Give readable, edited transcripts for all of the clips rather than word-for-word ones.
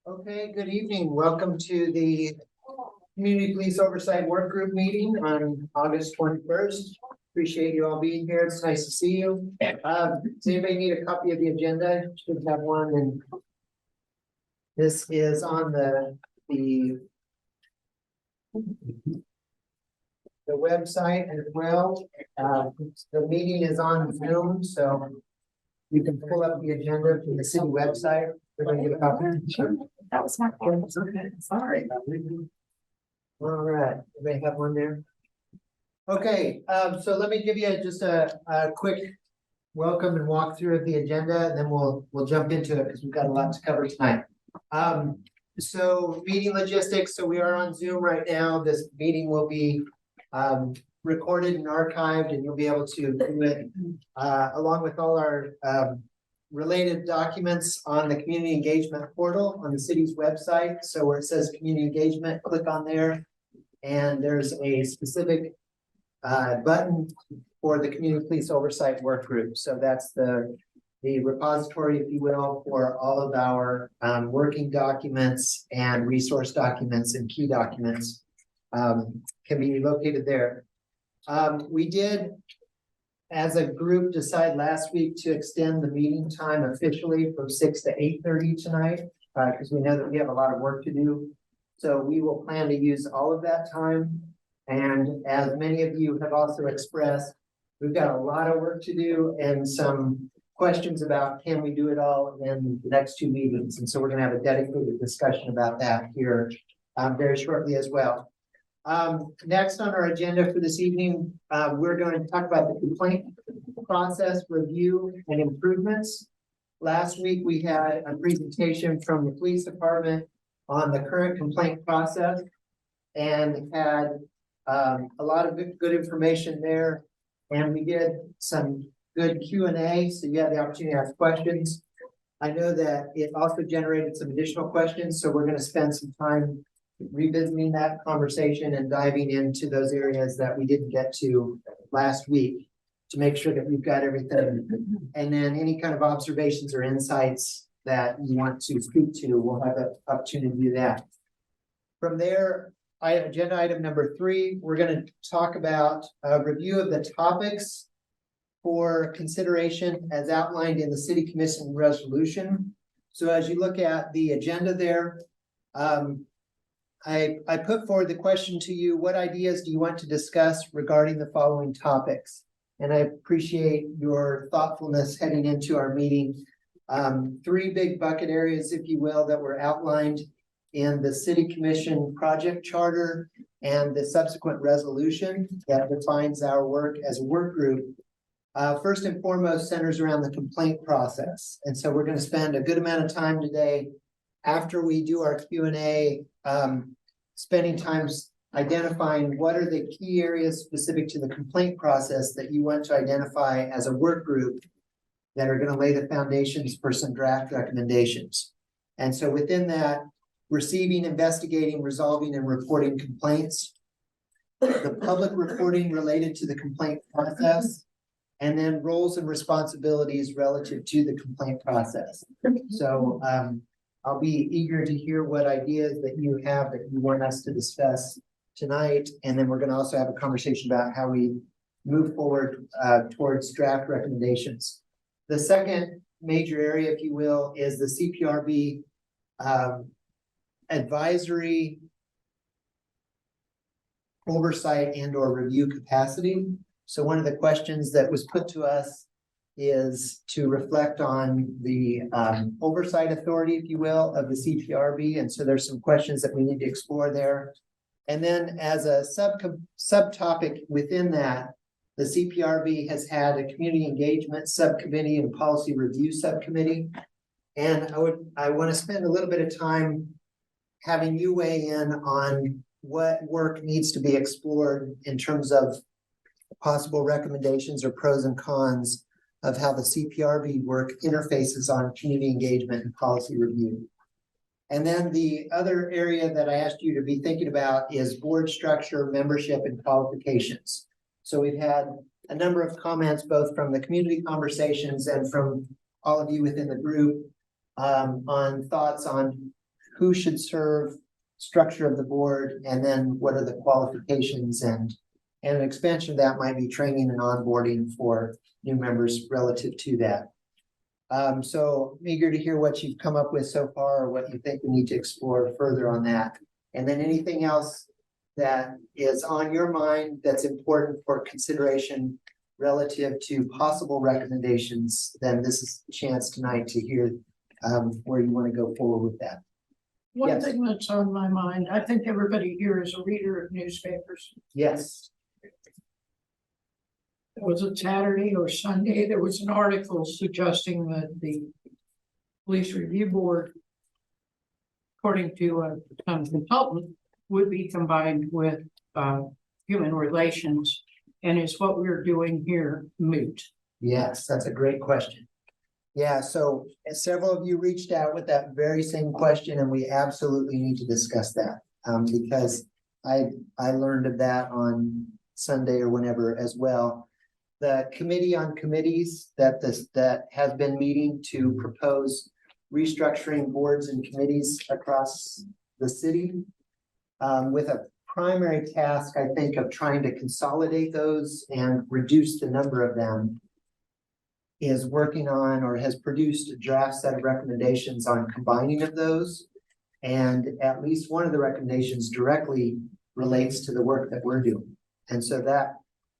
Okay, good evening. Welcome to the Community Police Oversight Work Group meeting on August 21st. Appreciate you all being here. It's nice to see you. Does anybody need a copy of the agenda? Should have one, and this is on the website as well. The meeting is on Zoom, so you can pull up the agenda from the city website. We're going to get a copy. That was my point. Okay, sorry. All right, they have one there. Okay, so let me give you just a quick welcome and walkthrough of the agenda, and then we'll jump into it because we've got a lot to cover tonight. So meeting logistics. So we are on Zoom right now. This meeting will be recorded and archived, and you'll be able to do it along with all our related documents on the community engagement portal on the city's website. So where it says community engagement, click on there, and there's a specific button for the Community Police Oversight Work Group. So that's the repository, if you will, for all of our working documents and resource documents and key documents can be located there. We did, as a group, decide last week to extend the meeting time officially from 6 to 8:30 tonight, because we know that we have a lot of work to do. So we will plan to use all of that time. And as many of you have also expressed, we've got a lot of work to do and some questions about can we do it all in the next two meetings. And so we're going to have a dedicated discussion about that here very shortly as well. Next on our agenda for this evening, we're going to talk about the complaint process review and improvements. Last week, we had a presentation from the police department on the current complaint process and had a lot of good information there. And we did some good Q&A, so you had the opportunity to ask questions. I know that it also generated some additional questions, so we're going to spend some time revisiting that conversation and diving into those areas that we didn't get to last week to make sure that we've got everything. And then any kind of observations or insights that you want to speak to, we'll have the opportunity to do that. From there, agenda item number 3, we're going to talk about a review of the topics for consideration as outlined in the City Commission resolution. So as you look at the agenda there, I put forward the question to you, what ideas do you want to discuss regarding the following topics? And I appreciate your thoughtfulness heading into our meeting. 3 big bucket areas, if you will, that were outlined in the City Commission project charter and the subsequent resolution that defines our work as a work group. First and foremost centers around the complaint process. And so we're going to spend a good amount of time today after we do our Q&A, spending time identifying what are the key areas specific to the complaint process that you want to identify as a work group that are going to lay the foundations for some draft recommendations. And so within that, receiving, investigating, resolving, and reporting complaints, the public reporting related to the complaint process, and then roles and responsibilities relative to the complaint process. So I'll be eager to hear what ideas that you have that you want us to discuss tonight. And then we're going to also have a conversation about how we move forward towards draft recommendations. The second major area, if you will, is the CPRB advisory, oversight, and or review capacity. So one of the questions that was put to us is to reflect on the oversight authority, if you will, of the CPRB. And so there's some questions that we need to explore there. And then as a subtopic within that, the CPRB has had a community engagement subcommittee and policy review subcommittee. And I want to spend a little bit of time having you weigh in on what work needs to be explored in terms of possible recommendations or pros and cons of how the CPRB work interfaces on community engagement and policy review. And then the other area that I asked you to be thinking about is board structure, membership, and qualifications. So we've had a number of comments, both from the community conversations and from all of you within the group on thoughts on who should serve, structure of the board, and then what are the qualifications and an expansion of that might be training and onboarding for new members relative to that. So I'm eager to hear what you've come up with so far, or what you think we need to explore further on that. And then anything else that is on your mind that's important for consideration relative to possible recommendations, then this is the chance tonight to hear where you want to go forward with that. One Yes. thing that's on my mind, I think everybody here is a reader of newspapers. Yes. Was it Saturday or Sunday? There was an article suggesting that the police review board, according to a consultant, would be combined with human relations. And is what we're doing here moot? Yes, that's a great question. Yeah, so several of you reached out with that very same question, and we absolutely need to discuss that. Because I learned of that on Sunday or whenever as well. The committee on committees that has been meeting to propose restructuring boards and committees across the city, with a primary task, I think, of trying to consolidate those and reduce the number of them, is working on or has produced a draft set of recommendations on combining of those. And at least one of the recommendations directly relates to the work that we're doing. And so that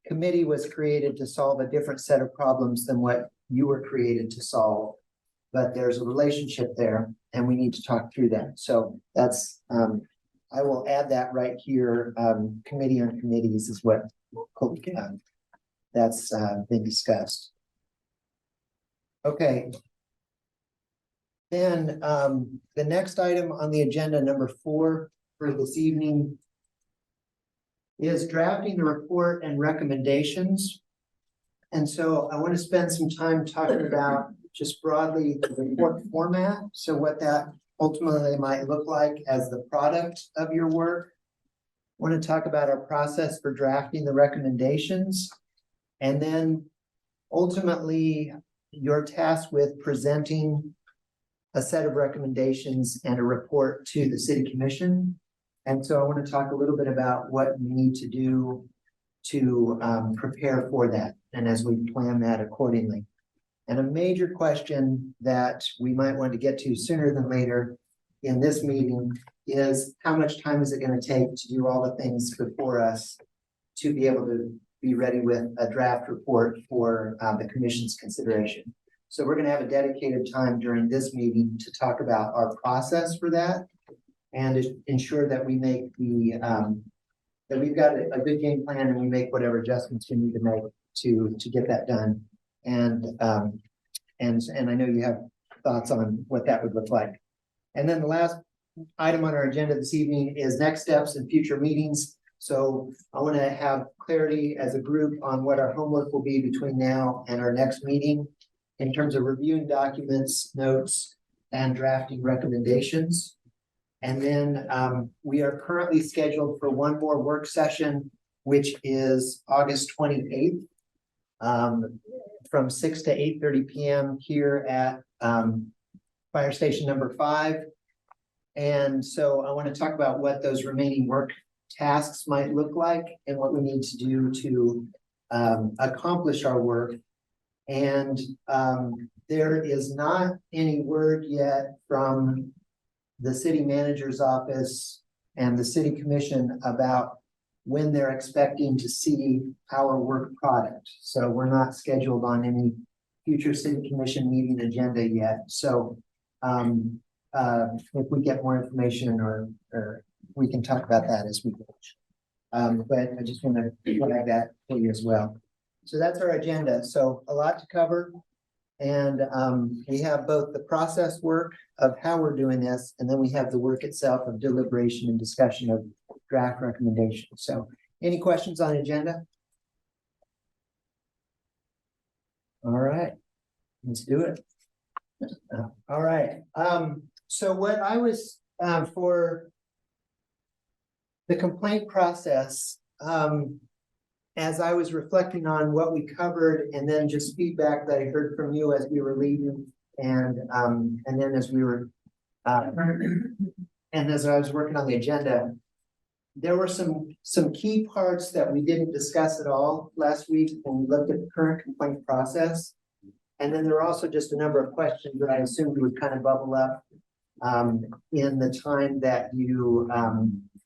committee was created to solve a different set of problems than what you were created to solve. But there's a relationship there, and we need to talk through that. So that's, I will add that right here. Committee on committees is what that's been discussed. Okay. Then the next item on the agenda, number 4 for this evening, is drafting the report and recommendations. And so I want to spend some time talking about just broadly the report format. So what that ultimately might look like as the product of your work. I want to talk about our process for drafting the recommendations. And then ultimately your task with presenting a set of recommendations and a report to the city commission. And so I want to talk a little bit about what we need to do to prepare for that, and as we plan that accordingly. And a major question that we might want to get to sooner than later in this meeting is how much time is it going to take to do all the things before us to be able to be ready with a draft report for the commission's consideration. So we're going to have a dedicated time during this meeting to talk about our process for that, and ensure that we make the that we've got a good game plan, and we make whatever adjustments we need to make to get that done. And I know you have thoughts on what that would look like. And then the last item on our agenda this evening is next steps and future meetings. So I want to have clarity as a group on what our homework will be between now and our next meeting in terms of reviewing documents, notes, and drafting recommendations. And then we are currently scheduled for one more work session, which is August 28th, from 6 to 8:30 p.m. here at Fire Station number 5. And so I want to talk about what those remaining work tasks might look like and what we need to do to accomplish our work. And there is not any word yet from the city manager's office and the city commission about when they're expecting to see our work product. So we're not scheduled on any future city commission meeting agenda yet. So if we get more information or we can talk about that as we go. But I just want to flag that for you as well. So that's our agenda. So a lot to cover. And we have both the process work of how we're doing this, and then we have the work itself of deliberation and discussion of draft recommendations. So any questions on the agenda? All right, let's do it. All right. So what I was for the complaint process, as I was reflecting on what we covered, and then just feedback that I heard from you as we were leaving, and then as we were and as I was working on the agenda, there were some key parts that we didn't discuss at all last week when we looked at the current complaint process. And then there were also just a number of questions that I assumed would kind of bubble up in the time that you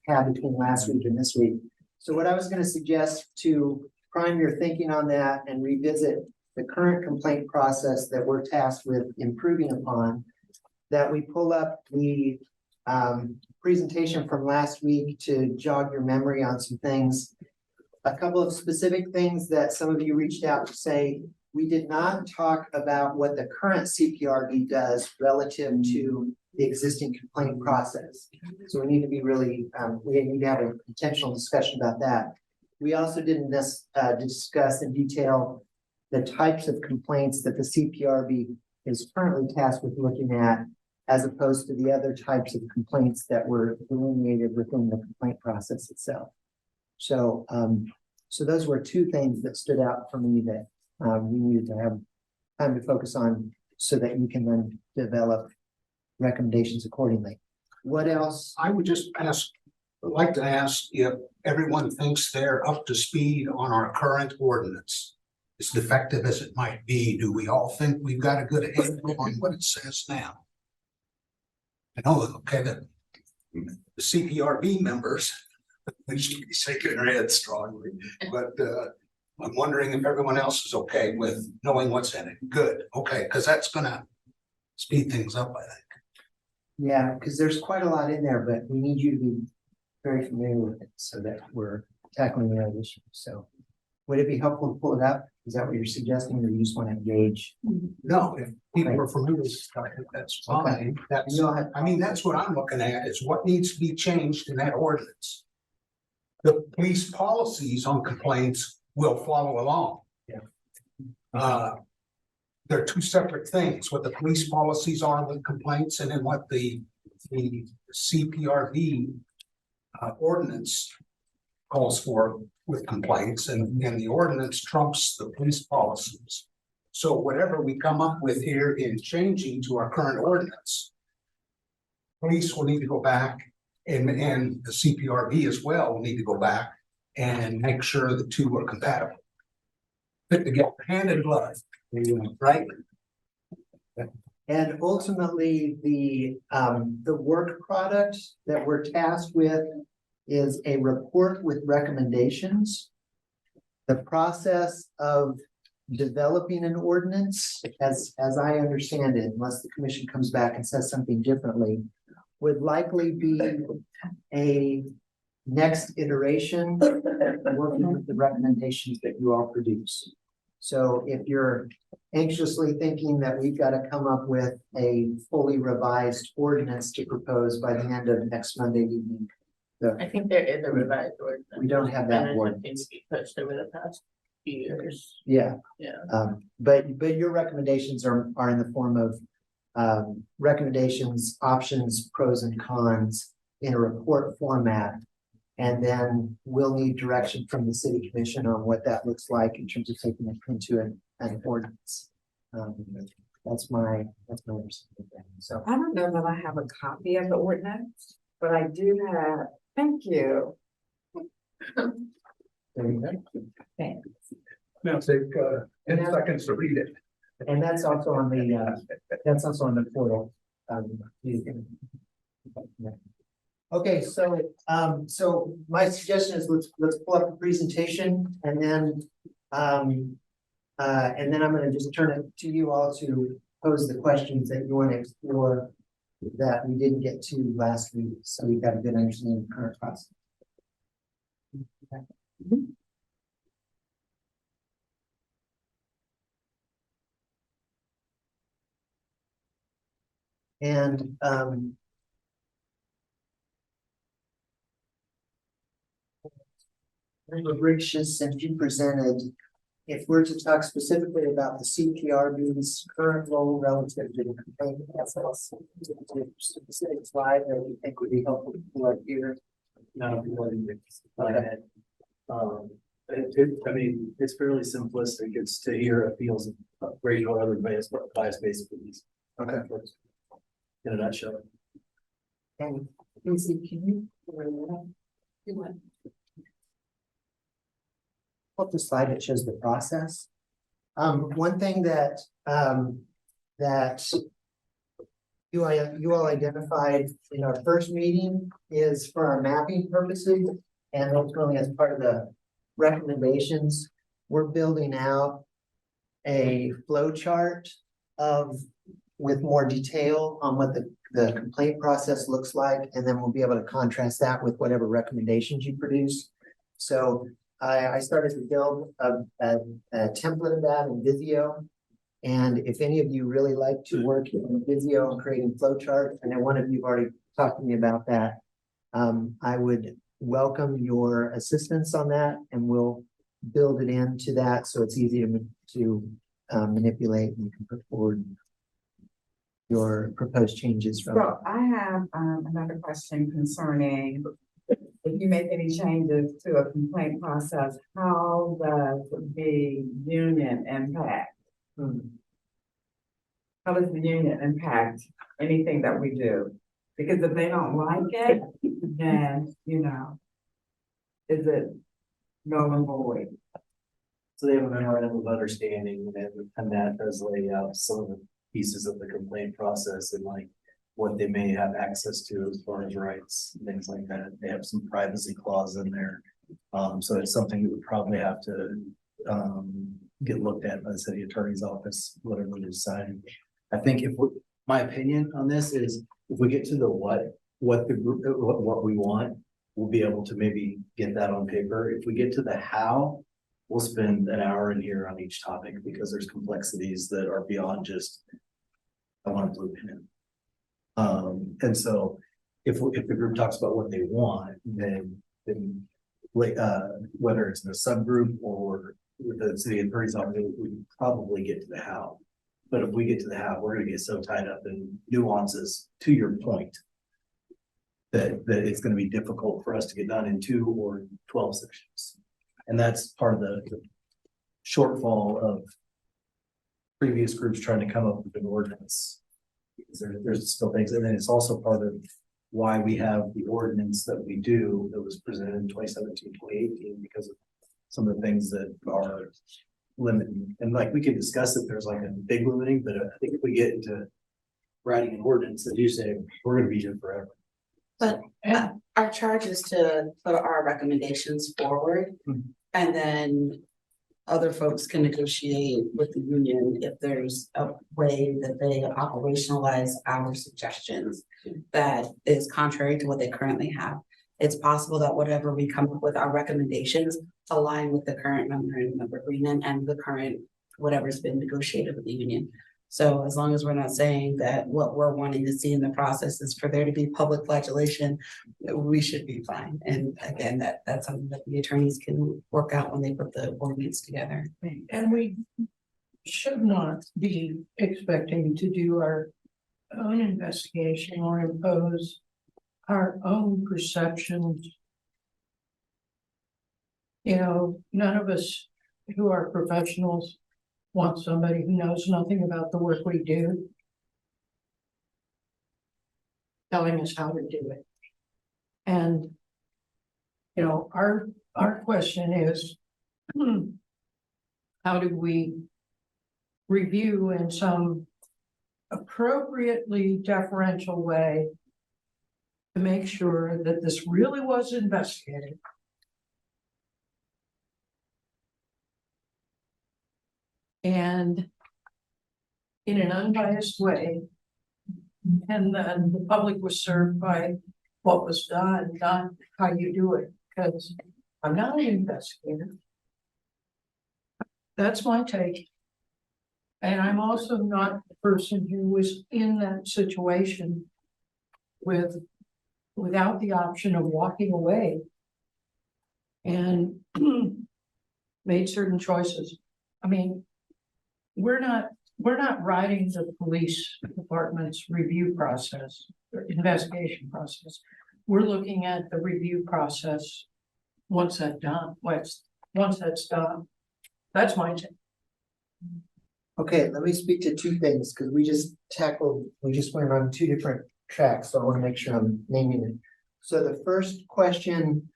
had between last week and this week. So what I was going to suggest to prime your thinking on that and revisit the current complaint process that we're tasked with improving upon, that we pull up the presentation from last week to jog your memory on some things. A couple of specific things that some of you reached out to say, we did not talk about what the current CPRB does relative to the existing complaint process. So we need to be really, we need to have an intentional discussion about that. We also didn't discuss in detail the types of complaints that the CPRB is currently tasked with looking at, as opposed to the other types of complaints that were delineated within the complaint process itself. So, so those were two things that stood out for me that we needed to have time to focus on so that you can then develop recommendations accordingly. What else? I would just like to ask if everyone thinks they're up to speed on our current ordinance. As defective as it might be, do we all think we've got a good handle on what it says now? I know, okay, that the CPRB members, they should be shaking their heads strongly, but I'm wondering if everyone else is okay with knowing what's in it. Good, okay, because that's gonna speed things up, I think. Yeah, because there's quite a lot in there, but we need you to be very familiar with it so that we're tackling the other issues. So would it be helpful to pull it up? Is that what you're suggesting, or you just want to engage? No, if people are familiar with stuff, that's fine. That's, I mean, that's what I'm looking at, is what needs to be changed in that ordinance. The police policies on complaints will follow along. Yeah. They're two separate things, what the police policies are with complaints and then what the CPRB ordinance calls for with complaints, and the ordinance trumps the police policies. So whatever we come up with here in changing to our current ordinance, police will need to go back, and the CPRB as well will need to go back and make sure the two are compatible. Fit together, hand in glove, right? And ultimately, the work product that we're tasked with is a report with recommendations. The process of developing an ordinance, as I understand it, unless the commission comes back and says something differently, would likely be a next iteration working with the recommendations that you all produce. So if you're anxiously thinking that we've got to come up with a fully revised ordinance to propose by the end of next Monday evening, I think there is a revised ordinance. we don't have that And it ordinance. needs to be pushed over the past few years. Yeah. Yeah. But your recommendations are in the form of recommendations, options, pros and cons in a report format. And then we'll need direction from the city commission on what that looks like in terms of taking it into an ordinance. That's my understanding. So I don't know that I have a copy of the ordinance, but I do have, thank you. there you go. Thanks. Now take 10 seconds to read it. And that's also on the portal. You can- Okay, so my suggestion is let's pull up the presentation, and then I'm gonna just turn it to you all to pose the questions that you want to explore that we didn't get to last week, so we've got a good understanding of the current process. And Rich's, since you presented, if we're to talk specifically about the CPRB's current role relative to the complaint process, specific slide that we think would be helpful to pull up here. No, I mean, it's fairly simplistic. It's to hear appeals of racial or other bias-based police. Okay. In a nutshell. And Lucy, can you? Do what? Up the slide that shows the process. One thing that, that you all identified in our first meeting is for our mapping purposes, and ultimately as part of the recommendations, we're building out a flow chart with more detail on what the complaint process looks like, and then we'll be able to contrast that with whatever recommendations you produce. So I started to build a template of that in Visio. And if any of you really like to work in Visio and creating flowcharts, and then one of you have already talked to me about that, I would welcome your assistance on that, and we'll build it into that so it's easy to manipulate, and you can put forward your proposed changes from. So I have another question concerning if you make any changes to a complaint process, how does the union impact? How does the union impact anything that we do? Because if they don't like it, then, you know, is it null and void? So they have a memorandum of understanding and that does lay out some of the pieces of the complaint process and like what they may have access to as far as rights, things like that. They have some privacy clause in there. So it's something that would probably have to get looked at by the city attorney's office, whatever they decide. I think my opinion on this is if we get to the what the group, what we want, we'll be able to maybe get that on paper. If we get to the how, we'll spend an hour in here on each topic because there's complexities that are beyond just, I want a blue pen. And so if the group talks about what they want, then whether it's in a subgroup or with the city attorney's office, we can probably get to the how. But if we get to the how, we're gonna get so tied up in nuances, to your point, that it's gonna be difficult for us to get done in 2 or 12 sections. And that's part of the shortfall of previous groups trying to come up with an ordinance. Because there's still things, and then it's also part of why we have the ordinance that we do that was presented in 2017, 2018, because of some of the things that are limiting. And like, we can discuss if there's like a big limiting, but I think if we get into writing an ordinance that you say, we're gonna be here forever. But our charge is to put our recommendations forward. And then other folks can negotiate with the union if there's a way that they operationalize our suggestions that is contrary to what they currently have. It's possible that whatever we come up with, our recommendations align with the current memorandum of agreement and the current whatever's been negotiated with the union. So as long as we're not saying that what we're wanting to see in the process is for there to be public flagellation, we should be fine. And again, that's something that the attorneys can work out when they put the ordinance together. And we should not be expecting to do our own investigation or impose our own perceptions. You know, none of us who are professionals want somebody who knows nothing about the work we do telling us how to do it. And, you know, our question is, how do we review in some appropriately deferential way to make sure that this really was investigated? And in an unbiased way, and then the public was served by what was done, not how you do it, because I'm not an investigator. That's my take. And I'm also not the person who was in that situation without the option of walking away and made certain choices. I mean, we're not writing the police department's review process, or investigation process. We're looking at the review process once that's done. Once that's done, that's my take. Okay, let me speak to 2 things, because we just went on 2 different tracks, so I want to make sure I'm naming it. So the first question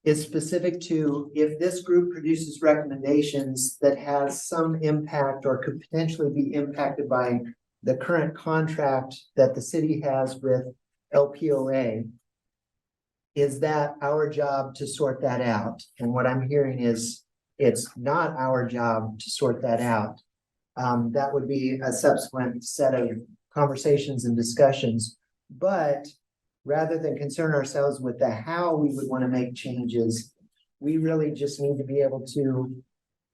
is specific to if this group produces recommendations that has some impact or could potentially be impacted by the current contract that the city has with LPOA. Is that our job to sort that out? And what I'm hearing is it's not our job to sort that out. That would be a subsequent set of conversations and discussions. But rather than concern ourselves with the how we would want to make changes, we really just need to be able to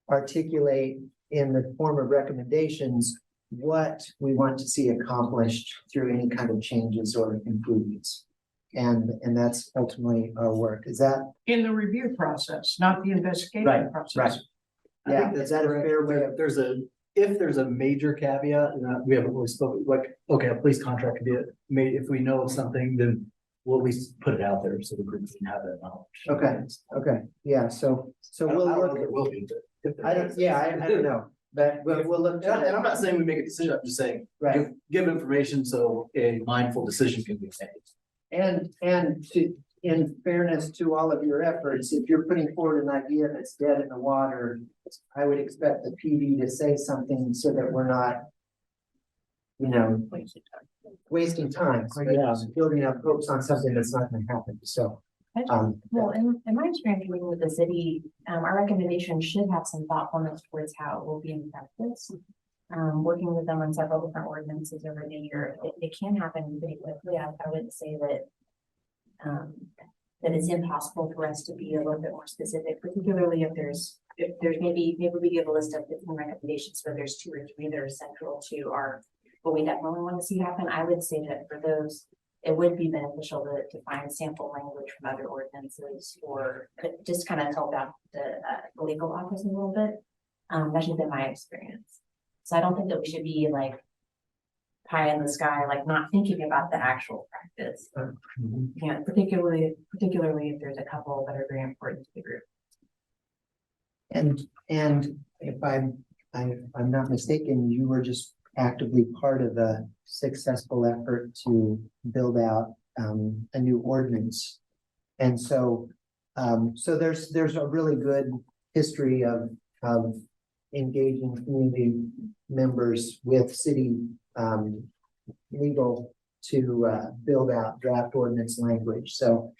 articulate in the form of recommendations what we want to see accomplished through any kind of changes or improvements. And that's ultimately our work. Is that, In the review process, not the investigation Right, process. right. I Yeah, think is that's that a correct. fair way of- If there's a major caveat, and we haven't really spoken, like, okay, a police contract could be made, if we know of something, then we'll at least put it out there so the group can have that knowledge. Okay, yeah, so I we'll don't know look, if it will be, but if there I don't, is. yeah, I don't know, but we'll look. And I'm not saying we make a decision, I'm just saying, Right. give information so a mindful decision can be made. And in fairness to all of your efforts, if you're putting forward an idea that's dead in the water, I would expect the PD to say something so that we're not, wasting time, building up hopes on something that's not gonna happen, so. Well, in my experience working with the city, our recommendation should have some thoughtfulness towards how it will be in practice. Working with them on several different ordinances over the year, it can happen pretty quickly. I wouldn't say that that it's impossible for us to be a little bit more specific, particularly if there's maybe we give a list of 15 recommendations, where there's 2 or 3 that are central to our what we definitely want to see happen. I would say that for those, it would be beneficial to find sample language from other ordinances, or just kind of help out the legal office a little bit. That has been my experience. So I don't think that we should be like pie in the sky, like not thinking about the actual practice. Yeah, particularly if there's a couple that are very important to the group. And if I'm not mistaken, you were just actively part of a successful effort to build out a new ordinance. And so there's a really good history of engaging community members with city legal to build out draft ordinance language. So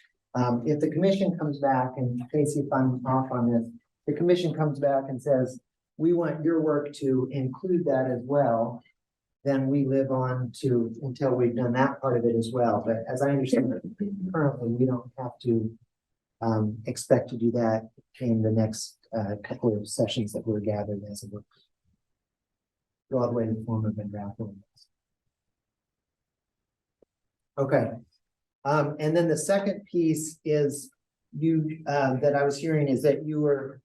if the commission comes back, and Casey, if I'm off on this, the commission comes back and says, we want your work to include that as well, then we live on to until we've done that part of it as well. But as I understand it, currently, we don't have to expect to do that in the next couple of sessions that we're gathered as a work. Go all the way to the form of a draft ordinance. Okay. And then the second piece is you that I was hearing is that you were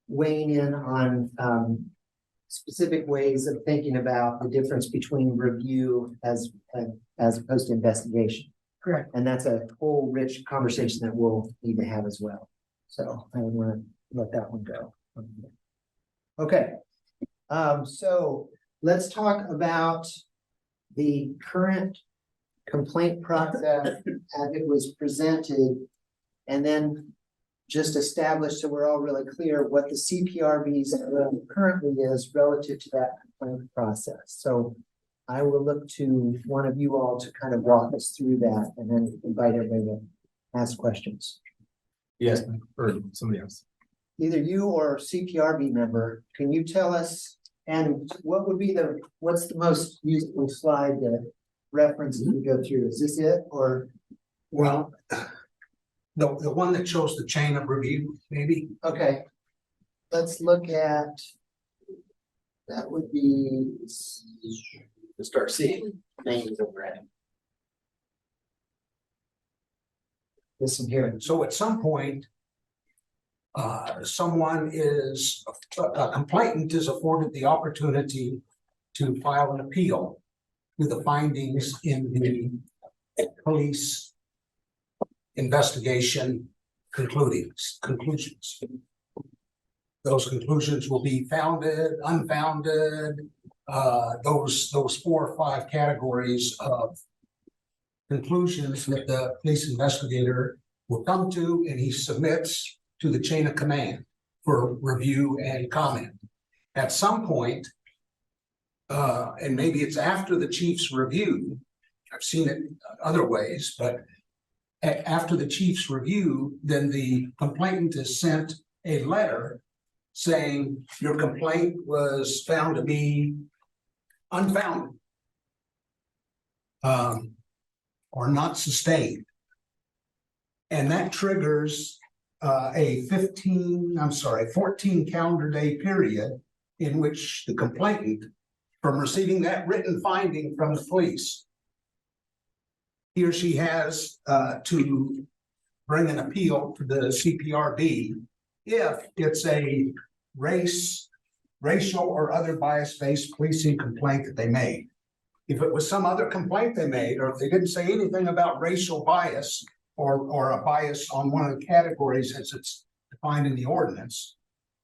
weighing in on specific ways of thinking about the difference between review as opposed to investigation. Correct. And that's a whole rich conversation that we'll need to have as well. So I would want to let that one go. Okay. So let's talk about the current complaint process as it was presented, and then just establish so we're all really clear what the CPRB's currently is relative to that complaint process. So I will look to one of you all to kind of walk us through that, and then invite everybody to ask questions. Yes, or somebody else. Either you or CPRB member, can you tell us, and what would be what's the most useful slide to reference to go through? Is this it, or? Well, the one that shows the chain of review, maybe? Okay, let's look at, that would be, To start seeing names over at. listen here. So at some point, someone is, a complainant is afforded the opportunity to file an appeal to the findings in the police investigation conclusions. Those conclusions will be founded, unfounded, those 4 or 5 categories of conclusions that the police investigator will come to, and he submits to the chain of command for review and comment. At some point, and maybe it's after the chief's review, I've seen it other ways, but after the chief's review, then the complainant is sent a letter saying your complaint was found to be unfounded, or not sustained. And that triggers a 14 calendar day period in which the complainant, from receiving that written finding from the police, he or she has to bring an appeal to the CPRB if it's a racial or other bias-based policing complaint that they made. If it was some other complaint they made, or if they didn't say anything about racial bias or a bias on one of the categories as it's defined in the ordinance,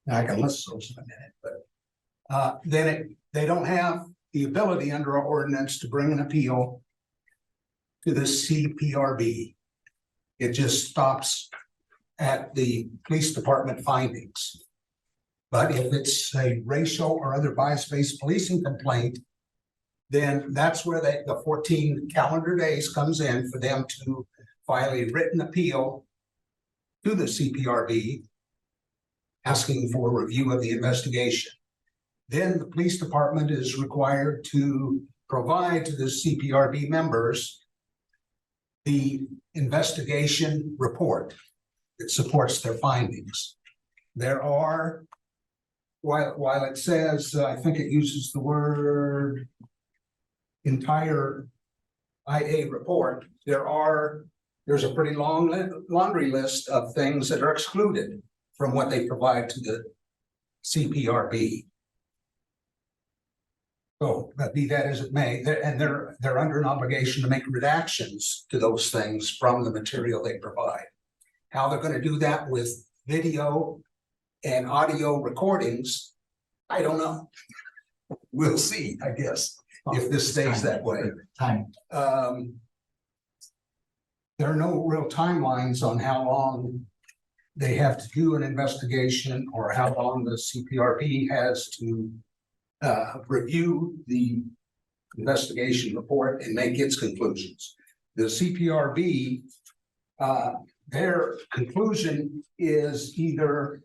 and I can list those in a minute, but then they don't have the ability under our ordinance to bring an appeal to the CPRB. It just stops at the police department findings. But if it's a racial or other bias-based policing complaint, then that's where the 14 calendar days comes in for them to file a written appeal to the CPRB asking for a review of the investigation. Then the police department is required to provide to the CPRB members the investigation report that supports their findings. There are, while it says, I think it uses the word entire IA report, there's a pretty long laundry list of things that are excluded from what they provide to the CPRB. So, but be that as it may, they're under an obligation to make redactions to those things from the material they provide. How they're going to do that with video and audio recordings, I don't know. We'll see, I guess, if this stays that way. There are no real timelines on how long they have to do an investigation or how long the CPRB has to review the investigation report and make its conclusions. The CPRB, their conclusion is either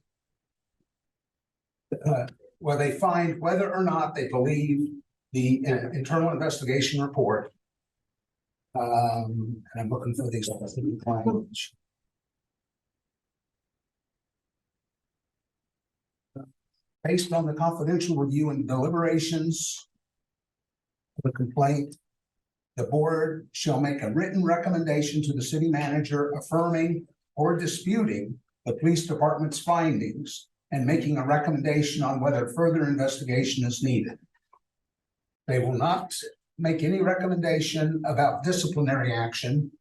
where they find whether or not they believe the internal investigation report. And I'm looking for these language. Based on the confidential review and deliberations of the complaint, the board shall make a written recommendation to the city manager affirming or disputing the police department's findings and making a recommendation on whether further investigation is needed. They will not make any recommendation about disciplinary action.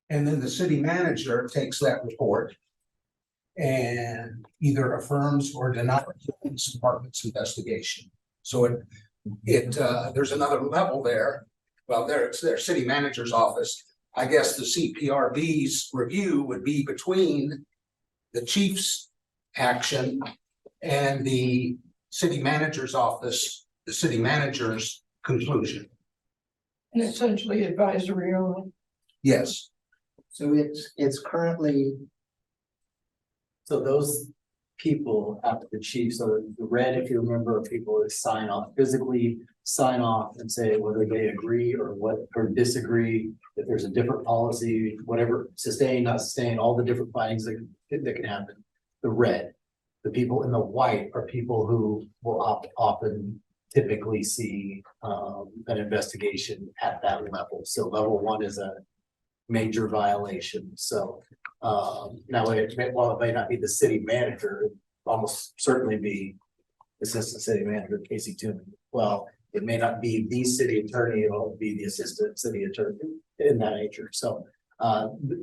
And then the city manager takes that report and either affirms or denies the police department's investigation. So there's another level there. Well, it's their city manager's office. I guess the CPRB's review would be between the chief's action and the city manager's office, the city manager's conclusion. And essentially advisory only. Yes. So it's currently, So those people after the chief, so the red, if you remember, people that sign off, physically sign off and say whether they agree or disagree, if there's a different policy, whatever, sustain, not sustain, all the different findings that can happen. The red, the people in the white are people who will often typically see an investigation at that level. So level 1 is a major violation. So now while it may not be the city manager, it almost certainly be assistant city manager Casey Toomey. Well, it may not be the city attorney, it'll be the assistant city attorney in that nature. So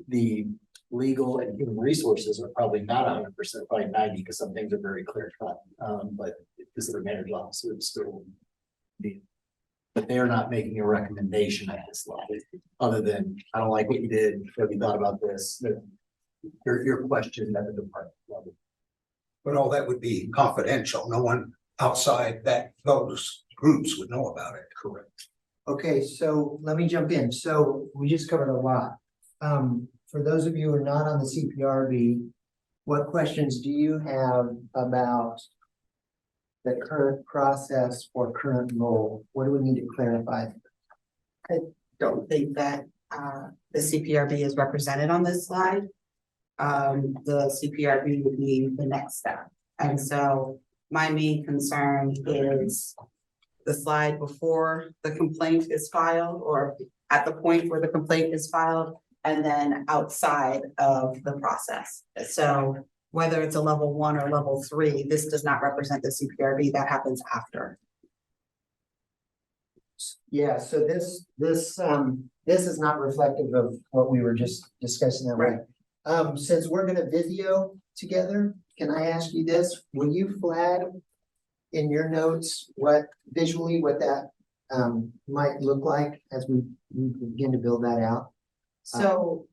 the legal and human resources are probably not 100%, probably 90, because some things are very clear cut. But the city manager's office would still But they're not making a recommendation at this level, other than, I don't like what you did, have you thought about this? Your question at the department level. But all that would be confidential. No one outside those groups would know about it. Correct. Okay, so let me jump in. So we just covered a lot. For those of you who are not on the CPRB, what questions do you have about the current process or current role? What do we need to clarify? Don't think that the CPRB is represented on this slide. The CPRB would be the next step. And so my main concern is the slide before the complaint is filed, or at the point where the complaint is filed, and then outside of the process. So whether it's a level 1 or level 3, this does not represent the CPRB. That happens after. Yeah, so this is not reflective of what we were just discussing that way. Since we're gonna video together, can I ask you this? Will you flag in your notes what that might look like as we begin to build that out? So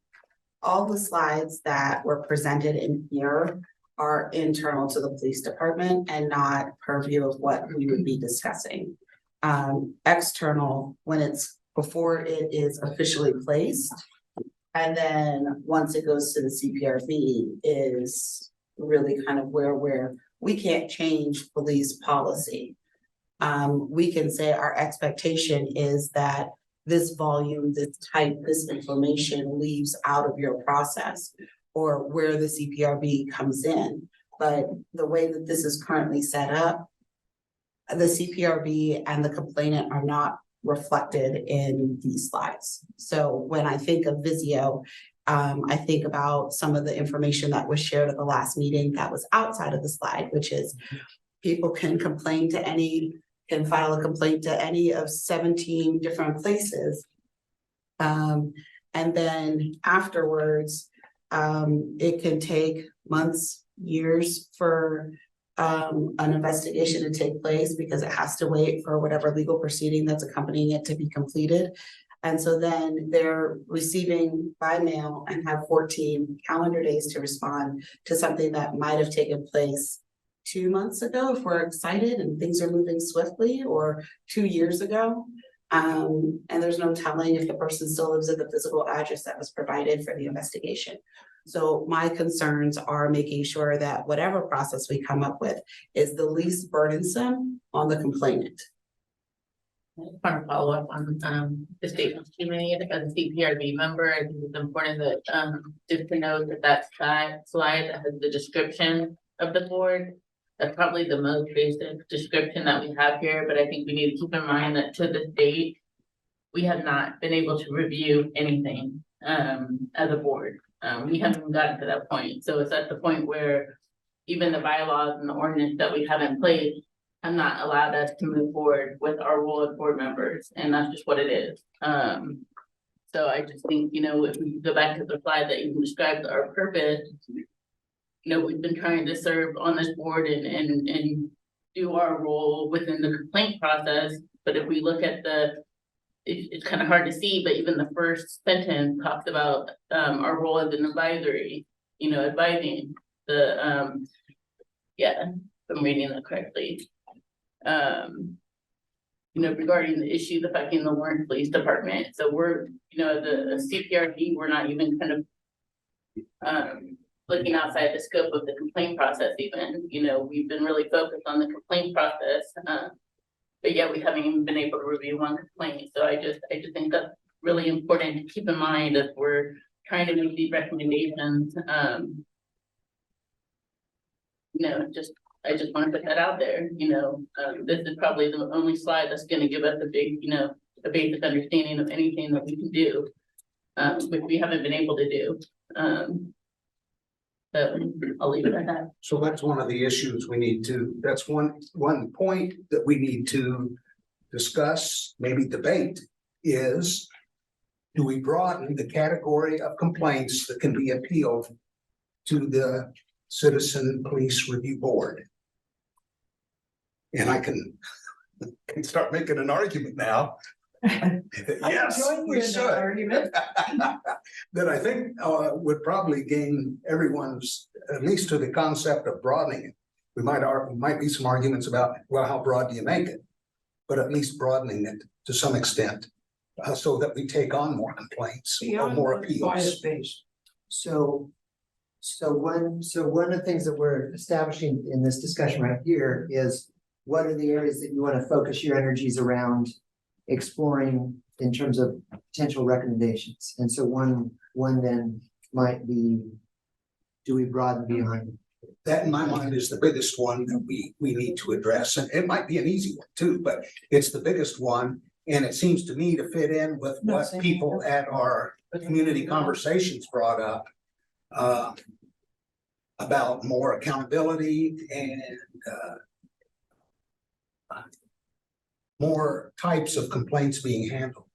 all the slides that were presented in here are internal to the police department and not purview of what we would be discussing. External, when it's before it is officially placed. And then once it goes to the CPRB is really kind of where we can't change police policy. We can say our expectation is that this volume, this type, this information leaves out of your process, or where the CPRB comes in. But the way that this is currently set up, the CPRB and the complainant are not reflected in these slides. So when I think of Visio, I think about some of the information that was shared at the last meeting that was outside of the slide, which is people can file a complaint to any of 17 different places. And then afterwards, it can take months, years for an investigation to take place because it has to wait for whatever legal proceeding that's accompanying it to be completed. And so then they're receiving by mail and have 14 calendar days to respond to something that might have taken place 2 months ago if we're excited and things are moving swiftly, or 2 years ago. And there's no telling if the person still lives at the physical address that was provided for the investigation. So my concerns are making sure that whatever process we come up with is the least burdensome on the complainant. I just want to follow up on the statements you made as a CPRB member. I think it's important that just to note that slide that has the description of the board. That's probably the most basic description that we have here, but I think we need to keep in mind that to this date, we have not been able to review anything as a board. We haven't even gotten to that point. So it's at the point where even the bylaws and the ordinance that we have in place have not allowed us to move forward with our role as board members, and that's just what it is. So I just think, if we go back to the slide that you described our purpose, we've been trying to serve on this board and do our role within the complaint process. But if we look at it's kind of hard to see, but even the first sentence talks about our role as an advisory, advising the, if I'm reading that correctly. Regarding the issues affecting the Warren Police Department. So we're, the CPRD, we're not even kind of looking outside the scope of the complaint process even. We've been really focused on the complaint process, but yet we haven't even been able to review one complaint. So I just think that's really important to keep in mind as we're trying to make these recommendations. I just want to put that out there. This is probably the only slide that's going to give us a big, a basic understanding of anything that we can do, which we haven't been able to do. So I'll leave it at that. So that's one of the issues that's one point that we need to discuss, maybe debate, is do we broaden the category of complaints that can be appealed to the Citizen Police Review Board? And I can can start making an argument now. Yes, join you we in that should. argument. That I think would probably gain everyone's, at least to the concept of broadening it. We might be some arguments about, well, how broad do you make it? But at least broadening it to some extent, so that we take on more complaints or Beyond more what's bias appeals. based. So one of the things that we're establishing in this discussion right here is what are the areas that you want to focus your energies around exploring in terms of potential recommendations? And so one then might be, do we broaden beyond? That in my mind is the biggest one that we need to address, and it might be an easy one too, but it's the biggest one. And it seems to me to fit in with what people at our community conversations brought up. About more accountability and more types of complaints being handled.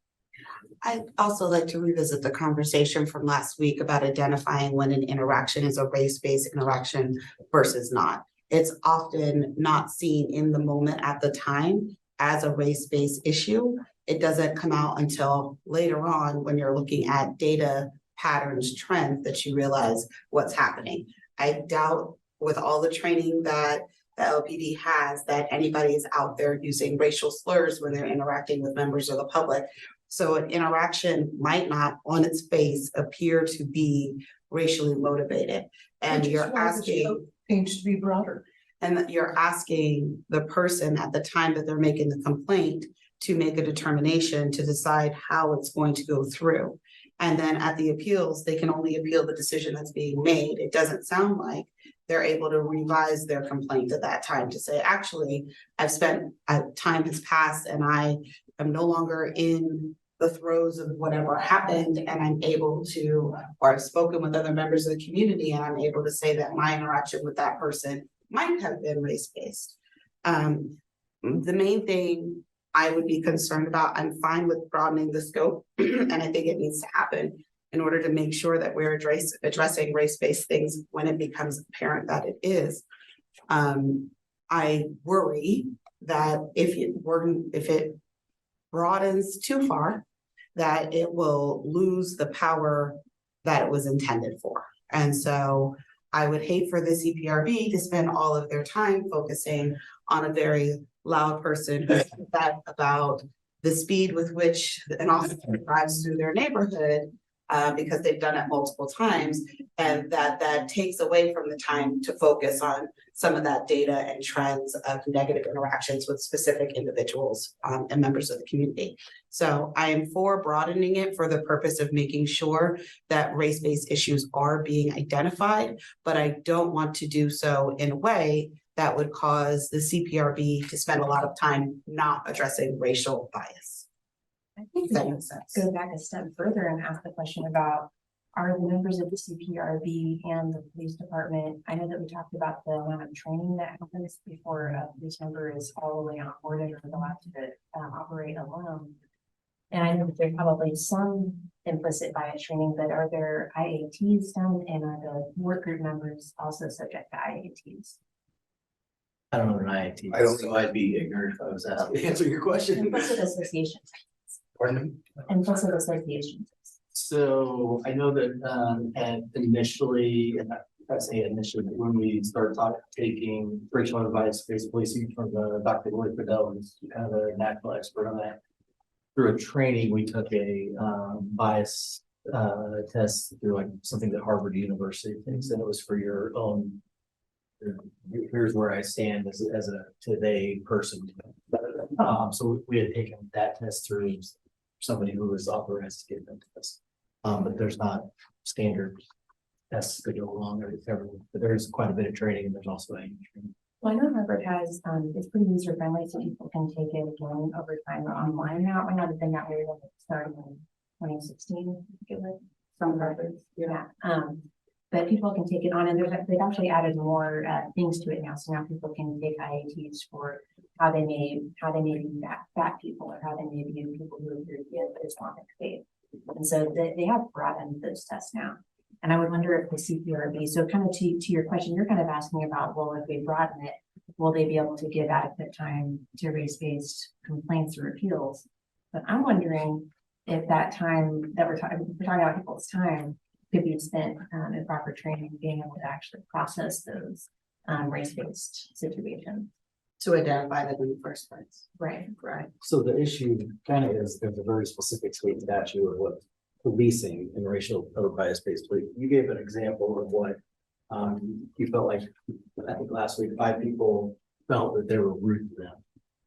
I'd also like to revisit the conversation from last week about identifying when an interaction is a race-based interaction versus not. It's often not seen in the moment at the time as a race-based issue. It doesn't come out until later on when you're looking at data patterns, trends, that you realize what's happening. I doubt with all the training that the LPD has that anybody is out there using racial slurs when they're interacting with members of the public. So an interaction might not on its face appear to be racially motivated. And Which is you're why the asking, scope needs to be broader. and that you're asking the person at the time that they're making the complaint to make a determination to decide how it's going to go through. And then at the appeals, they can only appeal the decision that's being made. It doesn't sound like they're able to revise their complaint at that time to say, actually, time has passed and I am no longer in the throes of whatever happened, and I'm able to, or I've spoken with other members of the community and I'm able to say that my interaction with that person might have been race-based. The main thing I would be concerned about, I'm fine with broadening the scope, and I think it needs to happen in order to make sure that we're addressing race-based things when it becomes apparent that it is. I worry that if it broadens too far, that it will lose the power that it was intended for. And so I would hate for the CPRB to spend all of their time focusing on a very loud person who says that about the speed with which an officer drives through their neighborhood, because they've done it multiple times, and that takes away from the time to focus on some of that data and trends of negative interactions with specific individuals and members of the community. So I am for broadening it for the purpose of making sure that race-based issues are being identified, but I don't want to do so in a way that would cause the CPRB to spend a lot of time not addressing racial bias. I think That we makes sense. go back a step further and ask the question about, are the members of the CPRB and the police department, I know that we talked about the amount of training that happens before a police member is all the way onboarded or allowed to operate alone. And I know that there's probably some implicit bias training, but are there IATs done, and are the work group members also subject to IATs? I don't know an IIT. I don't So I'd be ignorant if I was asking to answer your question. Implicit association, Pardon me? implicit association. So I know that, and initially, and I say initially, when we started taking racial and bias-based policing from Dr. Lloyd Fidel, who's kind of a national expert on that. Through a training, we took a bias test through like something that Harvard University thinks, and it was for your own. Here's where I stand as a today person. So we had taken that test through somebody who was authorized to get that test. But there's not standard tests that go along with everyone, but there's quite a bit of training, and there's also a training. Well, I know Harvard has, it's pretty user friendly, so people can take it again over time or online now. It might not have been that way when it started in 2016, I think it was, from Harvard, yeah. But people can take it on, and they've actually added more things to it now. So now people can take IATs for how they may view fat people, or how they may view people who appear to be of Islamic faith. And so they have broadened those tests now. And I would wonder if the CPRB, so kind of to your question, you're kind of asking about, well, if we broaden it, will they be able to give adequate time to race-based complaints or appeals? But I'm wondering if that time that we're talking about people's time could be spent in proper training, being able to actually process those race-based situations. To identify them in the first place. Right. Right. So the issue kind of is, there's a very specific state statute of what policing and racial or bias-based policing. You gave an example of what you felt like, I think last week, 5 people felt that they were rude to them.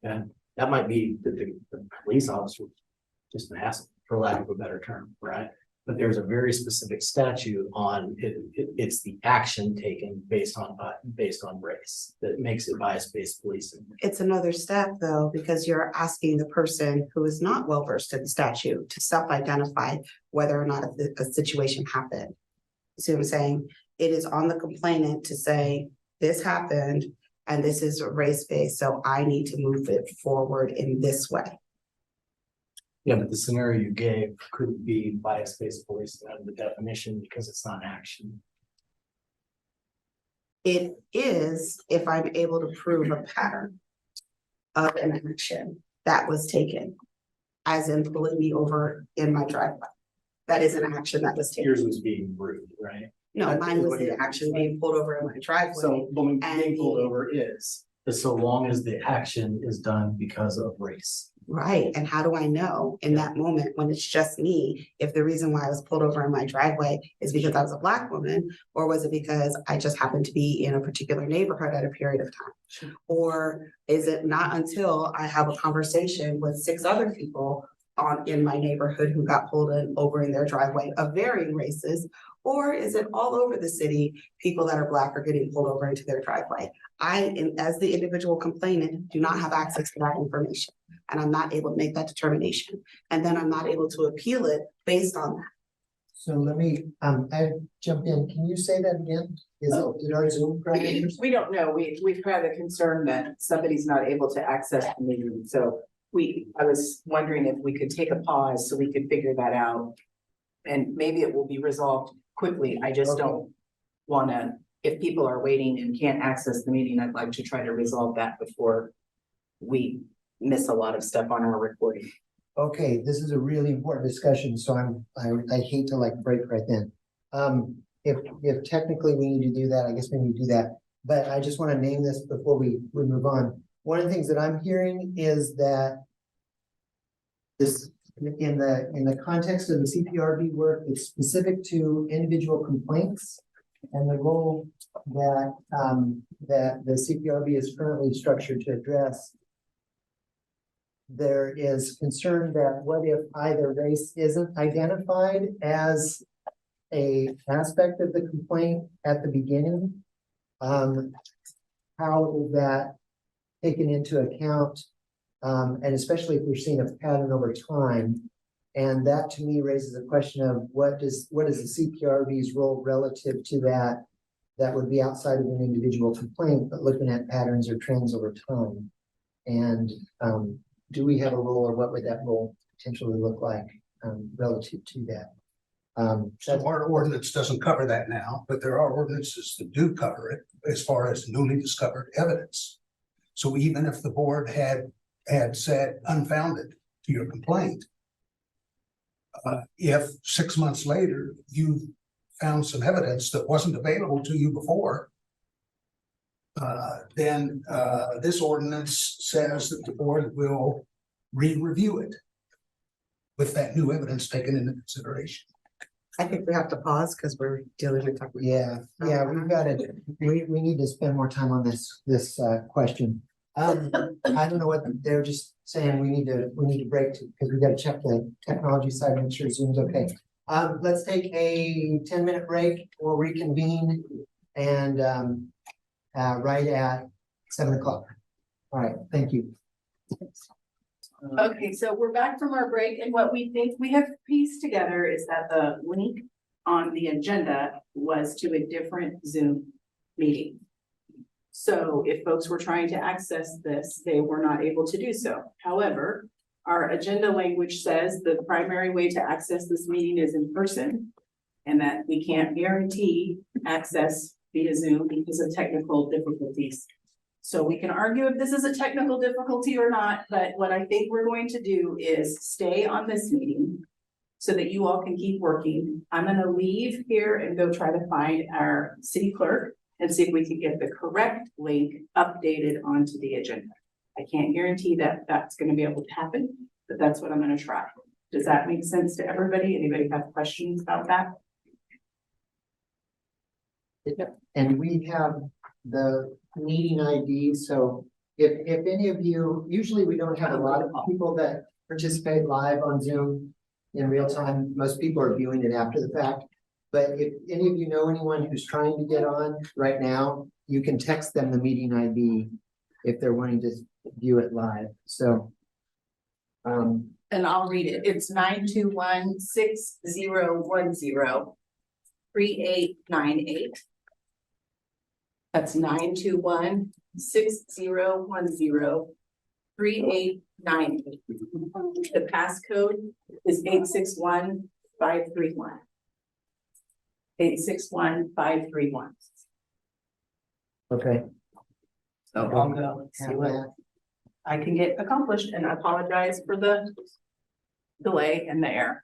And that might be that the police officer was just an asshole, for lack of a better term, right? But there's a very specific statute on it, it's the action taken based on race that makes it bias-based policing. It's another step though, because you're asking the person who is not well versed in the statute to self-identify whether or not a situation happened. See what I'm saying? It is on the complainant to say, this happened and this is race-based, so I need to move it forward in this way. Yeah, but the scenario you gave could be bias-based policing out of the definition because it's not action. It is if I'm able to prove a pattern of an action that was taken, as in pulling me over in my driveway. That is an action that was taken. Yours was being rude, right? No, mine was the action being pulled over in my driveway. So, but when And being pulled the- over is so long as the action is done because of race. Right, and how do I know in that moment when it's just me, if the reason why I was pulled over in my driveway is because I was a Black woman? Or was it because I just happened to be in a particular neighborhood at a period of time? Or is it not until I have a conversation with 6 other people in my neighborhood who got pulled over in their driveway of varying races? Or is it all over the city, people that are Black are getting pulled over into their driveway? As the individual complainant, do not have access to that information. And I'm not able to make that determination. And then I'm not able to appeal it based on that. So let me, I jump in. Can you say that again? Did our Zoom crash? We don't know. We've had a concern that somebody's not able to access the meeting, so I was wondering if we could take a pause so we could figure that out. And maybe it will be resolved quickly. I just don't wanna, if people are waiting and can't access the meeting, I'd like to try to resolve that before we miss a lot of stuff on our recording. Okay, this is a really important discussion, so I hate to like break right then. If technically we need to do that, I guess we need to do that, but I just want to name this before we move on. One of the things that I'm hearing is that this, in the context of the CPRB work, it's specific to individual complaints and the role that, that the CPRB is currently structured to address. There is concern that what if either race isn't identified as a aspect of the complaint at the beginning? How is that taken into account? And especially if we're seeing a pattern over time. And that to me raises a question of what is the CPRB's role relative to that? That would be outside of an individual complaint, but looking at patterns or trends over time. And do we have a role, or what would that role potentially look like relative to that? So our ordinance doesn't cover that now, but there are ordinances that do cover it as far as newly discovered evidence. So even if the board had said unfounded to your complaint, if 6 months later you found some evidence that wasn't available to you before, then this ordinance says that the board will re-review it with that new evidence taken into consideration. I think we have to pause because we're dealing with. Yeah, we've got to, we need to spend more time on this question. I don't know what, they're just saying we need to break because we got to check the technology side, make sure Zoom's okay. Let's take a 10-minute break. We'll reconvene and right at 7 o'clock. All right, thank you. Okay, so we're back from our break, and what we think we have pieced together is that the link on the agenda was to a different Zoom meeting. So if folks were trying to access this, they were not able to do so. However, our agenda language says the primary way to access this meeting is in person, and that we can't guarantee access via Zoom because of technical difficulties. So we can argue if this is a technical difficulty or not, but what I think we're going to do is stay on this meeting so that you all can keep working. I'm gonna leave here and go try to find our city clerk and see if we can get the correct link updated onto the agenda. I can't guarantee that that's gonna be able to happen, but that's what I'm gonna try. Does that make sense to everybody? Anybody have questions about that? And we have the meeting ID, so if any of you, usually we don't have a lot of people that participate live on Zoom in real time. Most people are viewing it after the fact. But if any of you know anyone who's trying to get on right now, you can text them the meeting ID if they're wanting to view it live, so. And I'll read it. It's 921-6010-3898. That's 921-6010-3898. The passcode is 861-531. 861-531. Okay. So I'll go see what I can get accomplished, and I apologize for the delay in the air.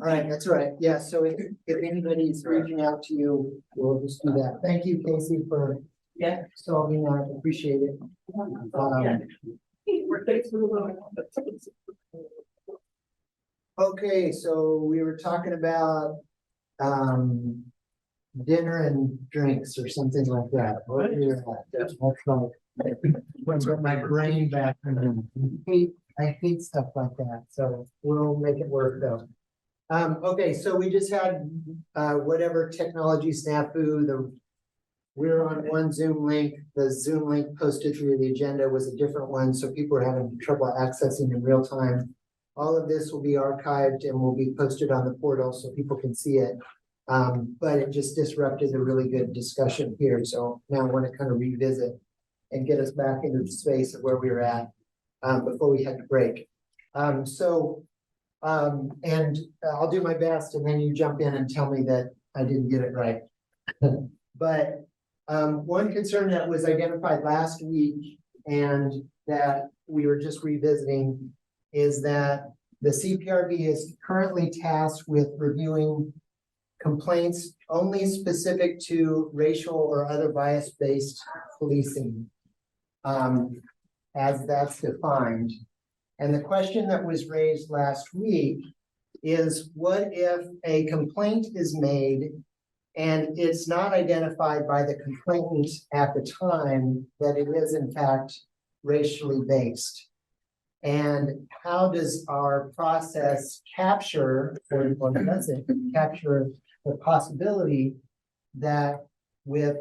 All right, that's all right. Yeah, so if anybody's reaching out to you, we'll just do that. Thank you, Casey, for solving that. Appreciate it. Okay, so we were talking about dinner and drinks or something like that. What we were at. That's like my brain back. I hate stuff like that, so we'll make it work though. Okay, so we just had whatever technology snafu, we're on one Zoom link. The Zoom link posted through the agenda was a different one, so people are having trouble accessing in real time. All of this will be archived and will be posted on the portal so people can see it. But it just disrupted a really good discussion here, so now I want to kind of revisit and get us back into the space of where we were at before we had to break. And I'll do my best, and then you jump in and tell me that I didn't get it right. But one concern that was identified last week and that we were just revisiting is that the CPRB is currently tasked with reviewing complaints only specific to racial or other bias-based policing, as that's defined. And the question that was raised last week is, what if a complaint is made and it's not identified by the complainant at the time that it is in fact racially based? And how does our process capture, or does it capture the possibility that with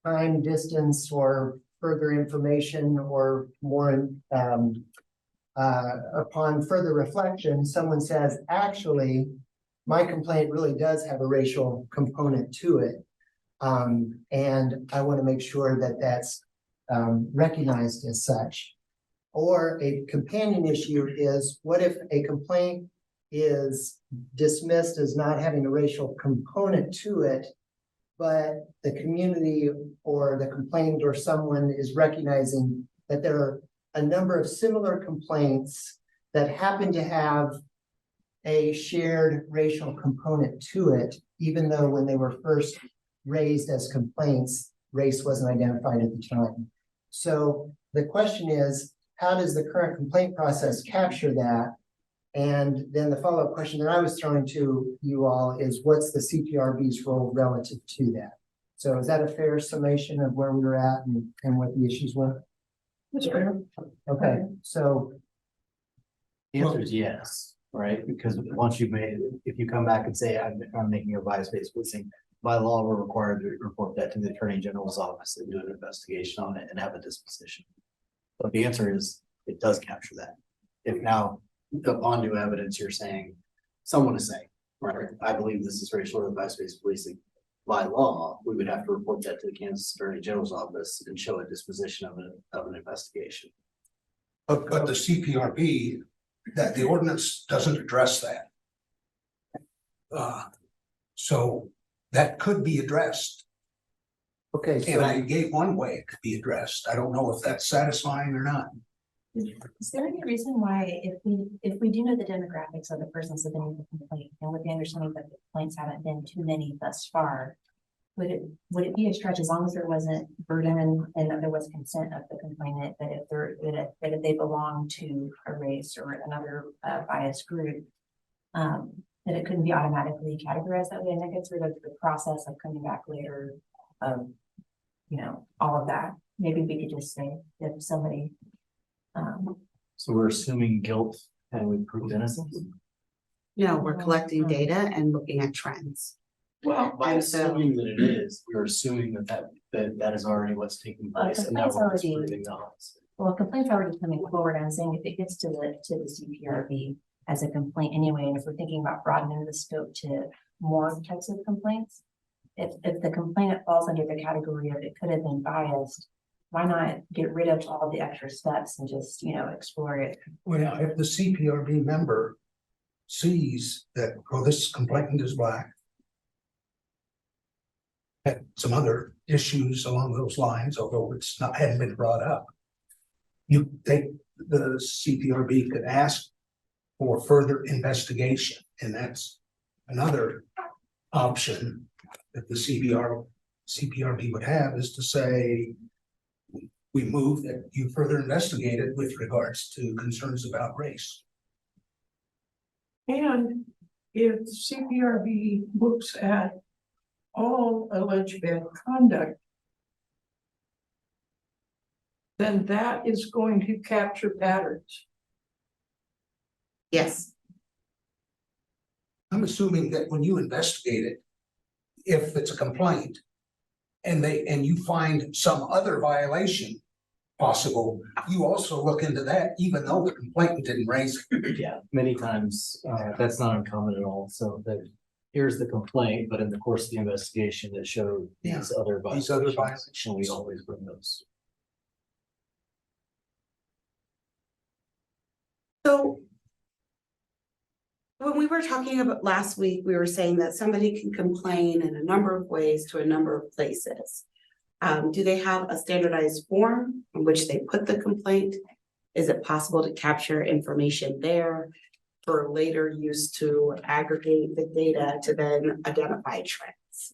time, distance, or further information, or more upon further reflection, someone says, actually, my complaint really does have a racial component to it. And I want to make sure that that's recognized as such. Or a companion issue is, what if a complaint is dismissed as not having a racial component to it, but the community or the complainant or someone is recognizing that there are a number of similar complaints that happen to have a shared racial component to it, even though when they were first raised as complaints, race wasn't identified at the time. So the question is, how does the current complaint process capture that? And then the follow-up question that I was throwing to you all is, what's the CPRB's role relative to that? So is that a fair summation of where we were at and what the issues were? That's fair. Okay, so The answer is yes, right? Because once you've made, if you come back and say, I'm making a bias-based policing, by law, we're required to report that to the Attorney General's office and do an investigation on it and have a disposition. But the answer is, it does capture that. If now, upon new evidence, you're saying, someone is saying, right, I believe this is racial or bias-based policing. By law, we would have to report that to the Kansas Attorney General's office and show a disposition of an investigation. But the CPRB, that the ordinance doesn't address that. So that could be addressed. Okay, And so, I gave one way it could be addressed. I don't know if that's satisfying or not. Is there any reason why if we do know the demographics of the person submitting the complaint, and with the understanding that the complaints haven't been too many thus far, would it be a stretch as long as there wasn't burden and that there was consent of the complainant, that if they belong to a race or another biased group, that it couldn't be automatically categorized that way, and that gets rid of the process of coming back later of, all of that. Maybe we could just say if somebody, So we're assuming guilt and we proved innocence? No, we're collecting data and looking at trends. Well, By And so- assuming that it is, we're assuming that is already what's taking place and now we're just proving the opposite. well, a complaint's already coming forward. I'm saying if it gets to the CPRB as a complaint anyway, and if we're thinking about broadening the scope to more types of complaints, if the complainant falls under the category of it could have been biased, why not get rid of all the extra steps and just, explore it? Well, if the CPRB member sees that, oh, this complainant is black. Had some other issues along those lines, although it's not, hadn't been brought up. The CPRB could ask for further investigation, and that's another option that the CPRB would have, is to say, we move that you further investigate it with regards to concerns about race. and if CPRB looks at all alleged bad conduct, then that is going to capture patterns. Yes, I'm assuming that when you investigate it, if it's a complaint, and you find some other violation possible, you also look into that, even though the complainant didn't raise it. Yeah, many times, that's not uncommon at all, so that here's the complaint, but in the course of the investigation, it showed these other These other violations, and we always bring those. so. When we were talking about last week, we were saying that somebody can complain in a number of ways to a number of places. Do they have a standardized form in which they put the complaint? Is it possible to capture information there for later use to aggregate the data to then identify trends?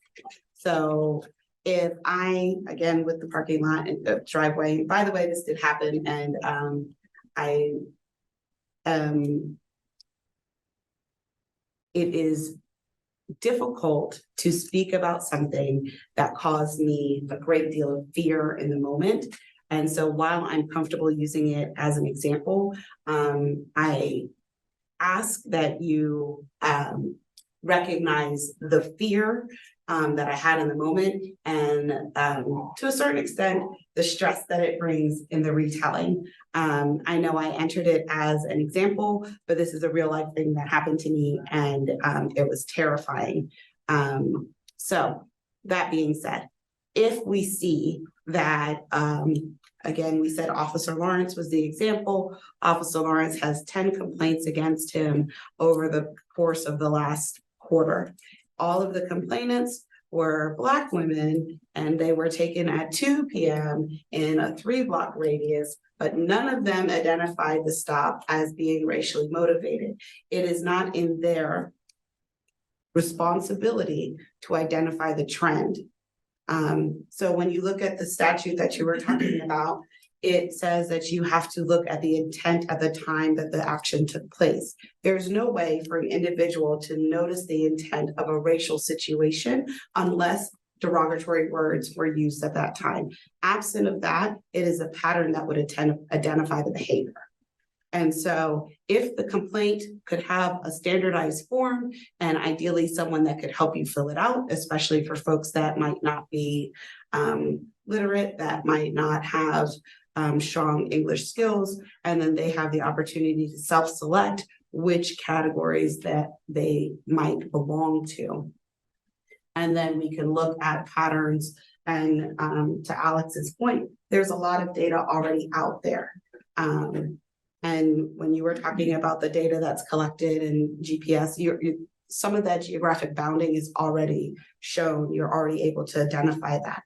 So if again, with the parking lot and the driveway, by the way, this did happen, and it is difficult to speak about something that caused me a great deal of fear in the moment. And so while I'm comfortable using it as an example, I ask that you recognize the fear that I had in the moment, and to a certain extent, the stress that it brings in the retelling. I know I entered it as an example, but this is a real life thing that happened to me, and it was terrifying. So that being said, if we see that, again, we said Officer Lawrence was the example. Officer Lawrence has 10 complaints against him over the course of the last quarter. All of the complainants were Black women, and they were taken at 2 p.m. in a 3-block radius, but none of them identified the stop as being racially motivated. It is not in their responsibility to identify the trend. So when you look at the statute that you were talking about, it says that you have to look at the intent at the time that the action took place. There's no way for an individual to notice the intent of a racial situation unless derogatory words were used at that time. Absent of that, it is a pattern that would identify the behavior. And so if the complaint could have a standardized form, and ideally someone that could help you fill it out, especially for folks that might not be literate, that might not have strong English skills, and then they have the opportunity to self-select which categories that they might belong to. And then we can look at patterns, and to Alex's point, there's a lot of data already out there. And when you were talking about the data that's collected in GPS, some of that geographic bounding is already shown. You're already able to identify that.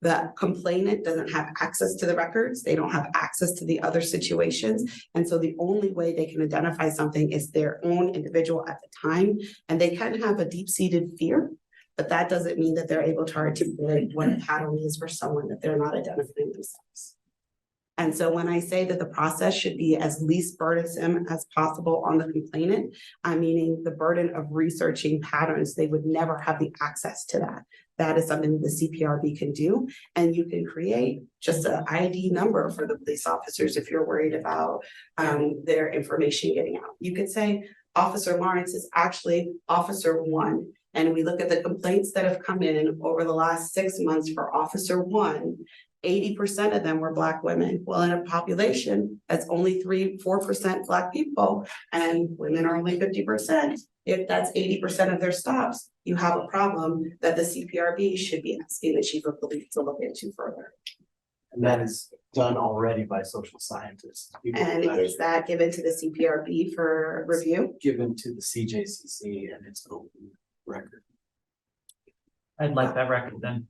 The complainant doesn't have access to the records, they don't have access to the other situations. And so the only way they can identify something is their own individual at the time. And they kind of have a deep-seated fear, but that doesn't mean that they're able to articulate what a pattern is for someone that they're not identifying themselves. And so when I say that the process should be as least burdensome as possible on the complainant, I'm meaning the burden of researching patterns, they would never have the access to that. That is something the CPRB can do. And you can create just an ID number for the police officers if you're worried about their information getting out. You could say, Officer Lawrence is actually Officer 1. And we look at the complaints that have come in over the last 6 months for Officer 1. 80% of them were Black women. Well, in a population that's only 3-4% Black people, and women are only 50%. If that's 80% of their stops, you have a problem that the CPRB should be asking the chief of police to look into further. And that is done already by social scientists. People And who is that given to the CPRB for review? given to the CJCC and it's open record. I'd like that record then.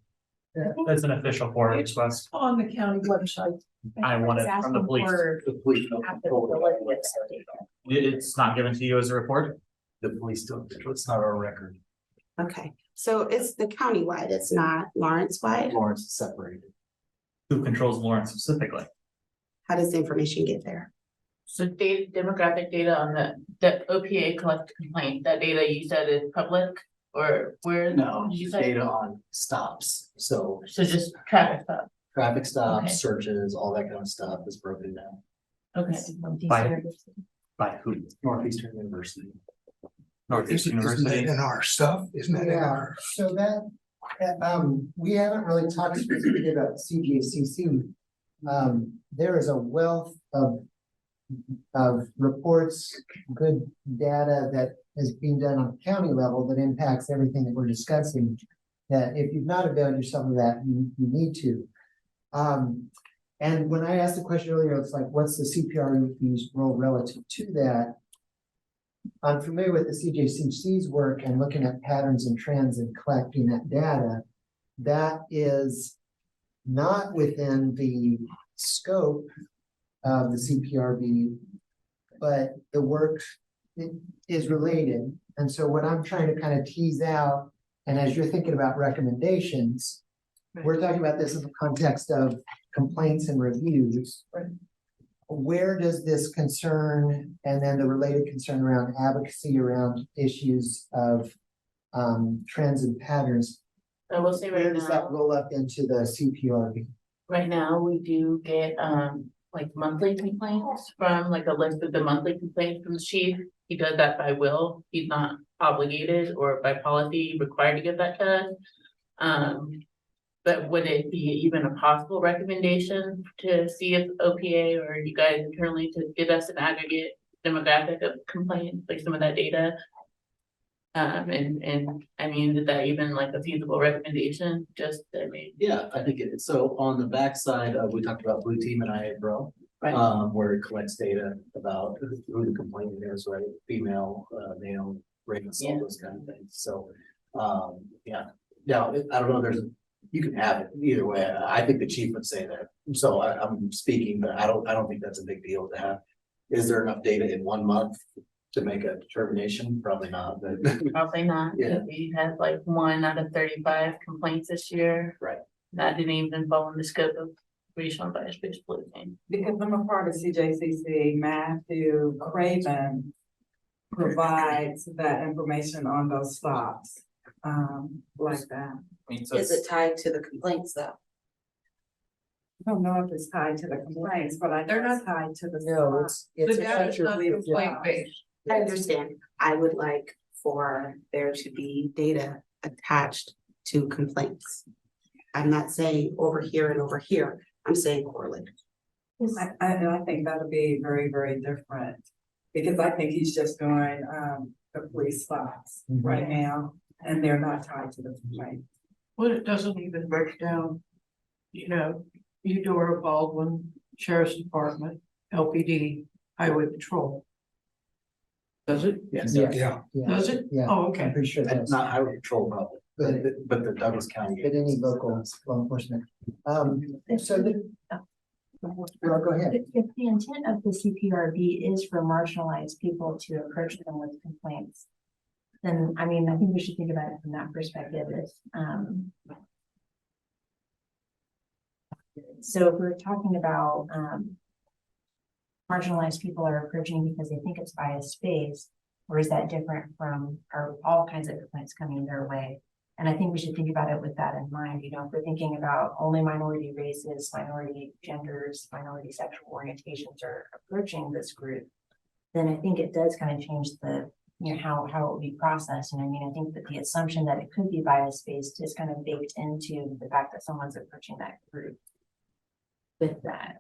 Yeah. That's an official FOIA request. On the county website. I want it from the police. The police don't control it. It's not given to you as a report? The police don't, it's not our record. Okay, so it's the countywide, it's not Lawrence-wide. Lawrence is separated. Who controls Lawrence specifically? How does the information get there? So data, demographic data on the OPA collected complaint, that data you said is public, or where? No, did you say? data on stops, so So just traffic stuff, traffic Okay. stops, searches, all that kind of stuff is broken down. okay. By who? Northeastern University. Northeast Isn't that University? in our stuff? Isn't that in Yeah, our? so that, we haven't really talked specifically about CJCC. There is a wealth of reports, good data that is being done on county level that impacts everything that we're discussing. That if you've not availed yourself of that, you need to. And when I asked the question earlier, it's like, what's the CPRB's role relative to that? I'm familiar with the CJCC's work and looking at patterns and trends and collecting that data. That is not within the scope of the CPRB, but the work is related. And so what I'm trying to kind of tease out, and as you're thinking about recommendations, we're talking about this in the context of complaints and reviews. Where does this concern, and then the related concern around advocacy around issues of trends and patterns, I will say where right does that now, roll up into the CPRB? right now, we do get like monthly complaints from, like a list of the monthly complaints from the chief. He does that by will, he's not obligated or by policy required to give that to us. But would it be even a possible recommendation to see if OPA or you guys internally to give us an aggregate demographic of complaints, like some of that data? And I mean, is that even like a feasible recommendation? Just, I mean, Yeah, I think it, so on the backside, we talked about Blue Team and IAPRO. right, Where it collects data about who the complainant is, right, female, male, race, all Yeah. those kind of things, so, yeah. Now, I don't know, you can have it either way, I think the chief would say that, so I'm speaking, but I don't think that's a big deal to have. Is there enough data in 1 month to make a determination? Probably not, but. probably not. Yeah. We had like 1 out of 35 complaints this year. Right. That didn't even fall in the scope of regional bias-based policing. Because I'm a part of CJCC, Matthew Craven provides that information on those stops, like that. I mean, so Is it tied to the complaints though? I don't know if it's tied to the complaints, but They're know not- it's tied to the. No, stops. it's The a data is feature not we have complaint developed. based. I understand. I would like for there to be data attached to complaints. I'm not saying over here and over here. I'm saying correlated. I think that'll be very, very different, because I think he's just doing, the police stops right now, and they're not tied to the complaint. Well, it doesn't even break down, you know, Eudora, Baldwin, Sheriff's Department, LPD, Highway Patrol. Does it? Yes, Yeah. Yeah, Yeah, Does it? Yeah. Oh, I'm okay. pretty sure and that's. not highway patrol, probably, But the Douglas County. But any local law enforcement. So the. Well, go ahead. If the intent of the CPRB is for marginalized people to approach them with complaints, then, I mean, I think we should think about it from that perspective. So if we're talking about, marginalized people are approaching because they think it's biased based, or is that different from, are all kinds of complaints coming their way? And I think we should think about it with that in mind. You know, if we're thinking about only minority races, minority genders, minority sexual orientations are approaching this group, then I think it does kind of change the, you know, how it will be processed. And I mean, I think that the assumption that it could be bias based is kind of baked into the fact that someone's approaching that group with that.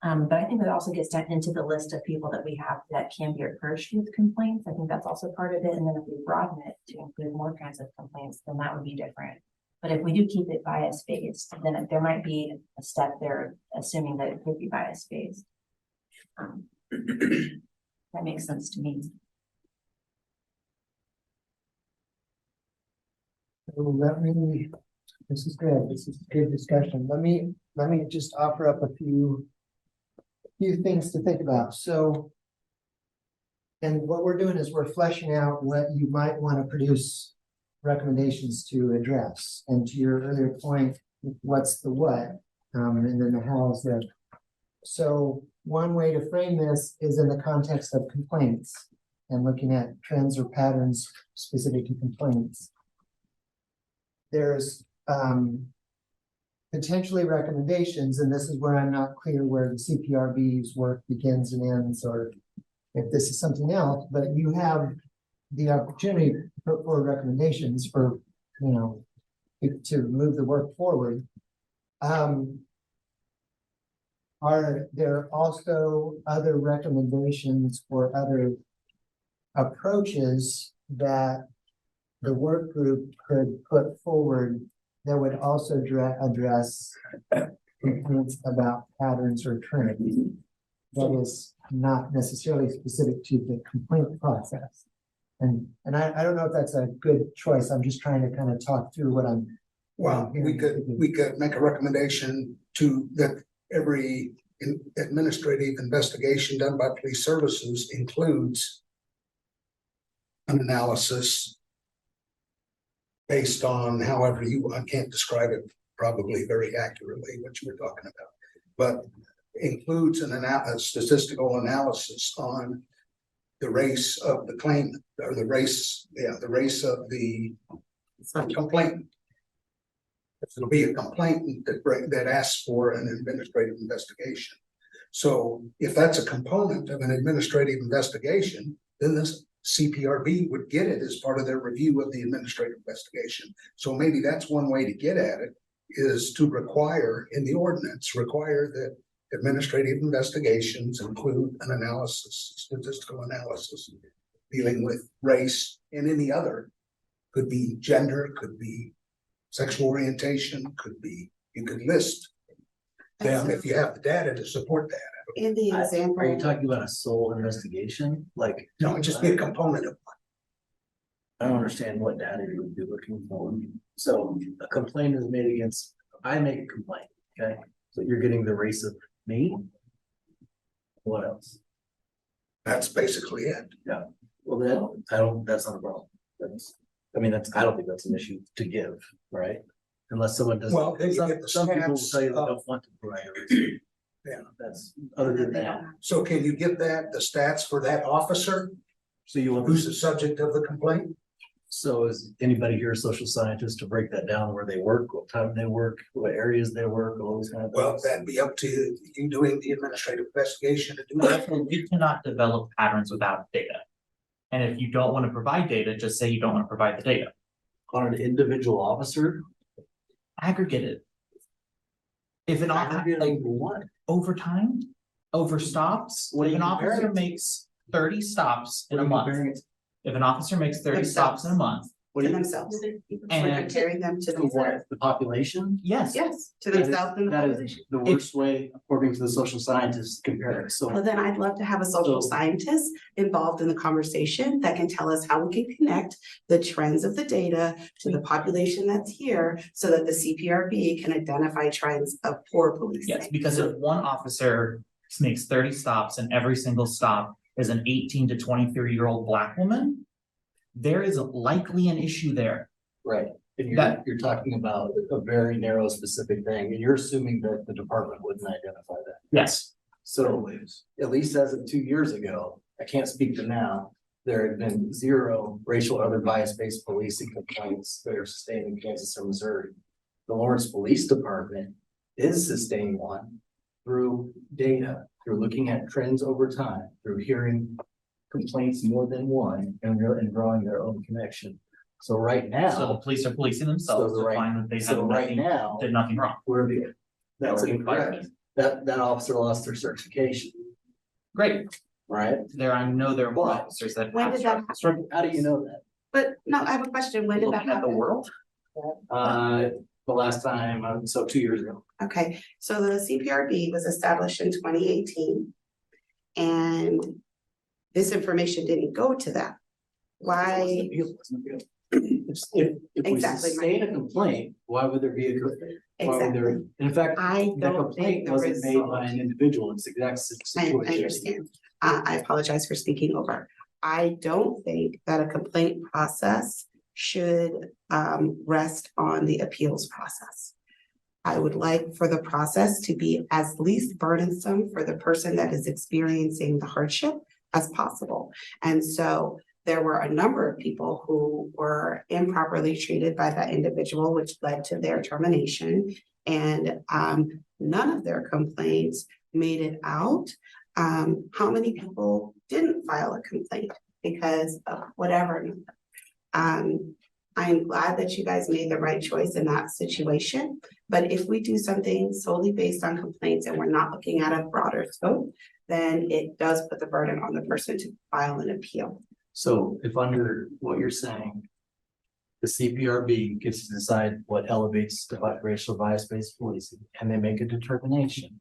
But I think that also gets down into the list of people that we have that can be approached with complaints. I think that's also part of it. And then if we broaden it to include more kinds of complaints, then that would be different. But if we do keep it bias based, then there might be a step there, assuming that it could be bias based. That makes sense to me. This is good. This is good discussion. Let me just offer up a few things to think about. So, and what we're doing is we're fleshing out what you might want to produce recommendations to address. And to your earlier point, what's the what, and then the how is there. So one way to frame this is in the context of complaints and looking at trends or patterns specific to complaints. There's potentially recommendations, and this is where I'm not clear where the CPRB's work begins and ends, or if this is something else, but you have the opportunity to put forward recommendations for, you know, to move the work forward. Are there also other recommendations or other approaches that the work group could put forward that would also address complaints about patterns or trends that is not necessarily specific to the complaint process? And I don't know if that's a good choice. I'm just trying to kind of talk through what I'm. Well, we could make a recommendation to that every administrative investigation done by police services includes an analysis based on however I can't describe it probably very accurately what you were talking about, but includes a statistical analysis on the race of the claimant or the race of the complainant. It'll be a complainant that asks for an administrative investigation. So if that's a component of an administrative investigation, then this CPRB would get it as part of their review of the administrative investigation. So maybe that's one way to get at it, is to require in the ordinance, that administrative investigations include an analysis, statistical analysis dealing with race and any other, could be gender, could be sexual orientation, could be, you could list them if you have the data to support that. In the example. Are you talking about a sole investigation? Like, No, it'd just be a component of I don't understand what data you would be looking for. So a complaint is made against, I make a complaint, okay? So you're getting the race of me? What else? that's basically it. Well, that's not a problem. I don't think that's an issue to give, right? Unless someone does. Well, then you get the Some people will stats tell you they of- don't want to provide a reason. Yeah. That's, other than that, So can you get the stats for that officer so you want, who's the subject of the complaint? so is anybody here a social scientist to break that down, where they work, what time they work, what areas they work, all those kind of Well, things? that'd be up to you doing the administrative investigation to do that. You cannot develop patterns without data. And if you don't want to provide data, just say you don't want to provide the data. On an individual officer, Aggregate it. If an officer, like, like what? over time, over stops, What are if you an officer comparing it to? makes 30 stops in a What are you month. comparing it to? If an officer makes 30 stops in a month, What to do you- themselves. We're And- comparing them to To what, themselves. the population? Yes. Yes, to That is- themselves and the That population. is the worst way, according to the social scientists, to compare it, so. Well, then I'd love to have a social So- scientist involved in the conversation that can tell us how we can connect the trends of the data to the population that's here so that the CPRB can identify trends of poor policing. Yes, because if one officer makes 30 stops and every single stop is an 18 to 23-year-old Black woman, there is likely an issue there. Right, and That- you're talking about a very narrow specific thing, and you're assuming that the department wouldn't identify that. Yes. So at least as of 2 years ago, I can't speak to now, there had been 0 racial or other bias-based policing complaints that are sustained in Kansas or Missouri. The Lawrence Police Department is sustaining one through data, through looking at trends over time, through hearing complaints more than one and drawing their own connection. So right So the now, police are policing themselves So to right- find that they so have right nothing, now, did nothing wrong. we're the, that's incorrect. That officer lost their certification, Great. right? I know there are more But- officers that. When have did that certificates. How do you know that? But no, I have a question. When did that Looking at the happen? world. The last time, so 2 years ago. Okay, so the CPRB was established in 2018. And this information didn't go to that. Why? If we Exactly, sustain a complaint, why would there be a? Why would there, Exactly. in fact, I the don't think complaint the wasn't made by result. an individual, it's the exact I situation. understand. I apologize for speaking over. I don't think that a complaint process should rest on the appeals process. I would like for the process to be as least burdensome for the person that is experiencing the hardship as possible. And so there were a number of people who were improperly treated by that individual, which led to their termination. And none of their complaints made it out. How many people didn't file a complaint because of whatever? I'm glad that you guys made the right choice in that situation. But if we do something solely based on complaints and we're not looking at a broader scope, then it does put the burden on the person to file an appeal. So if under what you're saying, the CPRB gets to decide what elevates the racial bias-based policing, and they make a determination.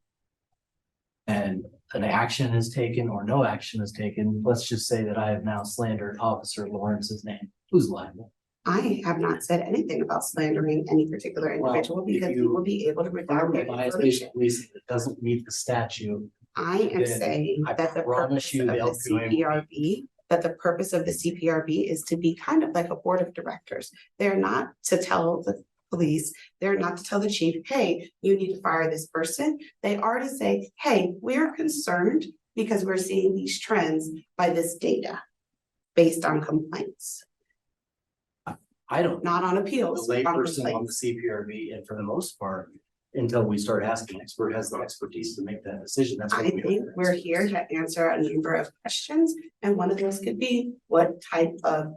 And an action is taken or no action is taken, let's just say that I have now slandered Officer Lawrence's name, who's liable? I have not said anything about slandering any particular Well, individual if because you you will be able to redact their Bias-based information. policing that doesn't meet the statute, I am then saying I that the promise purpose you of the they'll do it. CPRB, that the purpose of the CPRB is to be kind of like a board of directors. They're not to tell the police, they're not to tell the chief, hey, you need to fire this person. They are to say, hey, we're concerned because we're seeing these trends by this data based on complaints, I don't. not on appeals. The on layperson on complaints. the CPRB, and for the most part, until we start asking, expert has the expertise to make that decision, that's I what we. think we're here to answer a number of questions, and one of those could be, what type of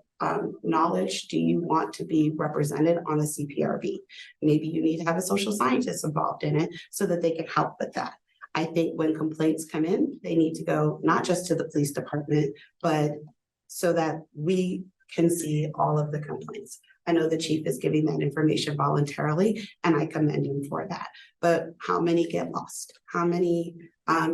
knowledge do you want to be represented on the CPRB? Maybe you need to have a social scientist involved in it so that they can help with that. I think when complaints come in, they need to go not just to the police department, but so that we can see all of the complaints. I know the chief is giving that information voluntarily, and I commend him for that. But how many get lost? How many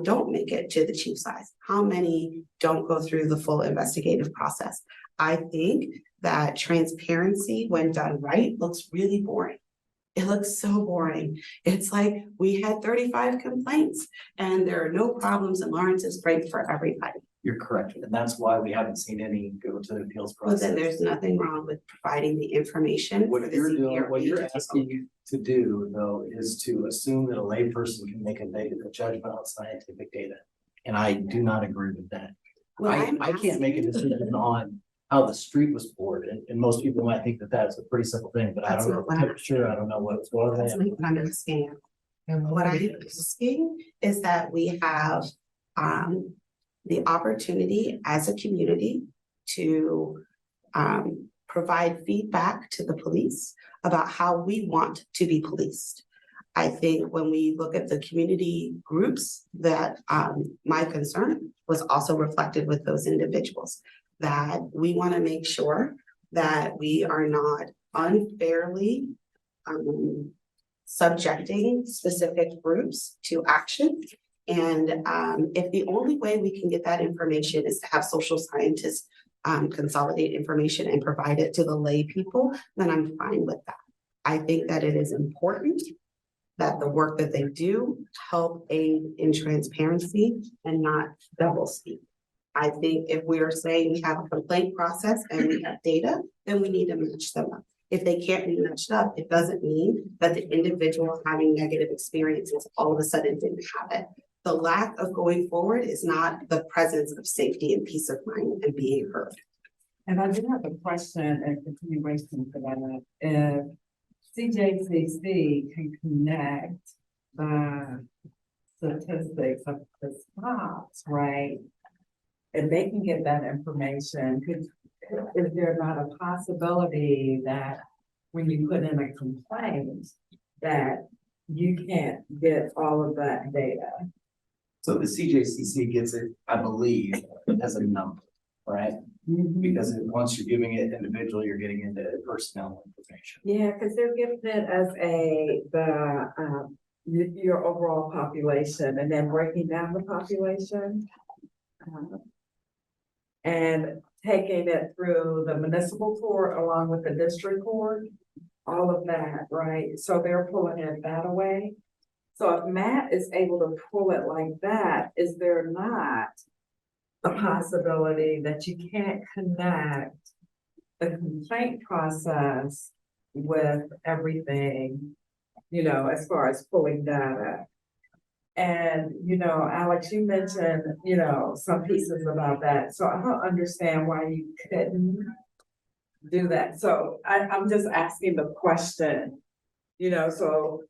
don't make it to the chief's eyes? How many don't go through the full investigative process? I think that transparency, when done right, looks really boring. It looks so boring. It's like we had 35 complaints and there are no problems and Lawrence is great for everybody. You're correct, and that's why we haven't seen any go to the appeals Well, then process. there's nothing wrong with providing the information. for What the you're doing, what CPRB you're to take asking you to do, though, is to assume that a layperson can make a negative judgment on scientific data. And I do not agree with that. Well, I'm I can't make a asking- decision on how the street was poured, and most people might think that that's a pretty simple thing, but I That's don't know not the what I'm- temperature, I don't know what's going That's on. not what I'm asking. What I'm asking is that we have the opportunity as a community to provide feedback to the police about how we want to be policed. I think when we look at the community groups that my concern was also reflected with those individuals, that we want to make sure that we are not unfairly subjecting specific groups to action. And if the only way we can get that information is to have social scientists consolidate information and provide it to the lay people, then I'm fine with that. I think that it is important that the work that they do help aid in transparency and not double speak. I think if we are saying we have a complaint process and we have data, then we need to match them up. If they can't be matched up, it doesn't mean that the individual having negative experiences all of a sudden didn't have it. The lack of going forward is not the presence of safety and peace of mind and being heard. And I do have a question and continuation for that. If CJCC can connect the statistics of the stops, right? And they can get that information, is there not a possibility that when you put in a complaint that you can't get all of that data? So the CJCC gets it, I believe, as a number, right? Because once you're giving it individually, you're getting into personnel information. Yeah, because they're giving it as your overall population and then breaking down the population. And taking it through the municipal court along with the district court, all of that, right? So they're pulling it that away. So if Matt is able to pull it like that, is there not a possibility that you can't connect the complaint process with everything, you know, as far as pulling data? And, you know, Alex, you mentioned, you know, some pieces about that. So I don't understand why you couldn't do that. So I'm just asking the question, you know, so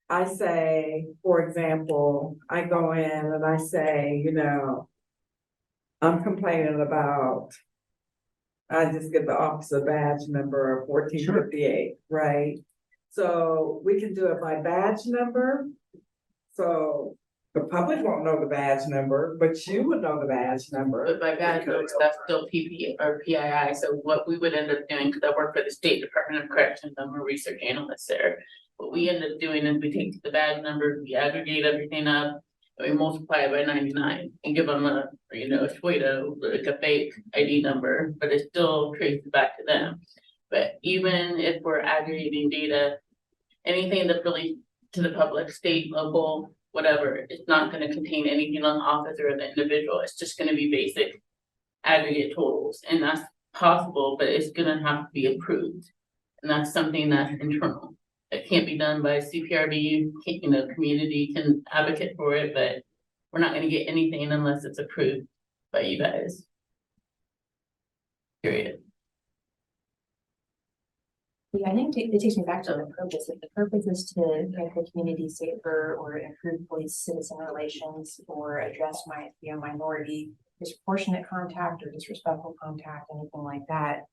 I say, for example, I go in and I say, you know, I'm complaining about, I just get the officer badge number 1458, right? So we can do it by badge number. So the public won't know the badge number, but you would know the badge number. But by badge number, that's still PP or PII, so what we would end up doing, because I work for the State Department of Corrections, I'm a research analyst there. What we end up doing is we take the badge number, we aggregate everything up, and we multiply it by 99 and give them a, you know, like a fake ID number, but it still traces back to them. But even if we're aggregating data, anything that's really to the public, state, local, whatever, it's not gonna contain anything on the officer or the individual, it's just gonna be basic aggregate totals, and that's possible, but it's gonna have to be approved. And that's something that's internal. It can't be done by CPRB, you know, community can advocate for it, but we're not gonna get anything unless it's approved by you guys. Period. Yeah, I think it takes me back to the purpose. If the purpose is to make the community safer or improve police-citizen relations or address minority disproportionate contact or disrespectful contact, anything like that.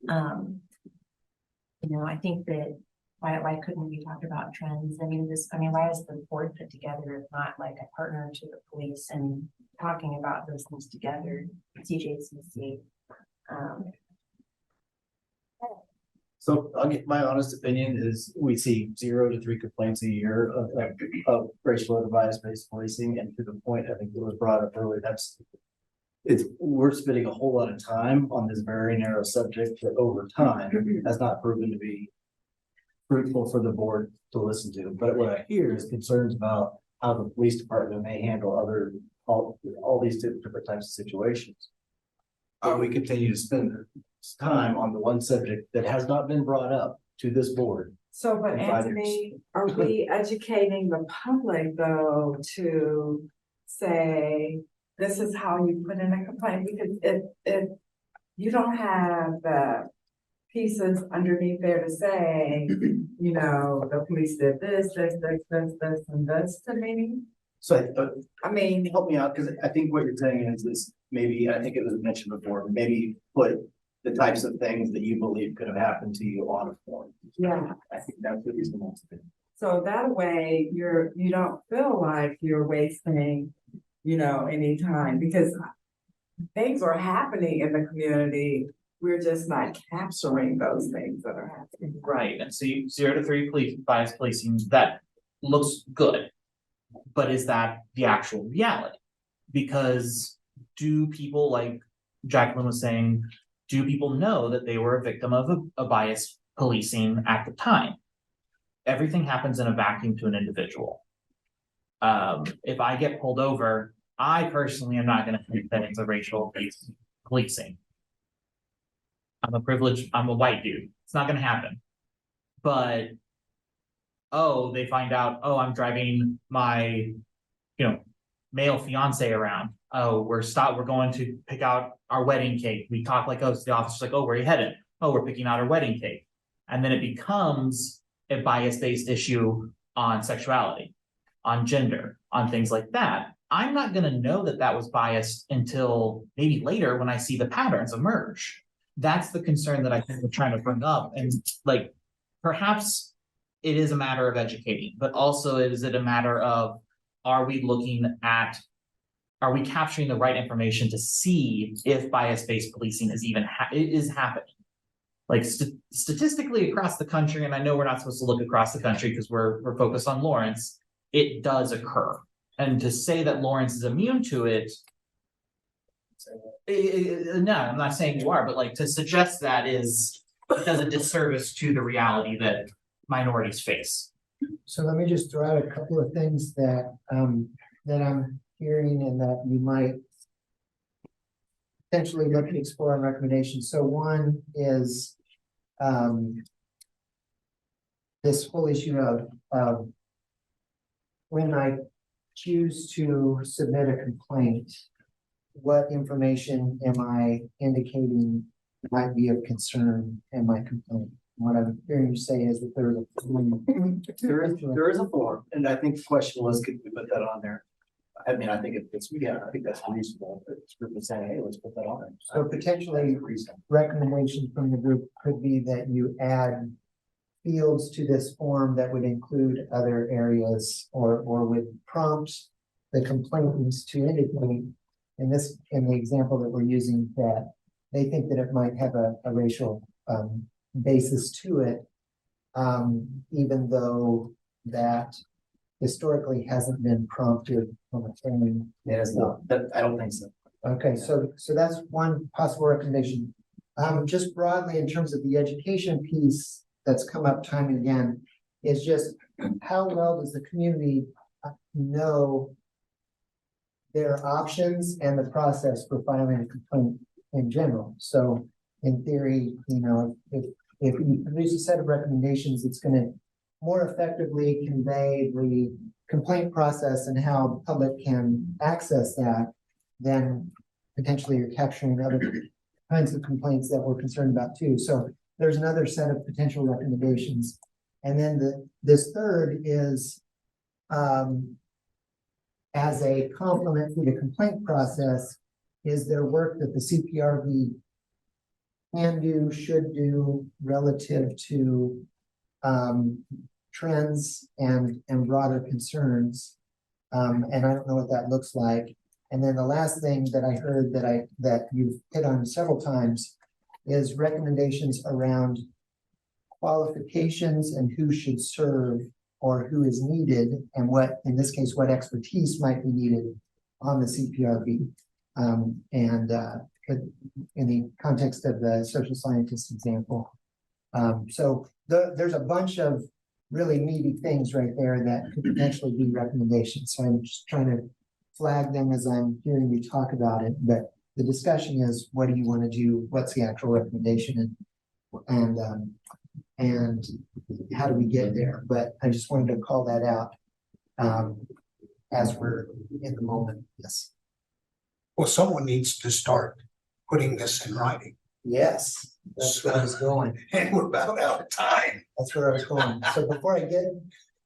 You know, I think that why couldn't we talk about trends? I mean, why is the board put together if not like a partner to the police and talking about those things together, CJCC? So I'll get my honest opinion is we see 0 to 3 complaints a year of racial or bias-based policing, and to the point I think it was brought up earlier, we're spending a whole lot of time on this very narrow subject that over time has not proven to be fruitful for the board to listen to. But what I hear is concerns about how the police department may handle all these different types of situations. We continue to spend time on the one subject that has not been brought up to this board. So, but Anthony, are we educating the public though to say, this is how you put in a complaint? Because if you don't have the pieces underneath there to say, you know, the police did this, and this to me. So I mean, help me out, because I think what you're saying is this, maybe, I think it was mentioned before, maybe put the types of things that you believe could have happened to you on a form. yeah. I think that's what he's most of it. So that way you don't feel like you're wasting, you know, any time, because things are happening in the community we're just not capturing those things that are happening. Right, and so 0 to 3 bias policing, that looks good. But is that the actual reality? Because do people, like Jacqueline was saying, do people know that they were a victim of a bias policing at the time? Everything happens in a vacuum to an individual. If I get pulled over, I personally am not gonna think that it's a racial policing. I'm a white dude, it's not gonna happen. But, oh, they find out, oh, I'm driving my, male fiance around. Oh, we're going to pick out our wedding cake. We talk like, oh, so the officer's like, oh, where are you headed? Oh, we're picking out our wedding cake. And then it becomes a bias-based issue on sexuality, on gender, on things like that. I'm not gonna know that that was biased until maybe later when I see the patterns emerge. That's the concern that I think we're trying to bring up, and like, perhaps it is a matter of educating, but also is it a matter of, are we capturing the right information to see if bias-based policing is even happening? Like statistically across the country, and I know we're not supposed to look across the country because we're focused on Lawrence, it does occur. And to say that Lawrence is immune to it, no, I'm not saying you are, but like to suggest that does a disservice to the reality that minorities face. So let me just throw out a couple of things that I'm hearing and that you might potentially look at exploring recommendations. So one is this whole issue of when I choose to submit a complaint, what information am I indicating might be of concern in my complaint? What I'm hearing you say is that there's There is a form, and I think the question was, could we put that on there? I mean, I think I think that's reasonable, it's group is saying, hey, let's put that on there. So potentially recommendation from the group could be that you add fields to this form that would include other areas or would prompt the complainants to indicate in the example that we're using that they think that it might have a racial basis to it, even though that historically hasn't been prompted from a training. It is not, that, I don't think so. Okay, so that's one possible recommendation. Just broadly in terms of the education piece that's come up time and again, is just how well does the community know their options and the process for filing a complaint in general? So in theory, if you produce a set of recommendations, it's going to more effectively convey the complaint process and how the public can access that, then potentially you're capturing other kinds of complaints that we're concerned about too. So there's another set of potential recommendations. And then this third is as a complement to the complaint process, is there work that the CPRB can do, should do relative to trends and broader concerns. And I don't know what that looks like. And then the last thing that I heard that you've hit on several times is recommendations around qualifications and who should serve or who is needed and what, in this case, what expertise might be needed on the CPRB. In the context of the social scientist example. So there's a bunch of really meaty things right there that could potentially be recommendations. So I'm just trying to flag them as I'm hearing you talk about it. But the discussion is, what do you want to do? What's the actual recommendation? And how do we get there? But I just wanted to call that out as we're in the moment. Yes. Well, someone needs to start putting this in writing. Yes, that's where I was going. And we're about out of time. That's where I was going. So before I get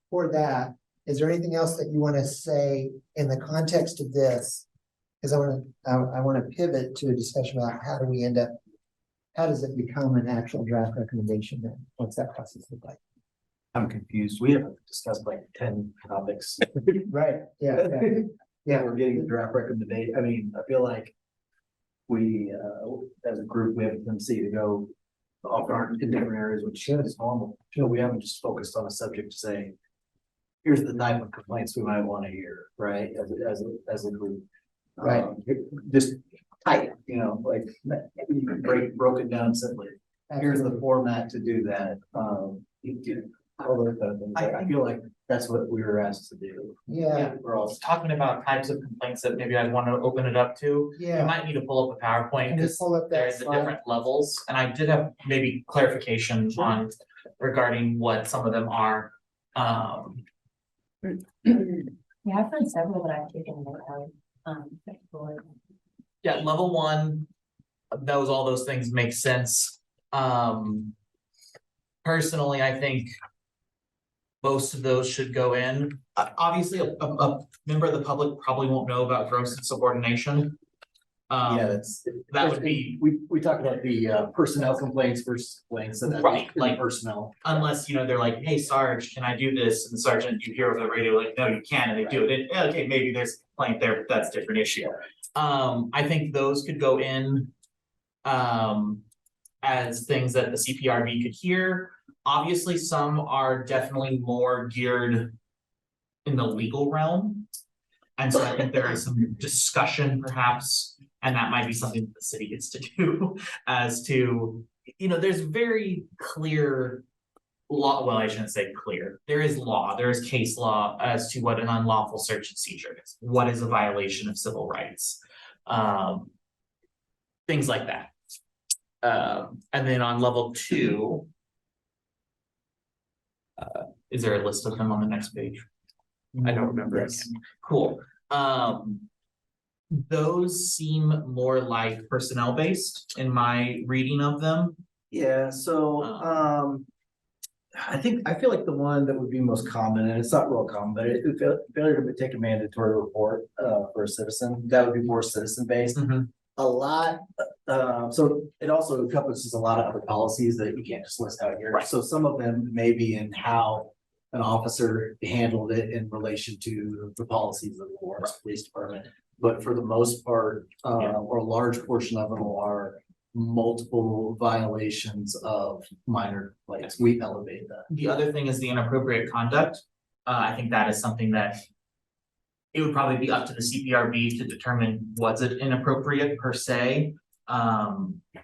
for that, is there anything else that you want to say in the context of this? Because I want to pivot to a discussion about how does it become an actual draft recommendation then? What's that process look like? I'm confused, we haven't discussed like 10 topics. Right, yeah. Yeah, we're getting the draft recommendation, I mean, I feel like we, as a group, we have a tendency to go off in different areas, which is normal. We haven't just focused on a subject to say, here's the type of complaints we might want to hear, right, as a group. Right. Just tight, like, broken down simply. Here's the format to do that. All those kind of things. I feel like that's what we were asked to do. Yeah, We're all. Talking about types of complaints that maybe I'd want to open it up to. You yeah. might need to pull up a PowerPoint Can you because pull up that there's the slide? different levels, and I did have maybe clarification on regarding what some of them are. Yeah, I've heard several that I've taken note of, for. Yeah, level one, all those things make sense. Personally, I think most of those should go in. Obviously, a member of the public probably won't know about gross insubordination. Yeah, that's. That would be, We talked about the personnel complaints versus complaints, and Right, like- personnel. unless, they're like, hey, Sarge, can I do this? And the sergeant, you hear over the radio, like, no, you can't, and they do it. And, okay, maybe there's a complaint there, but that's a different issue. I think those could go in as things that the CPRB could hear. Obviously, some are definitely more geared in the legal realm. And so I think there is some discussion perhaps, and that might be something that the city gets to do as to, there's very clear law, well, I shouldn't say clear. There is law, there is case law as to what an unlawful search and seizure is. What is a violation of civil rights? Things like that. And then on level 2, is there a list of them on the next page? I don't remember. Yes. Cool. Those seem more like personnel based in my reading of them. Yeah, so, I feel like the one that would be most common, and it's not real common, but failure to take a mandatory report, for a citizen, that would be more citizen based. A lot, so it also encompasses a lot of other policies that you can't just list out here. Right. So some of them may be in how an officer handled it in relation to the policies of the Lawrence Police Department. But for the most part, or a large portion of them are multiple violations of minor complaints. We elevate that. The other thing is the inappropriate conduct. I think that is something that it would probably be up to the CPRB to determine was it inappropriate per se.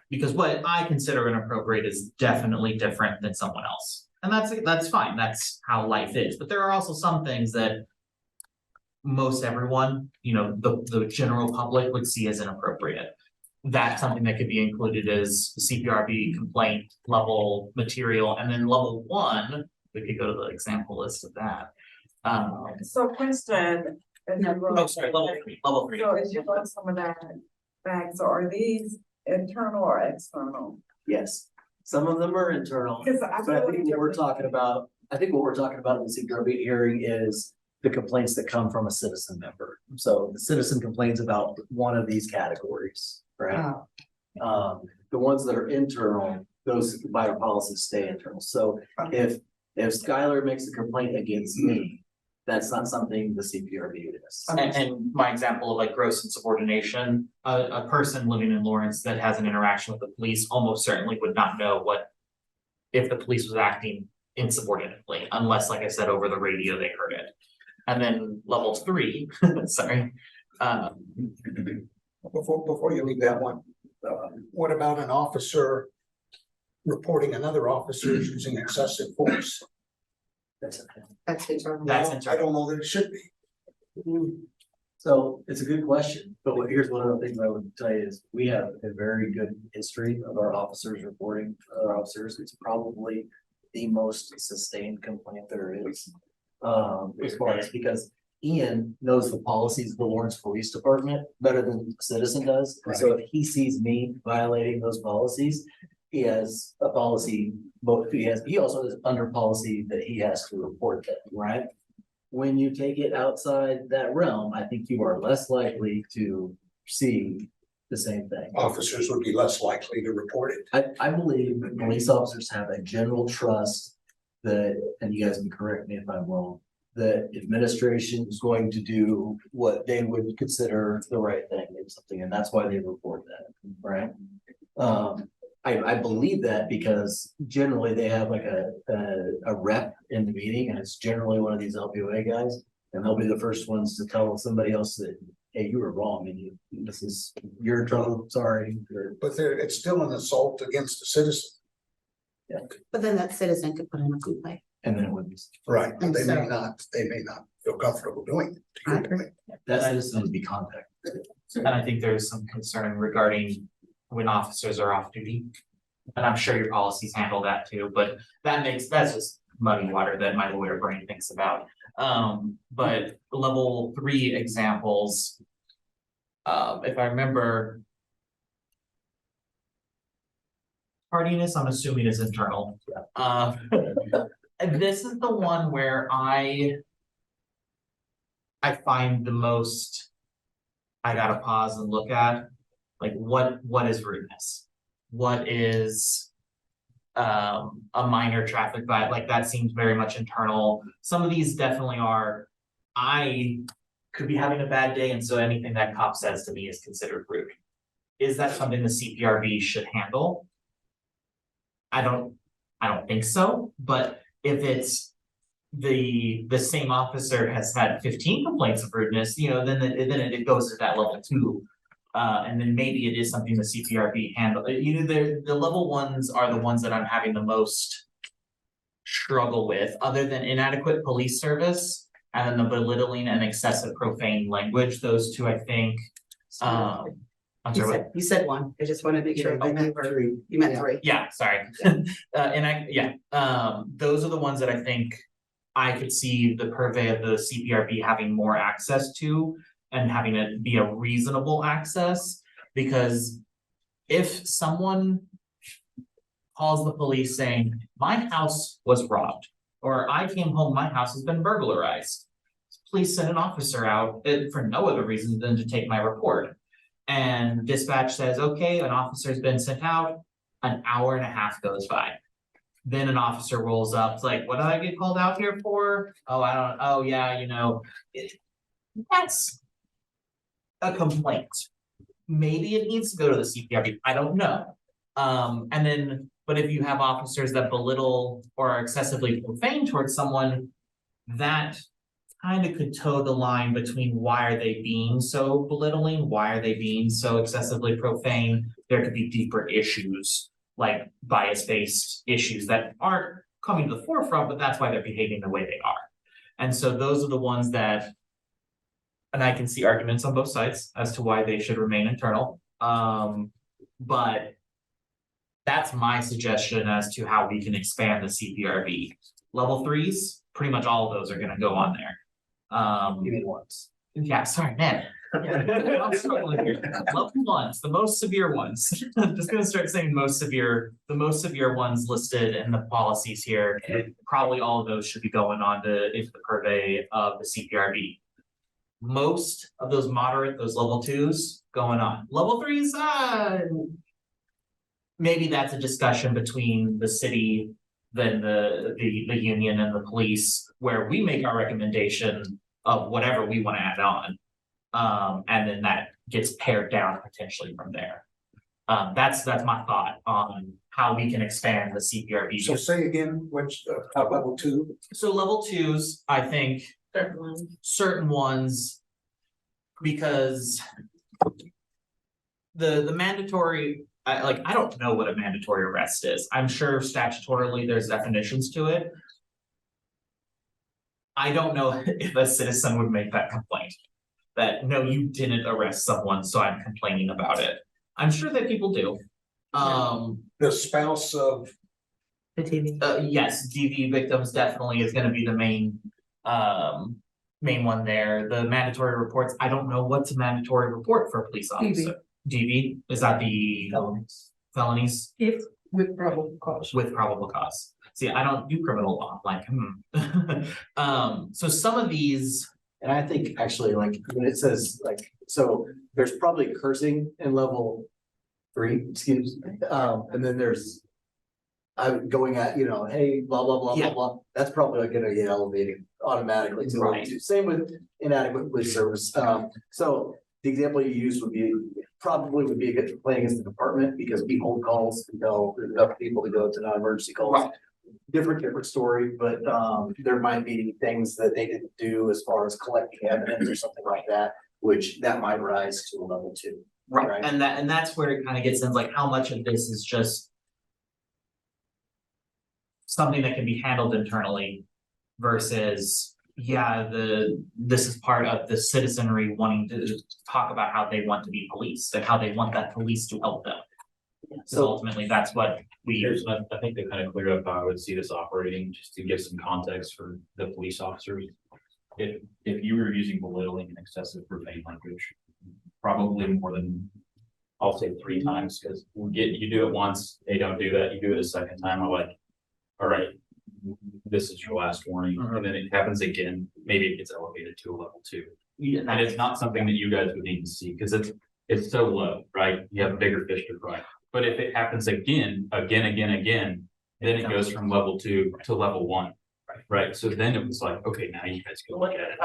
Because what I consider inappropriate is definitely different than someone else. And that's fine. That's how life is. But there are also some things that most everyone, the general public would see as inappropriate. That's something that could be included as CPRB complaint level material. And then level 1, we could go to the example list of that. So question. Oh, sorry, level 3. So as you look some of that back, so are these internal or external? Yes, some of them are internal, Cause but I think what we're talking about, in the CPRB hearing is the complaints that come from a citizen member. So the citizen complains about one of these categories, right? The ones that are internal, those by our policy stay internal. So if Skylar makes a complaint against me, that's not something the CPRB is. And my example of like gross insubordination, a person living in Lawrence that has an interaction with the police almost certainly would not know if the police was acting insubordinately, unless, like I said, over the radio they heard it. And then level 3, sorry. Before you leave that one, what about an officer reporting another officer using excessive force? That's internal. That's I internal. don't know that it should be. So it's a good question, but here's one of the things I would tell you is we have a very good history of our officers reporting other officers. It's probably the most sustained complaint there is. As far as because Ian knows the policies of the Lawrence Police Department better than the citizen does. So if he sees me violating those policies, he has a policy, he also has under policy that he has to report that, right? When you take it outside that realm, I think you are less likely to see the same thing. Officers would be less likely to report it. I believe police officers have a general trust that, and you guys can correct me if I'm wrong, that administration is going to do what they would consider the right thing or something, and that's why they report that. right? I believe that because generally they have like a rep in the meeting and it's generally one of these LPOA guys. And they'll be the first ones to tell somebody else that, hey, you were wrong and this is your trouble, sorry. But it's still an assault against the citizen. But then that citizen could put in a complaint. And then it would be. Right, but they may So- not feel comfortable doing it. to your I agree. point. That citizen would be contacted. And I think there's some concern regarding when officers are off duty. And I'm sure your policies handle that too, but that's just muddy water that my lawyer brain thinks about. But level 3 examples. If I remember. Tardiness, I'm assuming is internal. And this is the one where I find the most. I gotta pause and look at, like, what is rudeness? What is a minor traffic violation? Like, that seems very much internal. Some of these definitely are. I could be having a bad day, and so anything that cop says to me is considered rude. Is that something the CPRB should handle? I don't think so, but if it's the same officer has had 15 complaints of rudeness, then it goes to that level 2. And then maybe it is something the CPRB handle. The level 1s are the ones that I'm having the most struggle with, other than inadequate police service and then the belittling and excessive profane language. Those two, I think, I'm sorry, what? You said one. I just wanted to make sure. Yeah, I meant three. You meant Yeah. 3. Yeah, sorry. Those are the ones that I think I could see the purvey of the CPRB having more access to and having it be a reasonable access. Because if someone calls the police saying, my house was robbed, or I came home, my house has been burglarized, please send an officer out for no other reason than to take my report. And dispatch says, okay, an officer's been sent out, an hour and a half goes by. Then an officer rolls up, it's like, what did I get called out here for? That's a complaint. Maybe it needs to go to the CPRB, I don't know. But if you have officers that belittle or are excessively profane towards someone, that kind of could toe the line between why are they being so belittling, why are they being so excessively profane. There could be deeper issues, like bias-based issues that aren't coming to the forefront, but that's why they're behaving the way they are. And so those are the ones that, and I can see arguments on both sides as to why they should remain internal. But that's my suggestion as to how we can expand the CPRB. Level 3s, pretty much all of those are gonna go on there. You mean once. Yeah, sorry, man. I'm struggling here. Level 1s, the most severe ones. I'm just gonna start saying the most severe ones listed in the policies here. Probably all of those should be going on into the purvey of the CPRB. Most of those moderate, those level 2s going on. Level 3s, maybe that's a discussion between the city, then the union and the police, where we make our recommendation of whatever we want to add on. And then that gets pared down potentially from there. That's my thought on how we can expand the CPRB. So say again, which, level 2? So level 2s, I think certain ones, because the mandatory, I don't know what a mandatory arrest is. I'm sure statutorily there's definitions to it. I don't know if a citizen would make that complaint. That, no, you didn't arrest someone, so I'm complaining about it. I'm sure that people do. The spouse of, Yes, DV victims definitely is gonna be the main one there. The mandatory reports, I don't know what's a mandatory report for a police officer. DV, is that the felonies? If with probable cause. With probable cause. See, I don't do criminal law, like, so some of these. And I think actually, like, when it says, like, so there's probably cursing in level 3, excuse me, and then there's. I'm going at, hey, blah, blah, blah, Yeah. blah, blah, that's probably gonna get elevated automatically to level Right. 2. Same with inadequate police service, so the example you used probably would be a good complaint against the department, because we hold calls, there's enough people to go to non-emergency calls. Right. Different story, but there might be things that they didn't do as far as collecting evidence or something like that, which that might rise to a level 2. Right, and that's where it kind of gets into like how much of this is just something that can be handled internally versus, yeah, this is part of the citizenry wanting to talk about how they want to be policed and how they want that police to help them. So ultimately, that's what I think they kind of cleared up how I would see this operating, just to give some context for the police officers. If you were using belittling and excessive profane language, probably more than, I'll say 3 times, because you do it once, they don't do that, you do it a second time, I'm like, all right, this is your last warning, and then it happens again, maybe it gets elevated to a level 2. And it's not something that you guys would need to see, because it's so low, right? You have a bigger fish to fry. But if it happens again, then it goes from level 2 to level 1. Right, so then it was like, okay, now you guys can look at it.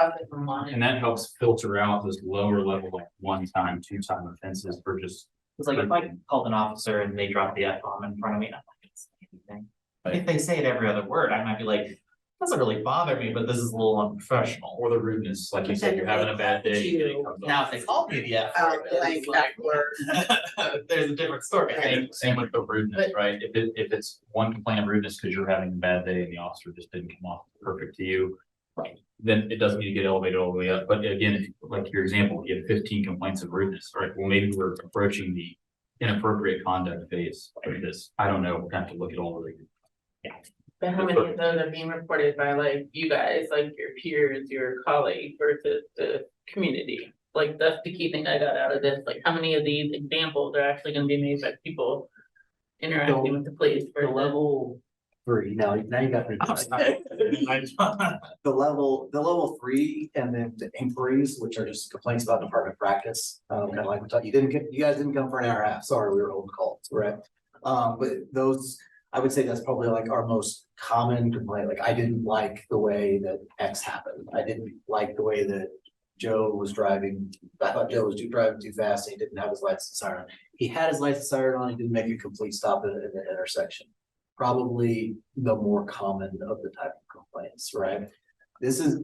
And that helps filter out those lower level, like 1-time, 2-time offenses for just. It's like if I called an officer and they drop the F-bomb in front of me, I'm not gonna say anything. But if they say it every other word, I might be like, doesn't really bother me, but this is a little unprofessional. Or the rudeness, like you said, you're having a bad day. and it comes Now, off. if they called me the F word, it's like, there's a different story. Same with the rudeness, right? If it's one complaint of rudeness because you're having a bad day and the officer just didn't come off perfect to you. Right. Then it doesn't need to get elevated all the way up. But again, if, like your example, you have 15 complaints of rudeness, right? Well, maybe we're approaching the inappropriate conduct phase of this. I don't know. We'll have to look at all of it. But how many of those are being reported by like you guys, like your peers, your colleagues versus the community? Like that's the key thing I got out of this, like how many of these examples are actually gonna be made by people interacting with the police The versus? level 3, now you got me. The level 3, and then the inquiries, which are just complaints about department practice, kind of like we talked, you guys didn't come for an hour and a half, sorry, we were holding calls, correct? But those, I would say that's probably like our most common complaint, like I didn't like the way that X happened, I didn't like the way that Joe was driving, I thought Joe was driving too fast, and he didn't have his lights and siren. He had his lights and siren on, he didn't make a complete stop in the intersection. Probably the more common of the type of complaints, right? This is,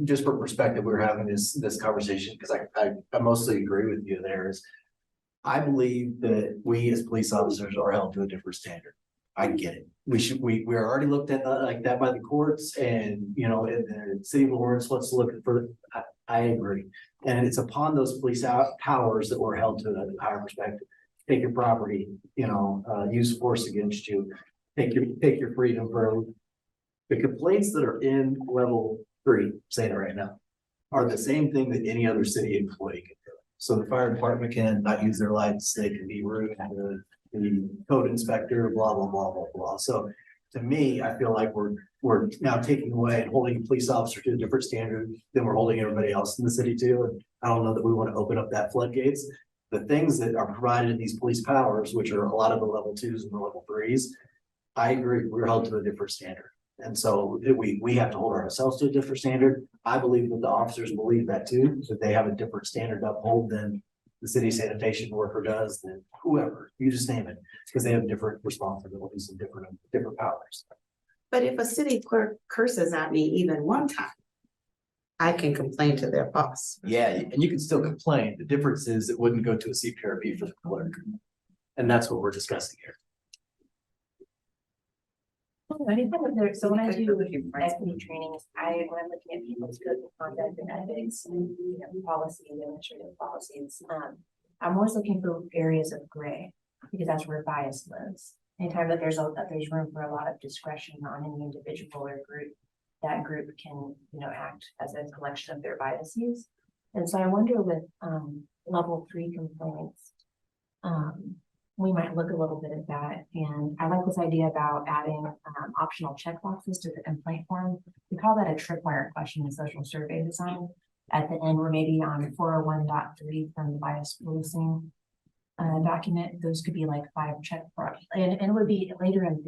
just for perspective, we're having this conversation, because I mostly agree with you there is, I believe that we as police officers are held to a different standard. I get it. We're already looked at like that by the courts, and in the city of Lawrence, let's look for, I agree. And it's upon those police powers that we're held to a higher perspective. Take your property, use force against you, take your freedom for the complaints that are in level 3, saying it right now, are the same thing that any other city employee can do. So the fire department can not use their lights, they can be rude to the code inspector, blah, blah, blah, blah, blah. So to me, I feel like we're now taking away and holding a police officer to a different standard than we're holding everybody else in the city to. And I don't know that we want to open up that floodgates. The things that are provided in these police powers, which are a lot of the level 2s and the level 3s, I agree, we're held to a different standard. And so we have to hold ourselves to a different standard. I believe that the officers believe that too, that they have a different standard to uphold than the city sanitation worker does, than whoever, you just name it, because they have different responsibilities and different powers. But if a city clerk curses at me even one time, I can complain to their boss. Yeah, and you can still complain. The difference is it wouldn't go to a CPRP for the clerk. And that's what we're discussing here. So when I do equity trainings, when I'm looking at people's code of conduct and ethics and policy and administrative policies, I'm always looking for areas of gray, because that's where bias lives. Anytime that there's room for a lot of discretion on any individual or group, that group can act as a collection of their biases. And so I wonder with level 3 complaints, we might look a little bit at that. And I like this idea about adding optional checkboxes to the complaint form. We call that a tripwire question in social survey design. At the end, we're maybe on 401.3 from the bias policing document. Those could be like 5 check boxes, and it would be later in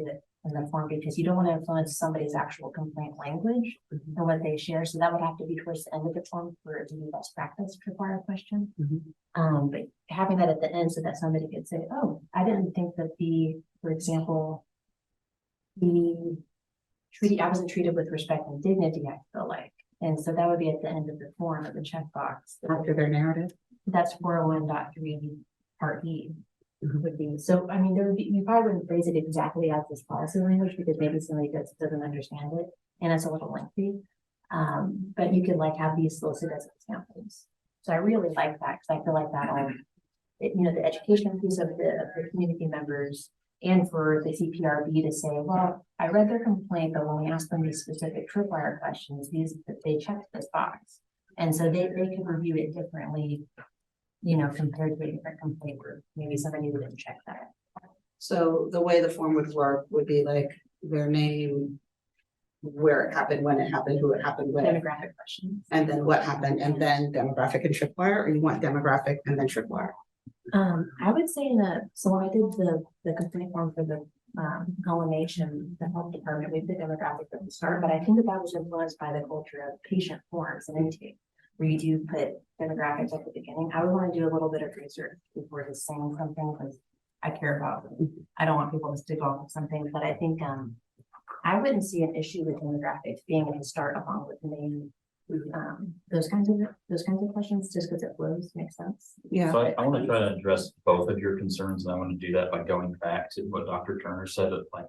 in the form because you don't want to influence somebody's actual complaint language and what they share. So that would have to be towards the end of the form for it to be best practice to require a question. But having that at the end so that somebody could say, oh, I didn't think that for example, I wasn't treated with respect and dignity, I feel like. And so that would be at the end of the form of the checkbox. After their narrative. That's 401.3 part E. Would be, so I mean, you probably wouldn't phrase it exactly as this policy language because maybe somebody doesn't understand it and it's a little lengthy. But you could like have these listed as examples. So I really like that because I feel like that the education piece of the community members and for the CPRB to say, well, I read their complaint, but when we asked them these specific tripwire questions, they checked this box. And so they can review it differently, compared to a different complaint where maybe somebody didn't check that. So the way the form would work would be like their name, where it happened, when it happened, who it happened with, Demographic questions. and then what happened, and then demographic and tripwire, or you want demographic and then tripwire? I would say so when I did the complaint form for the collimation, the health department, we did demographic at the start, but I think that was influenced by the culture of patient forms and intake, where you do put demographics at the beginning. I would want to do a little bit of research before just saying something because I care about I don't want people to stick off with something, but I think I wouldn't see an issue with demographics being able to start along with the name. Those kinds of questions, just because it flows, makes sense. Yeah. So I want to try to address both of your concerns, and I want to do that by going back to what Dr. Turner said at like,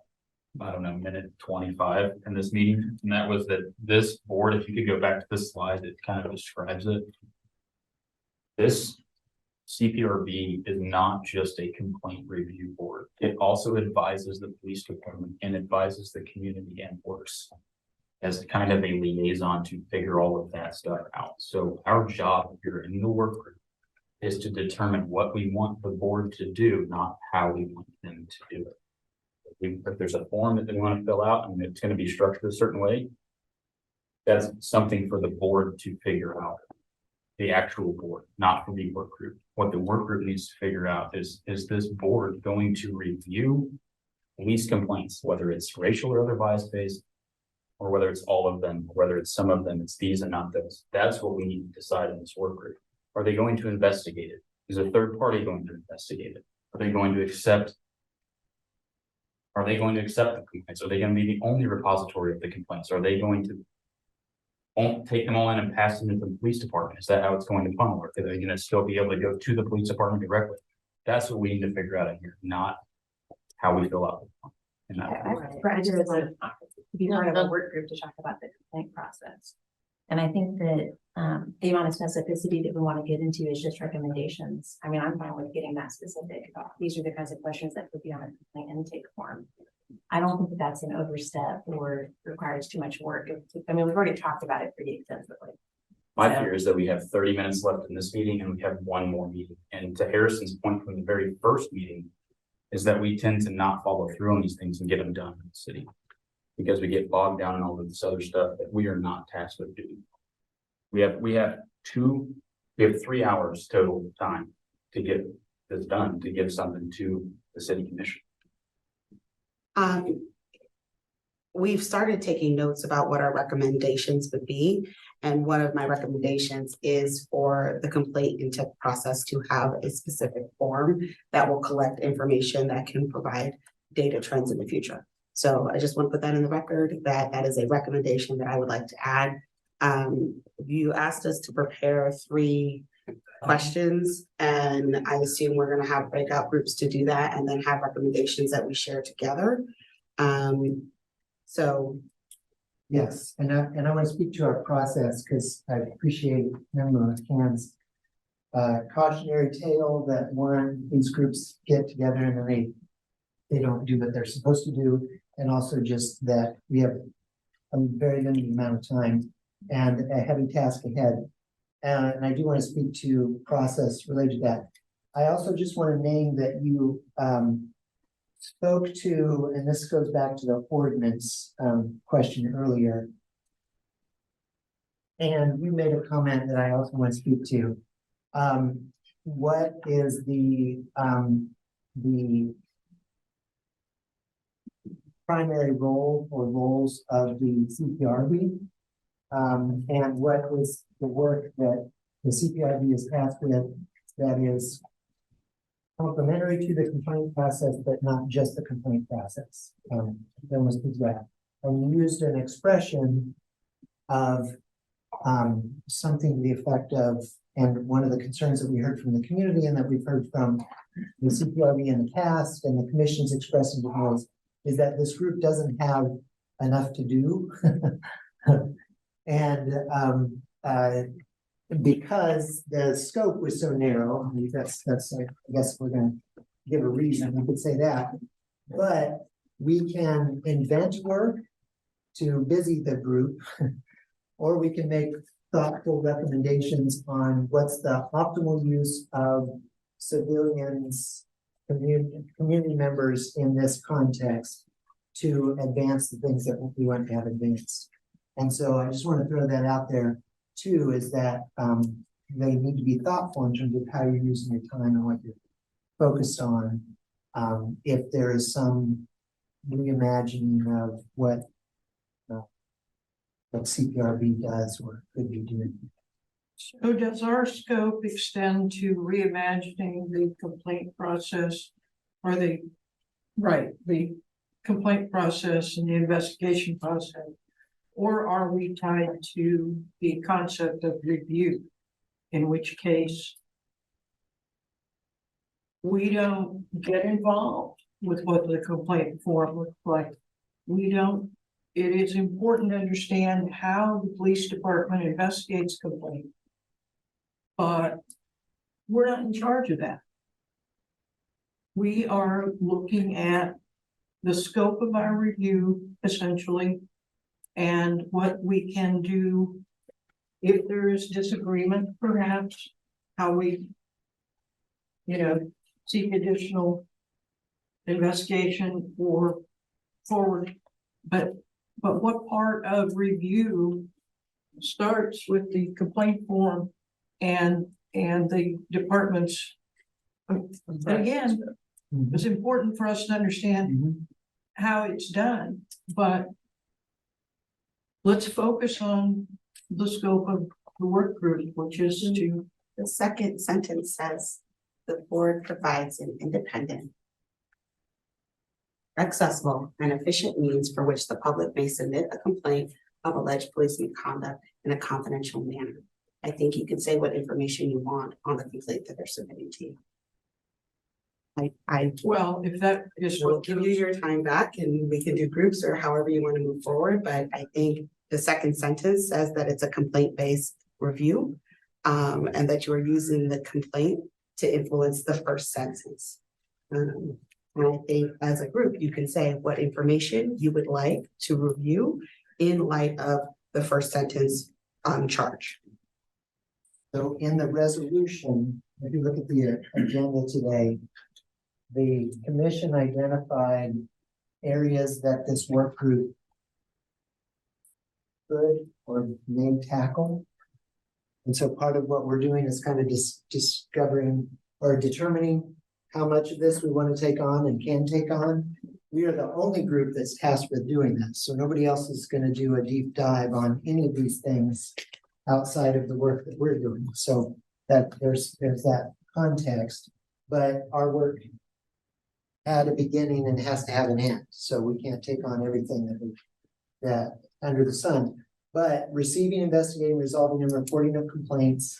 I don't know, minute 25 in this meeting, and that was that this board, if you could go back to this slide, it kind of describes it. This CPRB is not just a complaint review board. It also advises the police department and advises the community and works as kind of a liaison to figure all of that stuff out. So our job here in the work group is to determine what we want the board to do, not how we want them to do it. If there's a form that they want to fill out and it's going to be structured a certain way, that's something for the board to figure out. The actual board, not for the work group. What the work group needs to figure out is this board going to review police complaints, whether it's racial or other bias-based, or whether it's all of them, whether it's some of them, it's these and not those. That's what we need to decide in this work group. Are they going to investigate it? Is a third party going to investigate it? Are they going to accept the complaints? Are they going to be the only repository of the complaints? Are they going to take them all in and pass them into the police department? Is that how it's going to funnel? Or are they going to still be able to go to the police department directly? That's what we need to figure out in here, not how we fill out the form. And I just want to be part of a work group to talk about the complaint process. And I think that the amount of specificity that we want to get into is just recommendations. I mean, I'm fine with getting that specific about these are the kinds of questions that would be on a complaint intake form. I don't think that that's an overstep or requires too much work. I mean, we've already talked about it pretty extensively. my fear is that we have 30 minutes left in this meeting and we have one more meeting. And to Harrison's point from the very first meeting is that we tend to not follow through on these things and get them done in the city. Because we get bogged down in all of this other stuff that we are not tasked with doing. We have 3 hours total time to get this done, to give something to the city commission. We've started taking notes about what our recommendations would be. And one of my recommendations is for the complaint intake process to have a specific form that will collect information that can provide data trends in the future. So I just want to put that in the record that that is a recommendation that I would like to add. You asked us to prepare 3 questions, and I assume we're going to have breakout groups to do that and then have recommendations that we share together. So. Yes, and I want to speak to our process because I appreciate Member Can's cautionary tale that these groups get together and then they don't do what they're supposed to do, and also just that we have a very limited amount of time and a heavy task ahead. And I do want to speak to process related to that. I also just want to name that you spoke to, and this goes back to the ordinance question earlier. And you made a comment that I also want to speak to. What is the primary role or roles of the CPRB. And what was the work that the CPRB is tasked with that is complementary to the complaint process, but not just the complaint process. That was that. And you used an expression of something to the effect of, and one of the concerns that we heard from the community and that we've heard from the CPRB in the past and the commission's expressing to us is that this group doesn't have enough to do. And because the scope was so narrow, I mean, that's I guess we're gonna give a reason, we could say that. But we can invent work to busy the group, or we can make thoughtful recommendations on what's the optimal use of civilians, community members in this context to advance the things that we want to have advanced. And so I just want to throw that out there too, is that they need to be thoughtful in terms of how you're using your time and what you're focused on. If there is some reimagining of what CPRB does or could be doing. So does our scope extend to reimagining the complaint process or the complaint process and the investigation process? Or are we tied to the concept of review, in which case we don't get involved with what the complaint form looks like? It is important to understand how the police department investigates complaints, but we're not in charge of that. We are looking at the scope of our review, essentially, and what we can do if there is disagreement, perhaps, how we, seek additional investigation or forward. But what part of review starts with the complaint form and the department's, and again, it's important for us to understand how it's done, but let's focus on the scope of the work group, which is to. The second sentence says, the board provides an independent, accessible, and efficient means for which the public may submit a complaint of alleged police misconduct in a confidential manner. I think you can say what information you want on the complaint that they're submitting to you. Well, if that is We'll what give you your time back and we can do groups or however you want to move forward, but I think the second sentence says that it's a complaint-based review, and that you are using the complaint to influence the first sentence. And I think as a group, you can say what information you would like to review in light of the first sentence on charge. So in the resolution, if you look at the agenda today, the commission identified areas that this work group could or may tackle. And so part of what we're doing is kind of discovering or determining how much of this we want to take on and can take on. We are the only group that's tasked with doing this. So nobody else is going to do a deep dive on any of these things outside of the work that we're doing. So that there's that context, but our work had a beginning and has to have an end. So we can't take on everything that under the sun. But receiving, investigating, resolving, and reporting of complaints,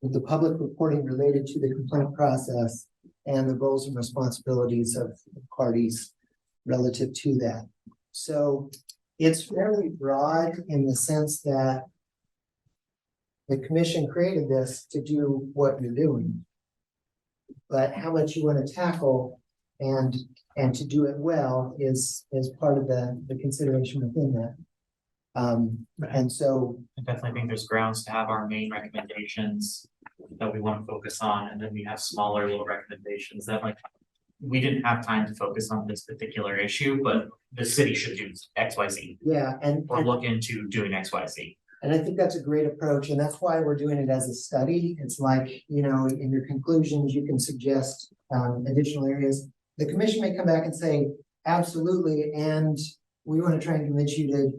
with the public reporting related to the complaint process and the roles and responsibilities of parties relative to that. So it's fairly broad in the sense that the commission created this to do what you're doing. But how much you want to tackle and to do it well is part of the consideration within that. And so I definitely think there's grounds to have our main recommendations that we want to focus on, and then we have smaller little recommendations that like, we didn't have time to focus on this particular issue, but the city should do X, Y, Z. yeah, Or look into doing X, Y, Z. And I think that's a great approach, and that's why we're doing it as a study. It's like, in your conclusions, you can suggest additional areas. The commission may come back and say, absolutely, and we want to try and convince you to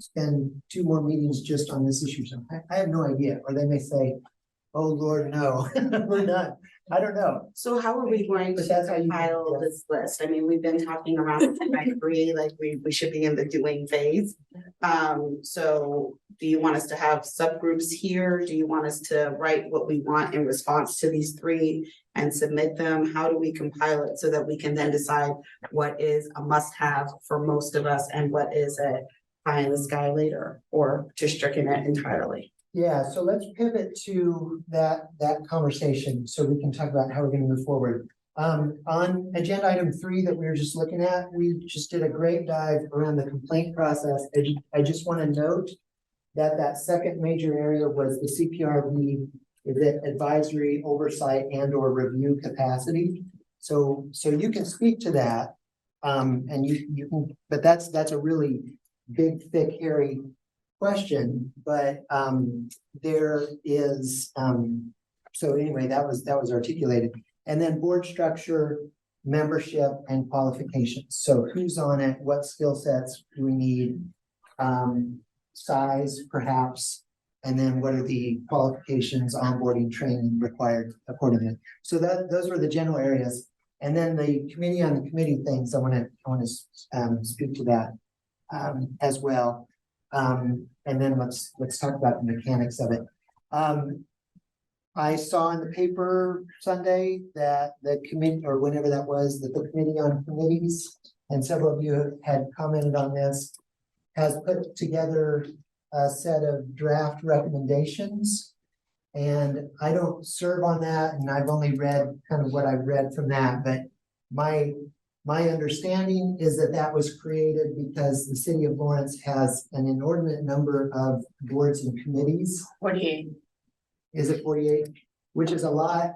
spend 2 more meetings just on this issue. So I have no idea, or they may say, oh, Lord, no, we're not. I don't know. So how are we going But to that's how you- compile yeah. this list? I mean, we've been talking around, it, and I agree, like, we should be in the doing phase. So do you want us to have subgroups here? Do you want us to write what we want in response to these 3 and submit them? How do we compile it so that we can then decide what is a must-have for most of us and what is a pie in the sky later, or just stricken it entirely? Yeah, so let's pivot to that conversation so we can talk about how we're gonna move forward. On agenda item 3 that we were just looking at, we just did a great dive around the complaint process. I just wanna note that second major area was the CPRB, is it advisory, oversight, and or review capacity? So you can speak to that. And you can, but that's a really big, thick, hairy question, but there is so anyway, that was articulated. And then board structure, membership, and qualifications. So who's on it, what skill sets do we need, size perhaps, and then what are the qualifications, onboarding, training required accordingly. So those were the general areas. And then the committee on the committee things, I want to speak to that as well. And then let's talk about the mechanics of it. I saw in the paper Sunday that the committee, or whenever that was, that the committee on committees, and several of you had commented on this, has put together a set of draft recommendations. And I don't serve on that, and I've only read kind of what I've read from that, but my understanding is that was created because the city of Lawrence has an inordinate number of boards and committees. 48. Is it 48? Which is a lot.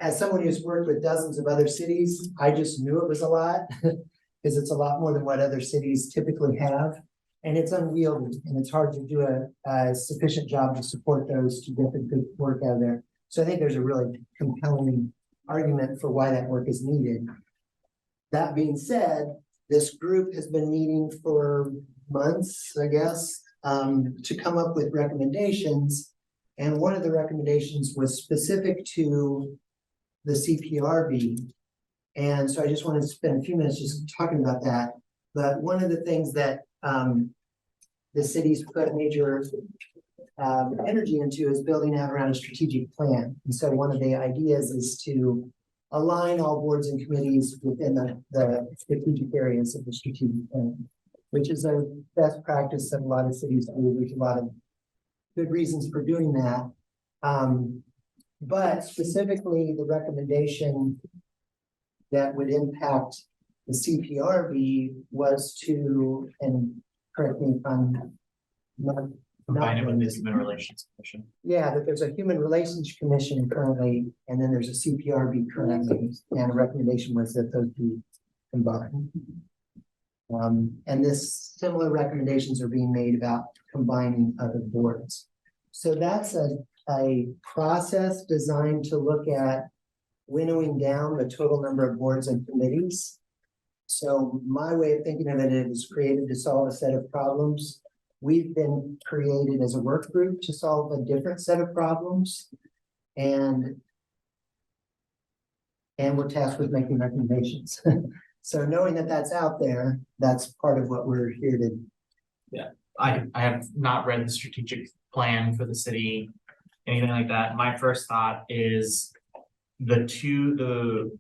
As someone who's worked with dozens of other cities, I just knew it was a lot because it's a lot more than what other cities typically have. And it's unwieldy, and it's hard to do a sufficient job to support those to get the good work out of there. So I think there's a really compelling argument for why that work is needed. That being said, this group has been meeting for months, I guess, to come up with recommendations. And one of the recommendations was specific to the CPRB. And so I just wanted to spend a few minutes just talking about that. But one of the things that the city's put major energy into is building out around a strategic plan. And so one of the ideas is to align all boards and committees within the strategic areas of the strategic plan, which is a best practice that a lot of cities do. There's a lot of good reasons for doing that. But specifically the recommendation that would impact the CPRB was to, and correct me if I'm not Combine it with doing the this. Human Relations Commission. Yeah, that there's a Human Relations Commission currently, and then there's a CPRB currently, and a recommendation was that those be combined. And this similar recommendations are being made about combining other boards. So that's a process designed to look at winnowing down the total number of boards and committees. So my way of thinking of it is created to solve a set of problems. We've been created as a work group to solve a different set of problems. And we're tasked with making recommendations. So knowing that that's out there, that's part of what we're here to. I have not read the strategic plan for the city, anything like that. My first thought is the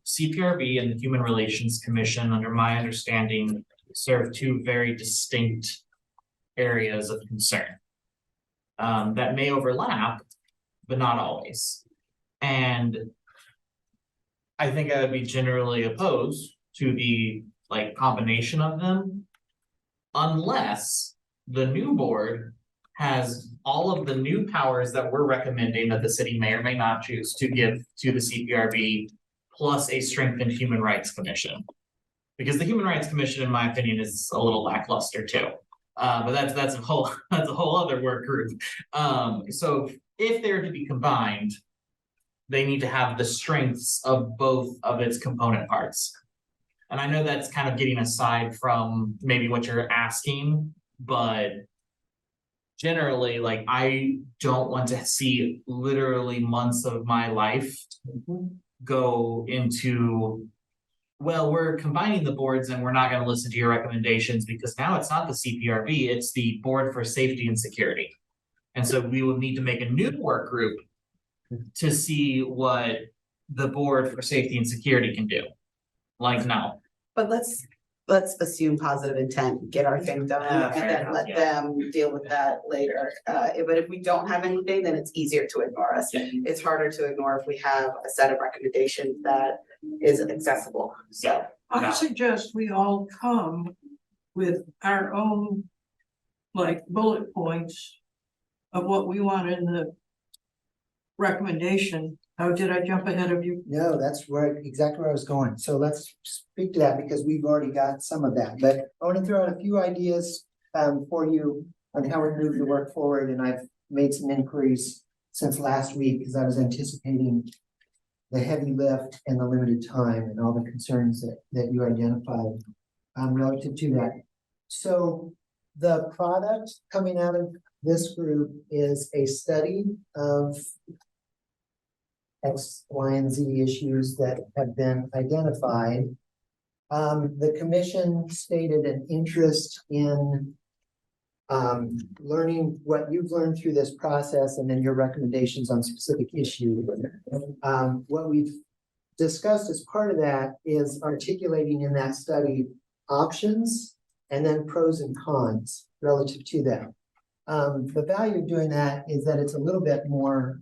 CPRB and the Human Relations Commission, under my understanding, serve 2 very distinct areas of concern. That may overlap, but not always. And I think I would be generally opposed to the combination of them, unless the new board has all of the new powers that we're recommending that the city may or may not choose to give to the CPRB, plus a strengthened Human Rights Commission. Because the Human Rights Commission, in my opinion, is a little lackluster too. But that's a whole other work group. So if they're to be combined, they need to have the strengths of both of its component parts. And I know that's kind of getting aside from maybe what you're asking, but generally, like, I don't want to see literally months of my life go into, well, we're combining the boards and we're not gonna listen to your recommendations because now it's not the CPRB, it's the Board for Safety and Security. And so we will need to make a new work group to see what the Board for Safety and Security can do. Like, no. But let's assume positive intent, get our thing done, Yeah, and fair then enough, let yeah. them deal with that later. But if we don't have anything, then it's easier to ignore us. Yeah. It's harder to ignore if we have a set of recommendations that is accessible, so. I suggest we all come with our own, like, bullet points of what we want in the recommendation. Oh, did I jump ahead of you? No, that's exactly where I was going. So let's speak to that because we've already got some of that, but I want to throw out a few ideas for you on how we move the work forward, and I've made some inquiries since last week because I was anticipating the heavy lift and the limited time and all the concerns that you identified relative to that. So the product coming out of this group is a study of X, Y, and Z issues that have been identified. The commission stated an interest in learning what you've learned through this process and then your recommendations on specific issues. What we've discussed as part of that is articulating in that study options and then pros and cons relative to that. The value of doing that is that it's a little bit more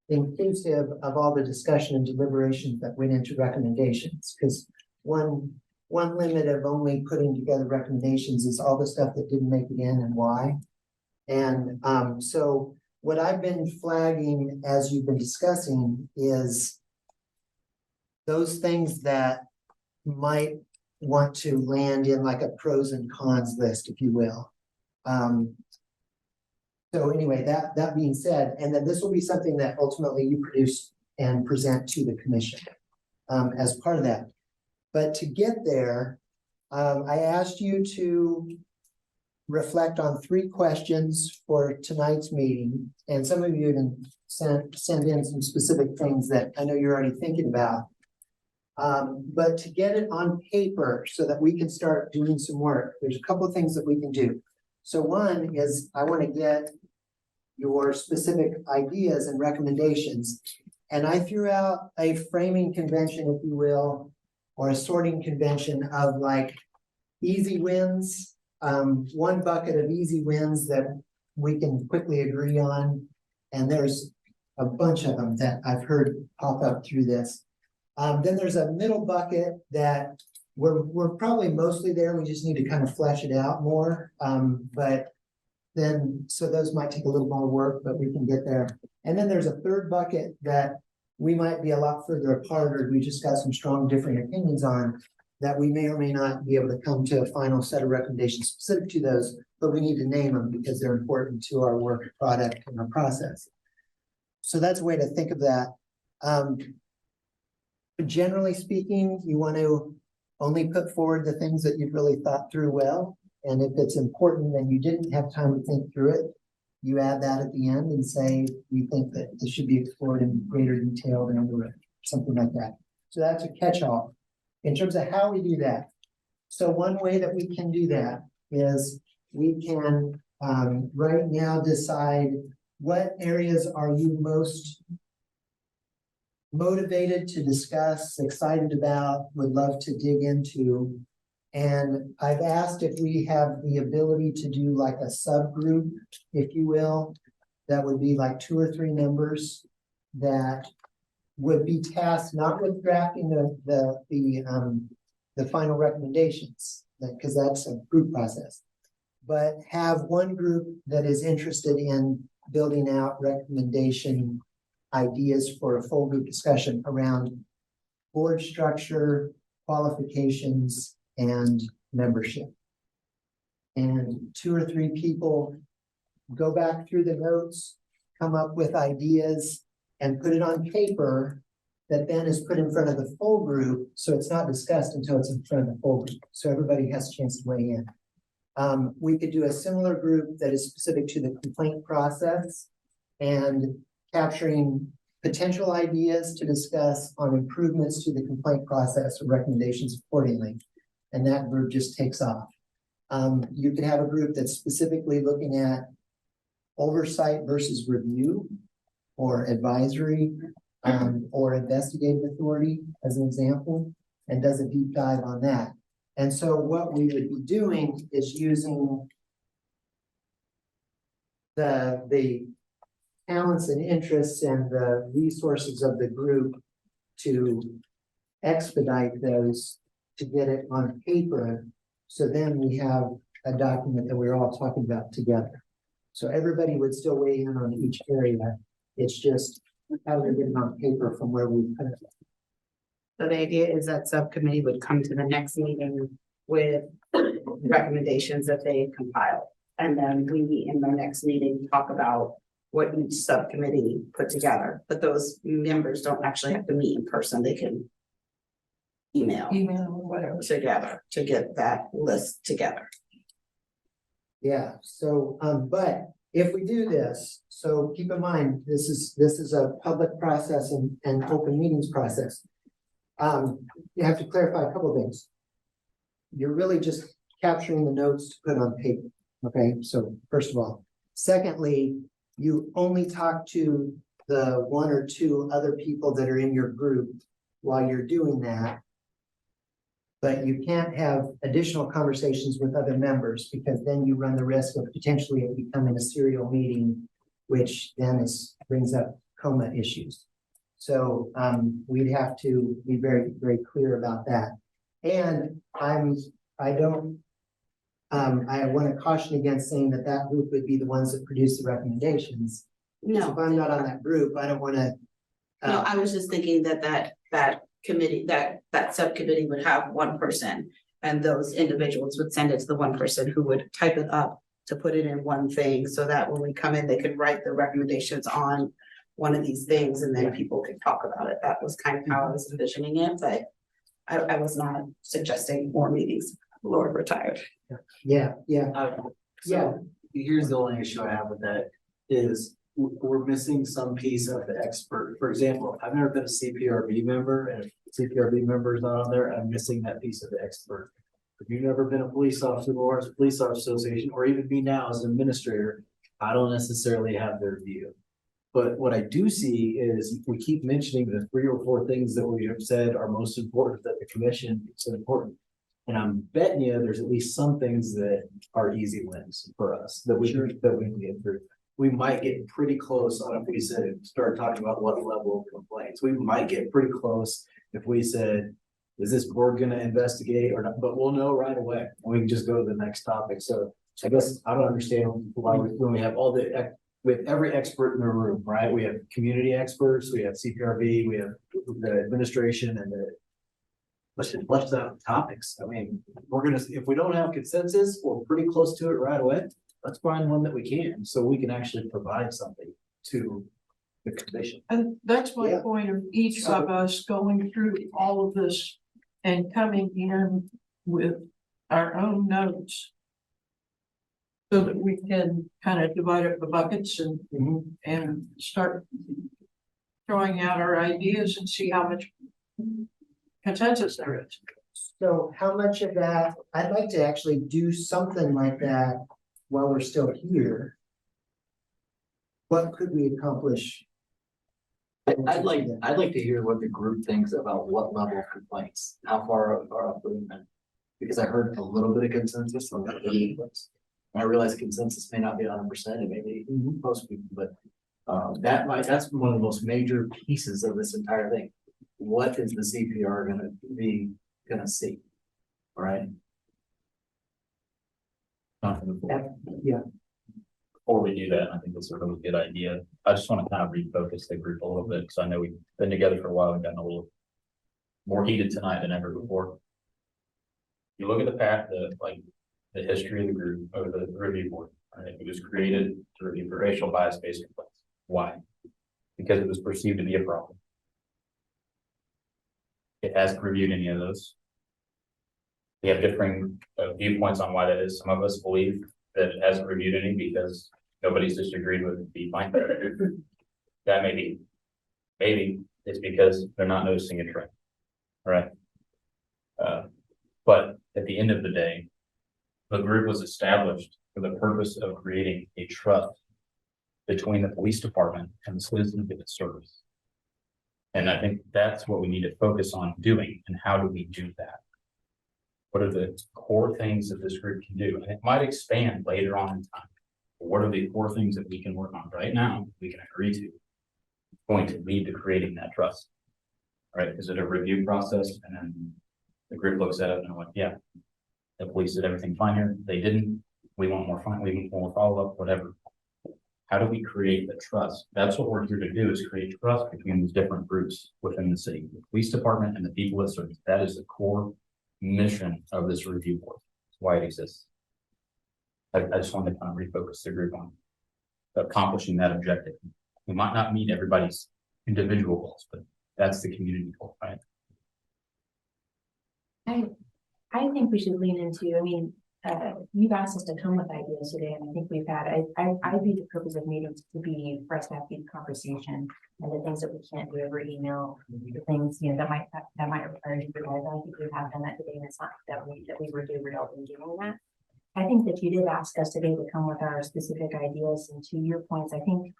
inclusive of all the discussion and deliberations that went into recommendations, because one limit of only putting together recommendations is all the stuff that didn't make it in and why. And so what I've been flagging as you've been discussing is those things that might want to land in like a pros and cons list, if you will. So anyway, that being said, and then this will be something that ultimately you produce and present to the commission as part of that. But to get there, I asked you to reflect on 3 questions for tonight's meeting. And some of you even send in some specific things that I know you're already thinking about. But to get it on paper so that we can start doing some work, there's a couple of things that we can do. So one is I want to get your specific ideas and recommendations. And I threw out a framing convention, if you will, or a sorting convention of like easy wins, one bucket of easy wins that we can quickly agree on. And there's a bunch of them that I've heard pop up through this. Then there's a middle bucket that we're probably mostly there. We just need to kind of flesh it out more. But then, so those might take a little more work, but we can get there. And then there's a third bucket that we might be a lot further apart, or we just got some strong different opinions on that we may or may not be able to come to a final set of recommendations specific to those, but we need to name them because they're important to our work product and our process. So that's a way to think of that. Generally speaking, you want to only put forward the things that you've really thought through well. And if it's important and you didn't have time to think through it, you add that at the end and say, you think that this should be explored in greater detail than under something like that. So that's a catch-all. In terms of how we do that. So one way that we can do that is we can right now decide what areas are you most motivated to discuss, excited about, would love to dig into. And I've asked if we have the ability to do like a subgroup, if you will, that would be like 2 or 3 members that would be tasked not with drafting the final recommendations, because that's a group process, but have one group that is interested in building out recommendation ideas for a full group discussion around board structure, qualifications, and membership. And 2 or 3 people go back through the notes, come up with ideas, and put it on paper that then is put in front of the full group, so it's not discussed until it's in front of the full group, so everybody has a chance to weigh in. We could do a similar group that is specific to the complaint process and capturing potential ideas to discuss on improvements to the complaint process or recommendations accordingly. And that group just takes off. You could have a group that's specifically looking at oversight versus review or advisory or investigative authority as an example, and does a deep dive on that. And so what we would be doing is using the talents and interests and the resources of the group to expedite those to get it on paper. So then we have a document that we're all talking about together. So everybody would still weigh in on each area. It's just how to get it on paper from where we put it. So the idea is that subcommittee would come to the next meeting with recommendations that they compiled. And then we, in the next meeting, talk about what each subcommittee put together. But those members don't actually have to meet in person. They can email Email or whatever. together to get that list together. Yeah, so, but if we do this, so keep in mind, this is a public process and open meetings process. You have to clarify a couple of things. You're really just capturing the notes to put on paper, okay? So first of all, secondly, you only talk to the one or two other people that are in your group while you're doing that. But you can't have additional conversations with other members because then you run the risk of potentially it becoming a serial meeting, which then brings up coma issues. So we'd have to be very, very clear about that. And I want to caution against saying that group would be the ones that produce the recommendations. No, If I'm not on that group, I don't want to. no, I was just thinking that committee, that subcommittee would have one person. And those individuals would send it to the one person who would type it up to put it in one thing, so that when we come in, they could write the recommendations on one of these things, and then people could talk about it. That was kind of how I was envisioning it, but I was not suggesting more meetings. Lord retired. Yeah. So here's the only issue I have with that is we're missing some piece of the expert. For example, I've never been a CPRB member, and if CPRB member is not on there, I'm missing that piece of the expert. If you've never been a police officer or a police officer association, or even me now as an administrator, I don't necessarily have their view. But what I do see is we keep mentioning the 3 or 4 things that we have said are most important, that the commission is so important. And I'm betting you there's at least some things that are easy wins for us that we can get through. We might get pretty close on if we said, start talking about what level of complaints. We might get pretty close if we said, is this board gonna investigate or not? But we'll know right away. We can just go to the next topic. So I guess I don't understand why when we have all the, with every expert in the room, right? We have community experts, we have CPRB, we have the administration and let's just flesh out topics. I mean, if we don't have consensus, we're pretty close to it right away. Let's find one that we can, so we can actually provide something to the commission. And that's my Yeah. point of each of us going through all of this and coming in with our own notes. So that we can kind of divide up the buckets and start throwing out our ideas and see how much consensus there is. So how much of that, I'd like to actually do something like that while we're still here. What could we accomplish? I'd like to hear what the group thinks about what level of complaints, how far are up we went. Because I heard a little bit of consensus on that. I realize consensus may not be 100%, it may be most people, but that's one of the most major pieces of this entire thing. What is the CPR gonna see? All right. Yeah. Before we do that, I think that's a really good idea. I just want to kind of refocus the group a little bit, because I know we've been together for a while and gotten a little more heated tonight than ever before. You look at the history of the group or the review board, right? It was created to review for racial bias-based complaints. Why? Because it was perceived to be a problem. It hasn't reviewed any of those. We have differing viewpoints on why that is. Some of us believe that it hasn't reviewed any because nobody's disagreed with the fine. That may be. Maybe it's because they're not noticing a trend. Right? But at the end of the day, the group was established for the purpose of creating a trust between the police department and the citizens that it serves. And I think that's what we need to focus on doing. And how do we do that? What are the core things that this group can do? And it might expand later on in time. But what are the core things that we can work on right now, we can agree to, going to lead to creating that trust? Right? Is it a review process? And then the group looks at it and they're like, yeah, the police did everything fine here. They didn't. We want more fine. We want more follow-up, whatever. How do we create the trust? That's what we're here to do, is create trust between these different groups within the city, the police department and the people that serve. That is the core mission of this review board. That's why it exists. I just wanted to kind of refocus the group on accomplishing that objective. We might not meet everybody's individual goals, but that's the community goal, right? I think we should lean into, I mean, you've asked us to come with ideas today, and I think we've had, I view the purpose of meetings to be for us to have deep conversation, and the things that we can't do over email, the things, you know, that might require you guys. I think we have done that today, and it's not that we were derailed in doing that. I think that you did ask us today to come with our specific ideas, and to your points, I think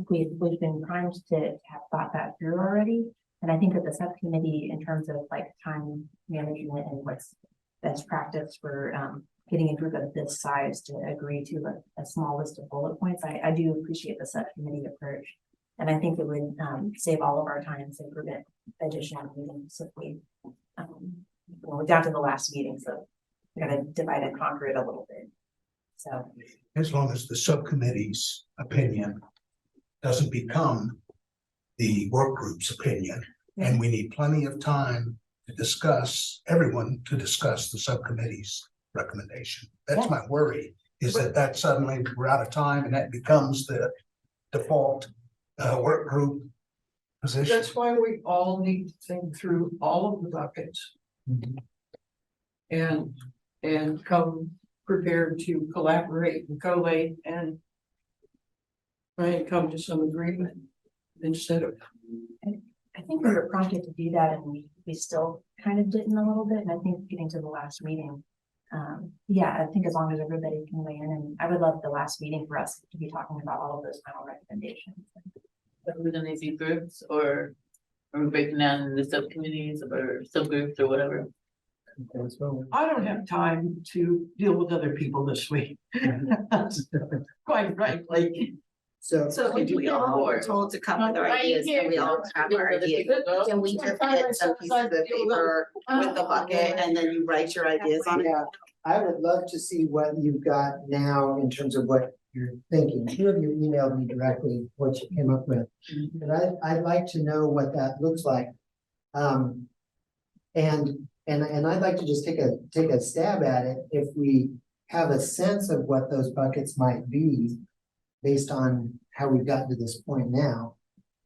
we've been primed to have thought that through already. And I think that the subcommittee, in terms of like time management and what's best practice for getting a group of this size to agree to a small list of bullet points, I do appreciate the subcommittee approach. And I think it would save all of our time and prevent additional meetings if we, we're down to the last meeting, so we're gonna divide and conquer it a little bit. So As long as the subcommittee's opinion doesn't become the work group's opinion, and we need plenty of time to discuss, everyone to discuss the subcommittee's recommendation. That's my worry, is that suddenly we're out of time and that becomes the default work group position. That's why we all need to think through all of the buckets. And come prepared to collaborate and collate and try and come to some agreement instead of. I think we were prompted to do that, and we still kind of didn't a little bit, and I think getting to the last meeting. Yeah, I think as long as everybody can weigh in, and I would love the last meeting for us to be talking about all of those final recommendations. But we're gonna do groups, or are we breaking down the subcommittees or subgroups or whatever? I don't have time to deal with other people this week. Quite frankly. So, So if we all were told to come with our ideas and we all have our ideas, can we just get some pieces of paper with the bucket and then you write your ideas on it? yeah, I would love to see what you've got now in terms of what you're thinking. Two of you emailed me directly what you came up with, but I'd like to know what that looks like. And I'd like to just take a stab at it. If we have a sense of what those buckets might be based on how we've gotten to this point now.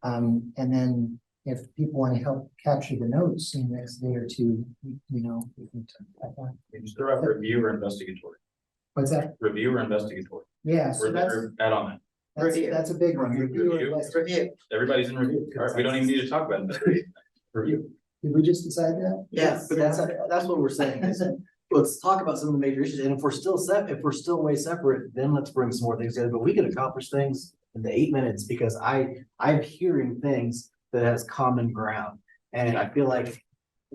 And then if people want to help capture the notes in the next day or two, you know, we can talk about that. Just throw out review or investigatory. What's that? Review or investigatory. Yeah, so Where's that's, the group at on that? that's a big one. Review or Review. investigate. Review, Everybody's in review. All right, we don't even need to talk about investigation. Review. Did we just decide that? yes. But that's what we're saying, is let's talk about some of the major issues, and if we're still way separate, then let's bring some more things together, but we can accomplish things in the 8 minutes, because I'm hearing things that has common ground, and I feel like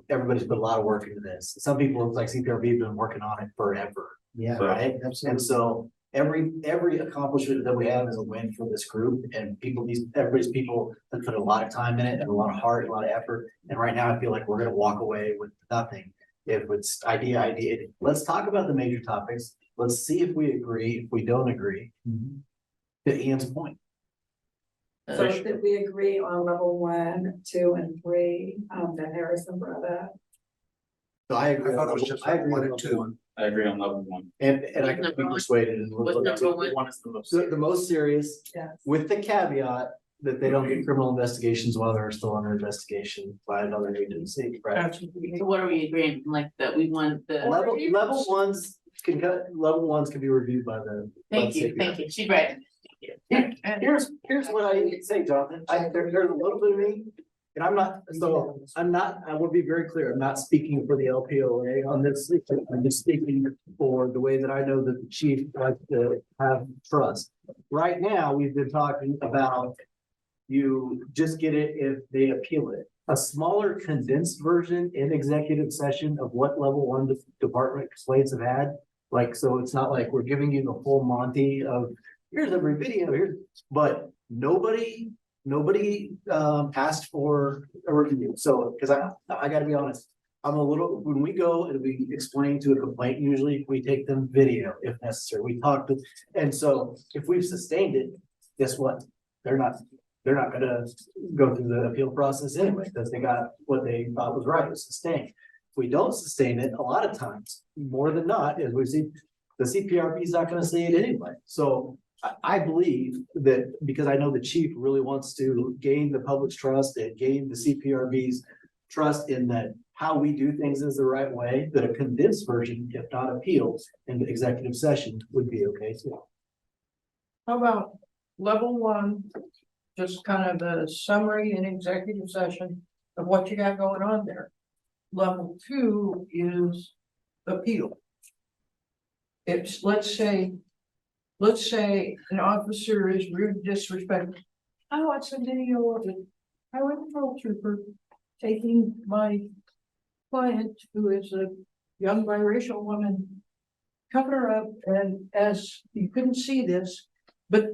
everybody's put a lot of work into this. Some people, like CPRV, have been working on it forever, Yeah, right? And absolutely. so every accomplishment that we have is a win for this group, and everybody's people that put a lot of time in it and a lot of heart, and a lot of effort. And right now I feel like we're gonna walk away with nothing. If it's idea, let's talk about the major topics. Let's see if we agree, if we don't agree. To Ian's point. So did we agree on level 1, 2, and 3, that Harrison brought up? So I agree. I thought it was just I agree one with and level two. 1. I agree on level one. And I What's can number be one? persuaded. And What's number one? One is the most. The most serious, Yes. with the caveat that they don't get criminal investigations while they're still under investigation by another agency, right? Absolutely. So what are we agreeing, like, that we want the, Level ones can be reviewed by the. thank you, she's right. And Here's what I need to say, Jonathan, there's a little bit of me, and I will be very clear, I'm not speaking for the LPOA on this, I'm just speaking for the way that I know that the chief likes to have trust. Right now, we've been talking about you just get it if they appeal it. A smaller condensed version in executive session of what level one department complaints have had. Like, so it's not like we're giving you the full Monty of, here's every video here, but nobody asked for a review. So, because I gotta be honest, I'm a little, when we go and we explain to a complaint, usually we take them video if necessary. We talk to, and so if we've sustained it, guess what? They're not gonna go through the appeal process anyway, because they got what they thought was right, was sustained. If we don't sustain it, a lot of times, more than not, as we see, the CPRP is not gonna say it anyway. So I believe that, because I know the chief really wants to gain the public's trust and gain the CPRB's trust in that how we do things is the right way, that a condensed version, if not appealed in the executive session, would be okay too. how about level one, just kind of a summary in executive session of what you got going on there. Level two is appeal. It's, let's say an officer is rude, disrespectful. I watched a video of it. I was a patrol trooper taking my client, who is a young biracial woman, cover her up, and as you couldn't see this, but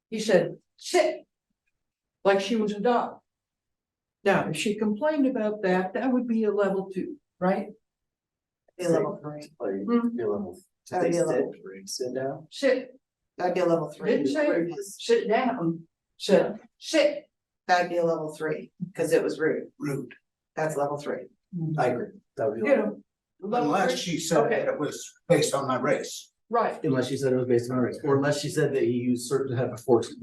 he said, sit, like she was a dog. Now, if she complained about that, that would be a level two, right? Be a level three. That'd be a level Sit down. Sit, That'd be a level three. didn't say sit down, said sit. That'd be a level three, because it was rude. Rude. That's level three. I agree. That would be. You know. level Unless three. she said Okay. that it was based on my race. Right, Unless she said it was based on race, or unless she said that he used certain type of force.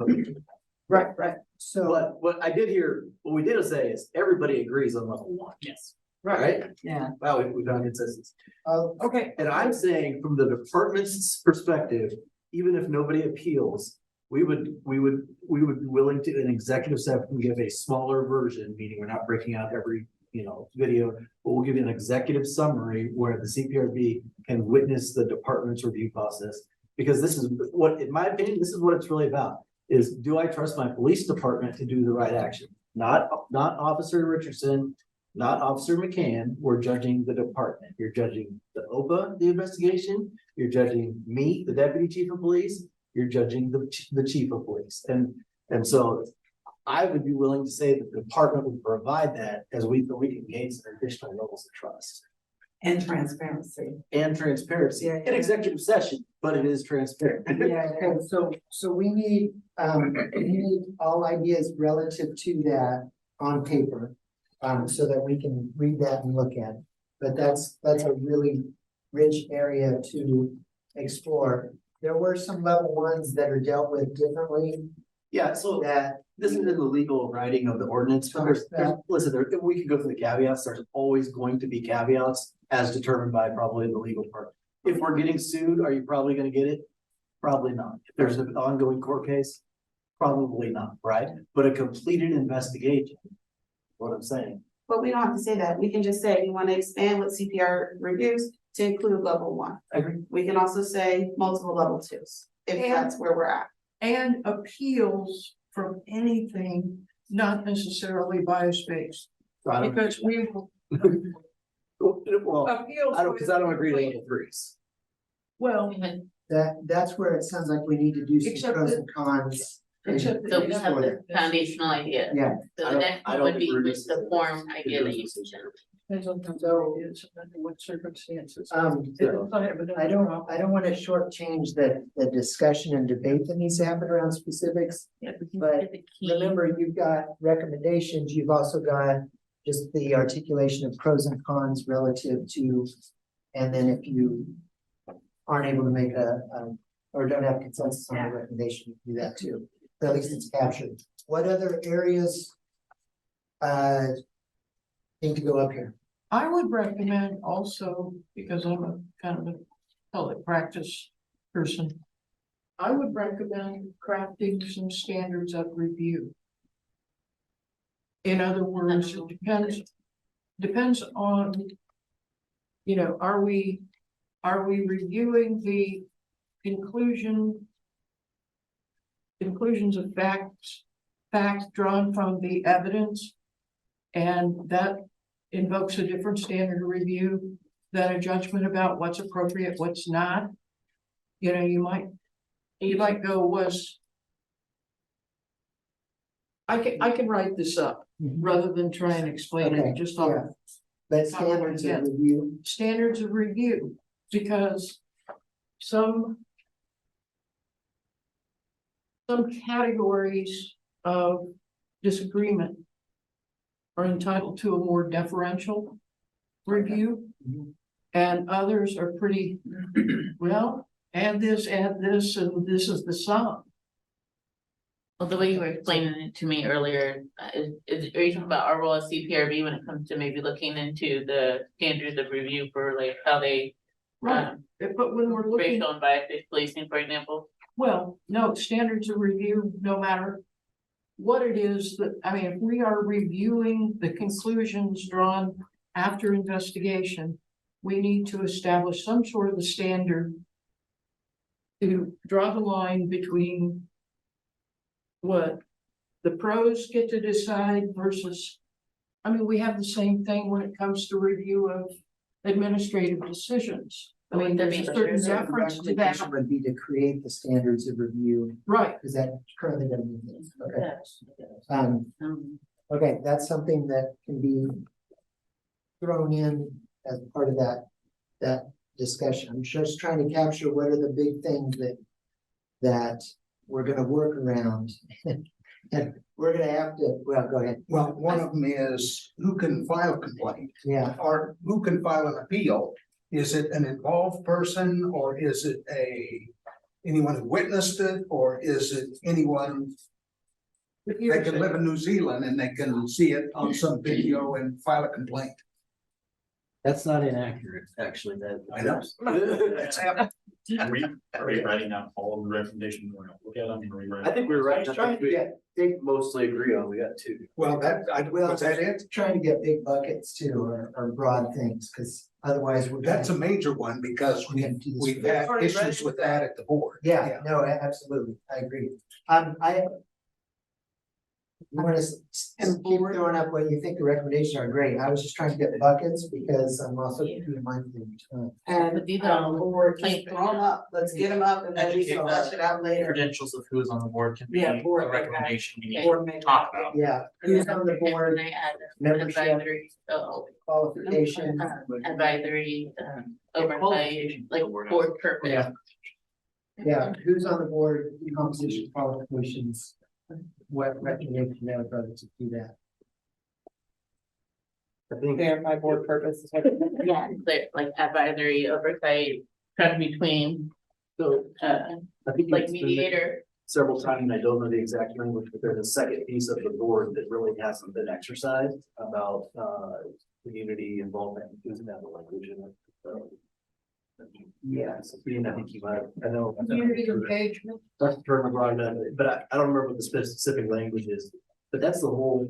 right, So, But what I did hear, what we did say is everybody agrees on level one. Yes. Right? Yeah. Wow, we found consensus. okay, And I'm saying from the department's perspective, even if nobody appeals, we would be willing to, in executive session, give a smaller version, meaning we're not breaking out every, video, but we'll give you an executive summary where the CPRB can witness the department's review process. Because this is what, in my opinion, this is what it's really about, is do I trust my police department to do the right action? Not Officer Richardson, not Officer McCann, we're judging the department. You're judging the OPA, the investigation, you're judging me, the deputy chief of police, you're judging the chief of police. And so I would be willing to say that the department would provide that as we can gain some additional levels of trust. And transparency. And transparency Yeah. in executive session, but it is transparent. okay, so we need all ideas relative to that on paper. So that we can read that and look at it. But that's a really rich area to explore. There were some level ones that are dealt with differently Yeah, so that, this is in the legal writing of the ordinance, but we could go through the caveats, there's always going to be caveats as determined by probably the legal part. If we're getting sued, are you probably gonna get it? Probably not. If there's an ongoing court case, probably not, right? But a completed investigation, what I'm saying. But we don't have to say that. We can just say we want to expand what CPR reviews to include level one. I agree. We can also say multiple level twos, if And- that's where we're at. and appeals from anything, not necessarily bias-based, because we will. Well, Appeals. because I don't agree to level threes. Well, that's where it sounds like we need to do some Except pros that- and cons. except So that we you have have the foundational idea. Yeah. So I the don't- next I one don't would be agree with with the this. form idea that you mentioned. depends on how it is, and under what circumstances. So I don't want to shortchange the discussion and debate that needs to happen around specifics. Yeah, But the key. remember, you've got recommendations, you've also got just the articulation of pros and cons relative to. And then if you aren't able to make or don't have consensus on the recommendation, you can do that too. But at least it's captured. what other areas? Need to go up here. I would recommend also, because I'm a kind of a public practice person. I would recommend crafting some standards of review. In other words, it depends on. You know, are we reviewing the conclusions of facts drawn from the evidence? And that invokes a different standard of review than a judgment about what's appropriate, what's not. You know, you might go I can write this up rather than try and explain Okay, it just yeah. on But standards of review, standards of review, because some categories of disagreement are entitled to a more deferential review. And others are pretty, well, add this, and this is the sum. Well, the way you were explaining it to me earlier, are you talking about our role as CPRB when it comes to maybe looking into the standards of review for like how they. Right, but when we're looking, Racial and bias-based policing, for example. well, no, standards of review, no matter what it is that, I mean, if we are reviewing the conclusions drawn after investigation, we need to establish some sort of a standard to draw the line between what the pros get to decide versus, I mean, we have the same thing when it comes to review of administrative decisions. I mean, there's a certain deference to that, recommendation would be to create the standards of review, right? because that currently doesn't exist. Okay. Yes. Okay, that's something that can be thrown in as part of that discussion. I'm just trying to capture what are the big things that we're gonna work around. And we're gonna have to, well, go ahead. Well, one of them is who can file a complaint Yeah, or who can file an appeal? Is it an involved person or is it anyone who witnessed it, or is it anyone? They can live in New Zealand and they can see it on some video and file a complaint. That's not inaccurate, actually, that. I know. It's happened. Are we writing down all of the recommendations? We're gonna look at them and rewrite. I think we're I right. was trying to get big, Mostly agree on, we got two. Well, was that it? trying to get big buckets too, or broad things, because otherwise we're. That's a major one because We're gonna do this. we've had issues with that at the board. Yeah, no, absolutely, I agree. You wanna keep throwing up what you think the recommendations are great. I was just trying to get buckets because I'm also keeping mindful of time. And, But these are or just plain- throw them up, let's get them up and then we can flush it out later. Credentials of who is on the board can be Yeah, board, a okay. recommendation we need Board to member. talk about. Yeah, who's on the board, Can I add membership, advisory, qualification. advisory, oversight, like board purpose. Yeah. Yeah, who's on the board, composition, qualifications, what recommendation they would rather to do that. I think. Verify board purpose. Yeah, clear, like advisory, oversight, kind of between, So, uh, I think like it's been mediator. several times, and I don't know the exact language, but there's a second piece of the board that really hasn't been exercised about, community involvement, using that language in it. So, yeah, so Ian, I think you might, I know. Community engagement. That's the term I brought up, but I don't remember what the specific language is, but that's the whole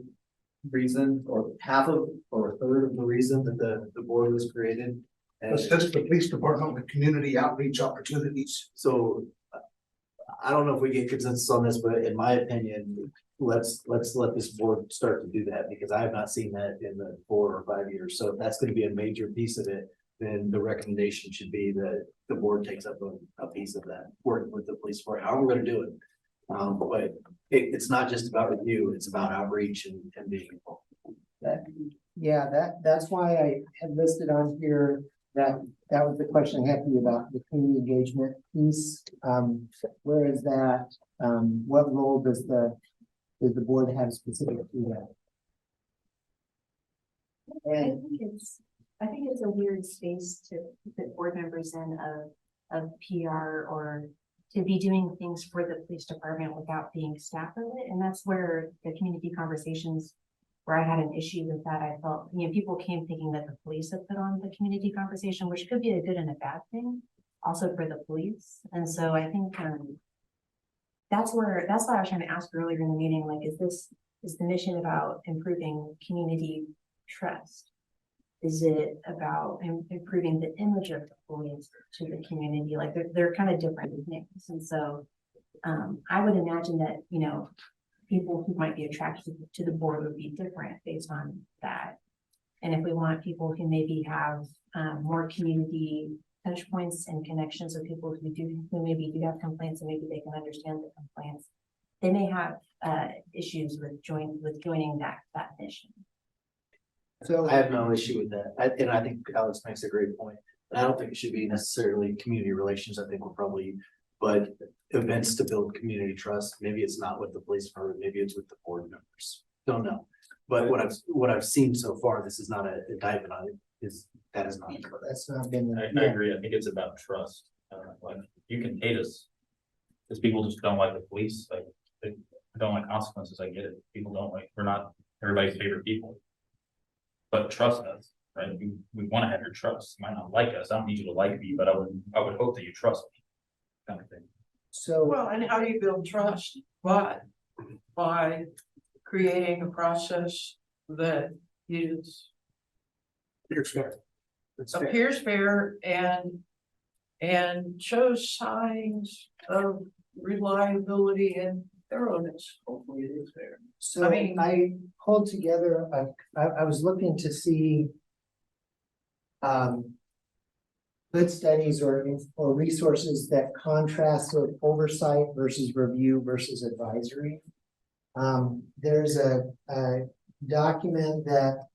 reason, or half of, or a third of the reason that the board was created. And It's just the police department with community outreach opportunities. so I don't know if we get consensus on this, but in my opinion, let's let this board start to do that, because I have not seen that in the 4 or 5 years. So if that's gonna be a major piece of it, then the recommendation should be that the board takes up a piece of that, working with the police department, how we're gonna do it. But it's not just about review, it's about outreach and being involved. That's why I had listed on here that was the question I had for you about the community engagement piece. Where is that? What role does the board have specific to that? And I think it's a weird space to put board members in of PR or to be doing things for the police department without being staff of it, and that's where the community conversations, where I had an issue with that, I felt, people came thinking that the police had put on the community conversation, which could be a good and a bad thing, also for the police, and so I think, that's why I was trying to ask earlier in the meeting, like, is the mission about improving community trust? Is it about improving the image of the police to the community? Like, they're kind of different things. And so I would imagine that, people who might be attracted to the board would be different based on that. And if we want people who maybe have more community touch points and connections with people who maybe do have complaints and maybe they can understand the complaints, they may have issues with joining that mission. So I have no issue with that. And I think Alex makes a great point. And I don't think it should be necessarily community relations. I think we're probably, but events to build community trust. Maybe it's not with the police department, maybe it's with the board members. Don't know. But what I've seen so far, this is not an indictment on it, that is not correct. that's not been. I agree. I think it's about trust. Like, you can hate us. Because people just don't like the police, like, they don't like consequences. I get it. People don't like, we're not everybody's favorite people. But trust us, right? We want to have your trust. You might not like us. I don't need you to like me, but I would hope that you trust me. Kind of thing. So. Well, and how do you build trust? But by creating a process that is Here's fair. That's fair. appears fair and shows signs of reliability and thoroughness. Hopefully it is fair. So I mean- I pulled together, I was looking to see. Good studies or resources that contrast with oversight versus review versus advisory. There's a document that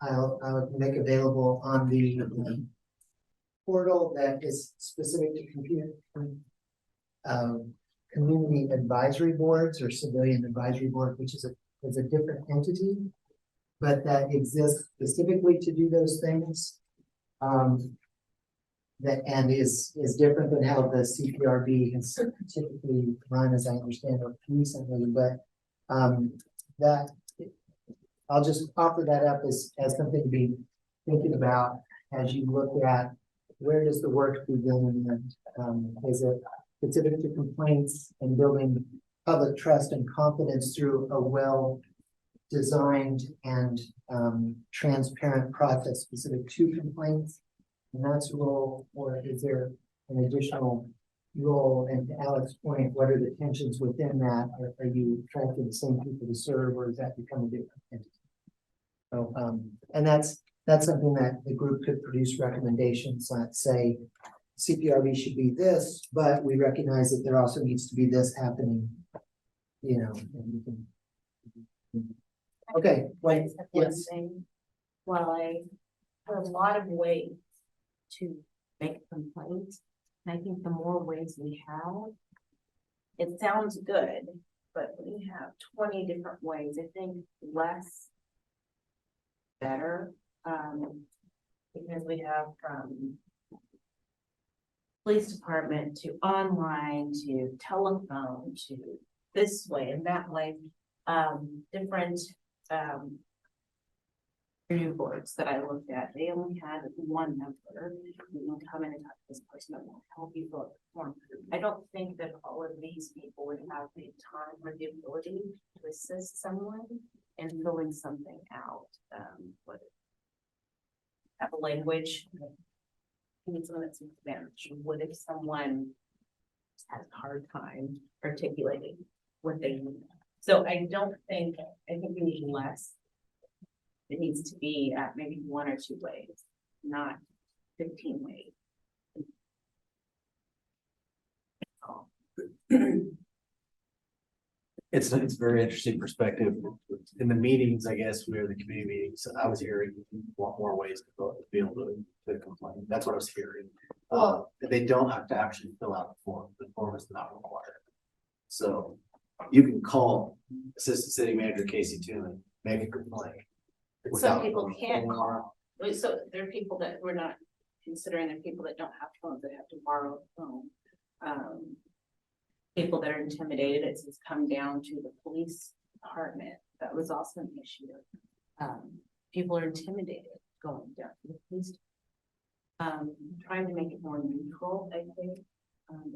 I'll make available on the portal that is specific to community advisory boards or civilian advisory board, which is a different entity, but that exists specifically to do those things. That and is different than how the CPRB has typically run, as I understand it recently, but that I'll just offer that up as something to be thinking about as you look at where does the work begin, and is it specific to complaints and building public trust and confidence through a well-designed and transparent process specific to complaints, and that's a role, or is there an additional role? And to Alex's point, what are the tensions within that? Are you attracting the same people to serve, or is that becoming a different entity? So, and that's something that the group could produce recommendations, let's say CPRB should be this, but we recognize that there also needs to be this happening, and we can. Okay, wait, yes. Well, I have a lot of ways to make complaints, and I think the more ways we have, it sounds good, but we have 20 different ways. I think less better, because we have from police department to online to telephone to this way and that way, different review boards that I looked at, they only had one number. You can come in and talk to this person that will help you fill out the form. I don't think that all of these people would have the time or the ability to assist someone in filling something out. What have a language. I need someone that speaks Spanish. What if someone has a hard time articulating what they need? So I think we need less. It needs to be at maybe 1 or 2 ways, not 15 ways. It's a very interesting perspective. In the meetings, I guess, where the community meetings, I was hearing a lot more ways to be able to complain. That's what I was hearing. They don't have to actually fill out the form. The form is not required. So you can call Assistant City Manager Casey Tooman, make a complaint. Some people can't call. So there are people that we're not considering, the people that don't have phones, that have to borrow a phone. people that are intimidated, it's come down to the police department. That was also an issue. People are intimidated going down to the police. Trying to make it more neutral, I think,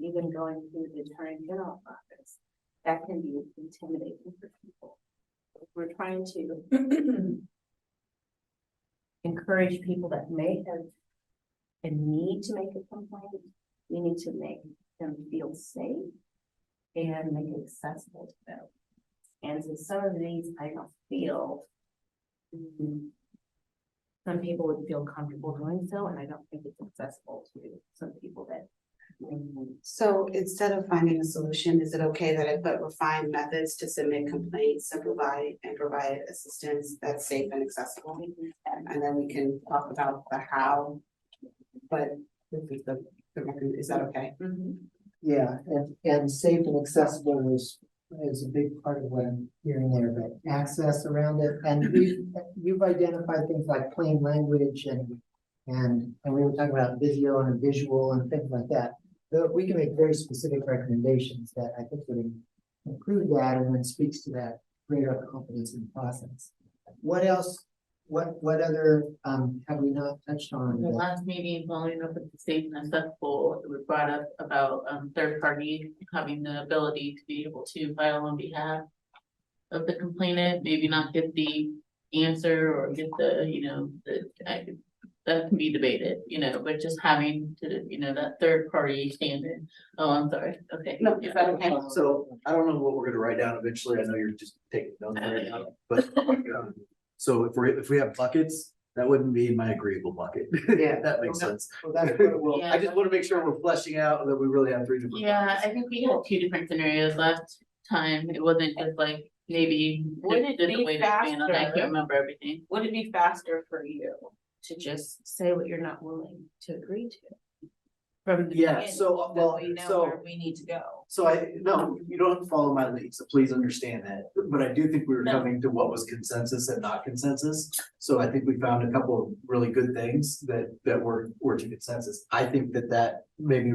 even going through the attorney general's office, that can be intimidating for people. We're trying to encourage people that may have a need to make a complaint. We need to make them feel safe and make it accessible to them. And so some of these, I don't feel some people would feel comfortable doing so, and I don't think it's accessible to some people that. So instead of finding a solution, is it okay that I put refined methods to submit complaints and provide assistance that's safe and accessible? And then we can talk about the how, but this is is that okay? Yeah, and safe and accessible is a big part of what I'm hearing there, but access around it, and you've identified things like plain language and we were talking about video and visual and things like that. But we can make very specific recommendations that I think would improve that and then speaks to that greater confidence in the process. What else? What other have we not touched on? The last meeting, following up with the safe and accessible, we brought up about third party having the ability to be able to file on behalf of the complainant, maybe not get the answer or get the, that can be debated, but just having to, that third party standard. Oh, I'm sorry, okay. No, is that okay? So I don't know what we're gonna write down eventually. I know you're just taking notes right now, but so if we have buckets, that wouldn't be my agreeable bucket. Yeah. That makes sense. Well, that's what we'll- Yeah. I just wanna make sure we're fleshing out that we really have 3 different. Yeah, buckets. I think we had 2 different scenarios last time. It wasn't just like maybe. Would it the be way that ran on, I faster? can't remember everything. Would it be faster for you to just say what you're not willing to agree to? From the Yeah, beginning, so, that well, we know so- where we need to go. So no, you don't have to follow my lead, so please understand that, but I do think we were No. coming to what was consensus and not consensus. So I think we found a couple of really good things that were to consensus. I think that maybe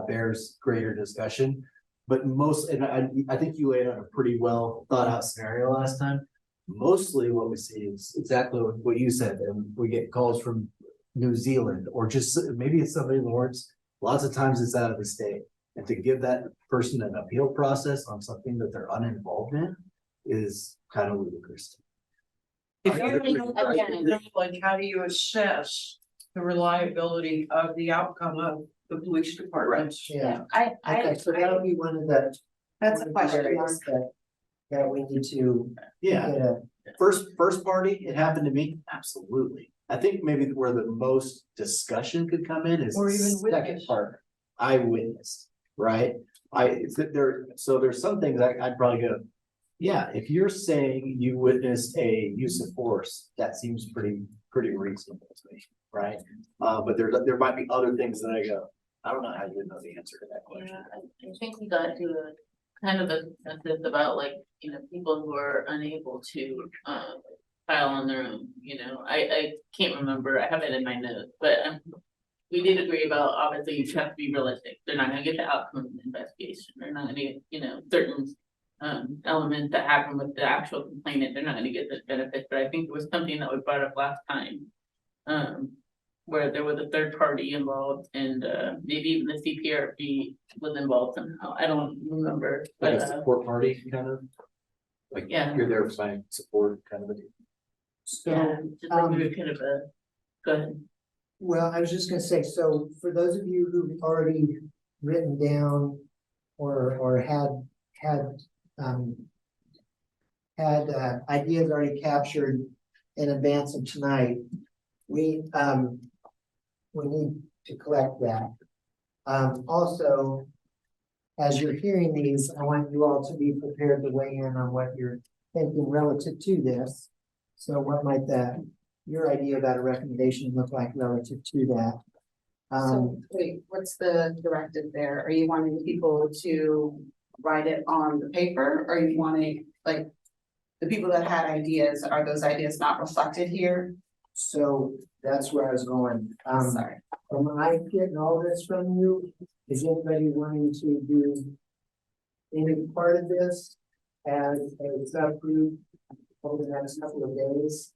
bears greater discussion. But I think you laid out a pretty well thought out scenario last time. Mostly what we see is exactly what you said, and we get calls from New Zealand, or just maybe it's somebody in Lawrence. Lots of times it's out of the state. And to give that person an appeal process on something that they're uninvolved in is kind of ludicrous. If you're like, how do you assess the reliability of the outcome of the police department? Yeah, I okay, so that'll be one of the. That's a one of the question. areas that we need to. Yeah, get a- first party, it happened to me, absolutely. I think maybe where the most discussion could come in is Or even the second witness. part. I witnessed, right? There's some things I'd probably go. Yeah, if you're saying you witnessed a use of force, that seems pretty reasonable to me, right? But there might be other things that I go, I don't know how you would know the answer to that question. Yeah, I think we got to a kind of a consensus about like, people who are unable to file on their own, I can't remember, I have it in my notes, but we did agree about, obviously, you have to be realistic. They're not gonna get the outcome of the investigation. They're not gonna get, certain elements that happen with the actual complainant. They're not gonna get the benefits, but I think it was something that was brought up last time. Where there was a third party involved and maybe even the CPRB was involved somehow. I don't remember, Like but a support party kind of? Like Yeah. you're there for my support kind of a deal. yeah, So, just like we were kind of go ahead. well, I was just gonna say, so for those of you who've already written down or had ideas already captured in advance of tonight, we need to collect that. Also, as you're hearing these, I want you all to be prepared to weigh in on what you're thinking relative to this. So what might your idea about a recommendation look like relative to that? So wait, what's the directive there? Are you wanting people to write it on the paper? Or are you wanting, like, the people that had ideas, are those ideas not reflected here? So that's where I was going. Sorry. Am I getting all this from you? Is anybody wanting to do any part of this as a subgroup over the next couple of days?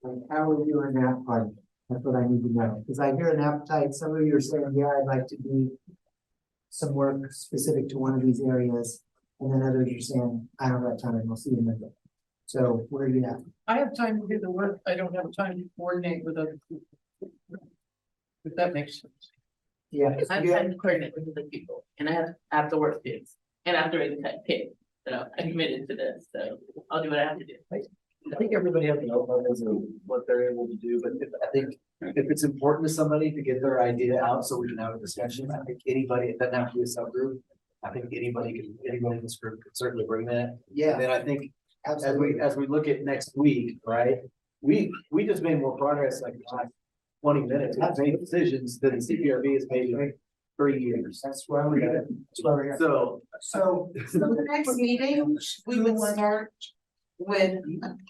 Like, how are we doing that part? That's what I need to know, because I hear an appetite, some of you are saying, yeah, I'd like to do some work specific to one of these areas, and then others are saying, I don't have time, I'll see you Monday. So where are you at? I have time to do the work, I don't have time to coordinate with other people. If that makes sense. Yeah. I have time to coordinate with the people, and I have to work kids, and I have to raise a kid. So I'm committed to this, so I'll do what I have to do. I think everybody has an openness of what they're able to do, but I think if it's important to somebody to get their idea out so we can have a discussion, I think anybody, it doesn't have to be a subgroup. I think anybody in this group could certainly bring that. And Yeah, then I think absolutely. as we look at next week, right? We just made more progress like 20 minutes, we've made decisions that the CPRB has made in 3 years. That's why we're here. That's why we're here. So So, So the next meeting, we would start with,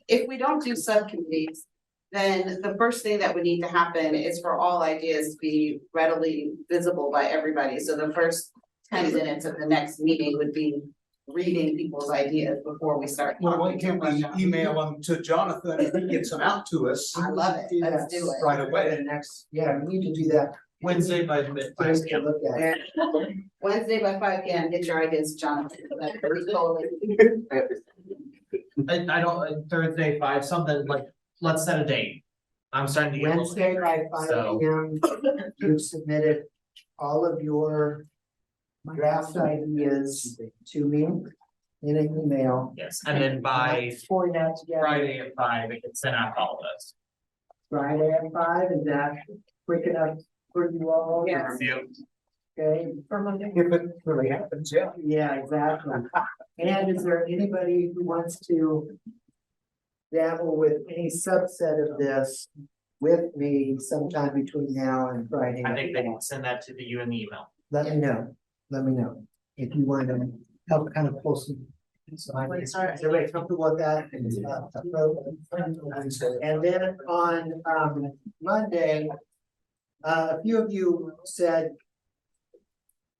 if we don't do subcommittees, then the first thing that would need to happen is for all ideas to be readily visible by everybody. So the first 10 minutes of the next meeting would be reading people's ideas before we start. Well, why talking. can't we email them to Jonathan and he gets them out to us I love it. Let's do it. right away? the next, yeah, we need to do that. Wednesday by Things to look at. Wednesday by 5 p.m. Get your ideas, Jonathan. That's totally. I don't, Thursday 5, something like, let's set a date. I'm starting to get. a little Wednesday by five So- P.M. You've submitted all of your draft ideas to me in an email. Yes, and then by Pulling that together. Friday at 5, it gets sent out to all of us. Friday at 5, is that quick enough for you all? Yes. Review. Okay, For Monday. If it really happens, yeah. yeah, exactly. And is there anybody who wants to dabble with any subset of this with me sometime between now and Friday? I think they can send that to you in the email. Let me know, if you want to help kind of pull some. Is everybody comfortable with that? And then on Monday, a few of you said,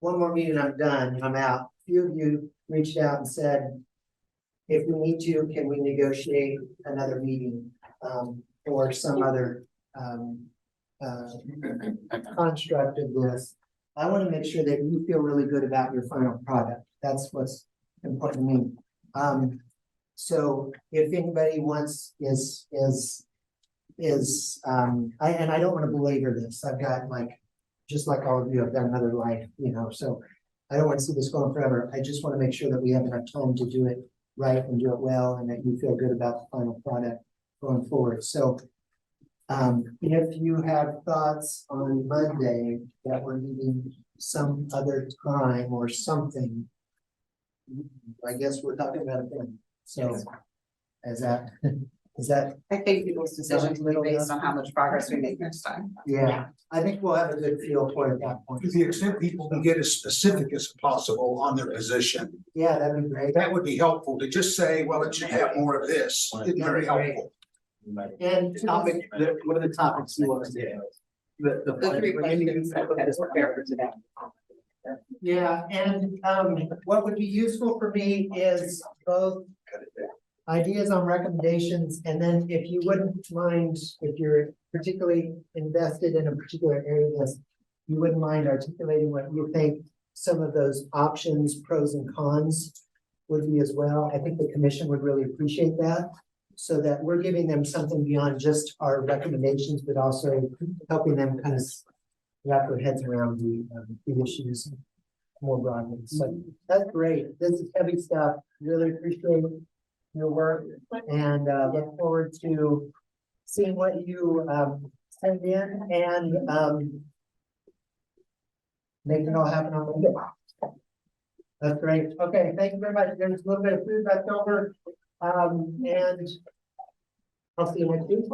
one more meeting, I'm done, I'm out. A few of you reached out and said, if we need to, can we negotiate another meeting, or some other, construct of this? I want to make sure that you feel really good about your final product. That's what's important to me. So if anybody wants, I don't want to belabor this. I've got just like all of you, I've got another life, so I don't want to see this going forever. I just want to make sure that we have enough time to do it right and do it well, and that you feel good about the final product going forward. So if you have thoughts on Monday that we're needing some other time or something, I guess we're talking about it then. So is that, I think people's decisions will be based on how much progress we make next time. yeah, I think we'll have a good feel for it at that point. To the extent people can get as specific as possible on their position, Yeah, that'd be great. that would be helpful. To just say, well, it should have more of this, is very helpful. And What are the topics you want to do? The 3 questions that we had to prepare for today. yeah, and what would be useful for me is both ideas on recommendations, and then if you wouldn't mind, if you're particularly invested in a particular area of this, you wouldn't mind articulating what you think some of those options, pros and cons would be as well. I think the commission would really appreciate that, so that we're giving them something beyond just our recommendations, but also helping them kind of wrap their heads around the issues more broadly. So that's great. This is heavy stuff. Really appreciate your work, and look forward to seeing what you send in and make it all happen on Monday. That's great. Okay, thank you very much. There's a little bit of food left over. And I'll see you next week.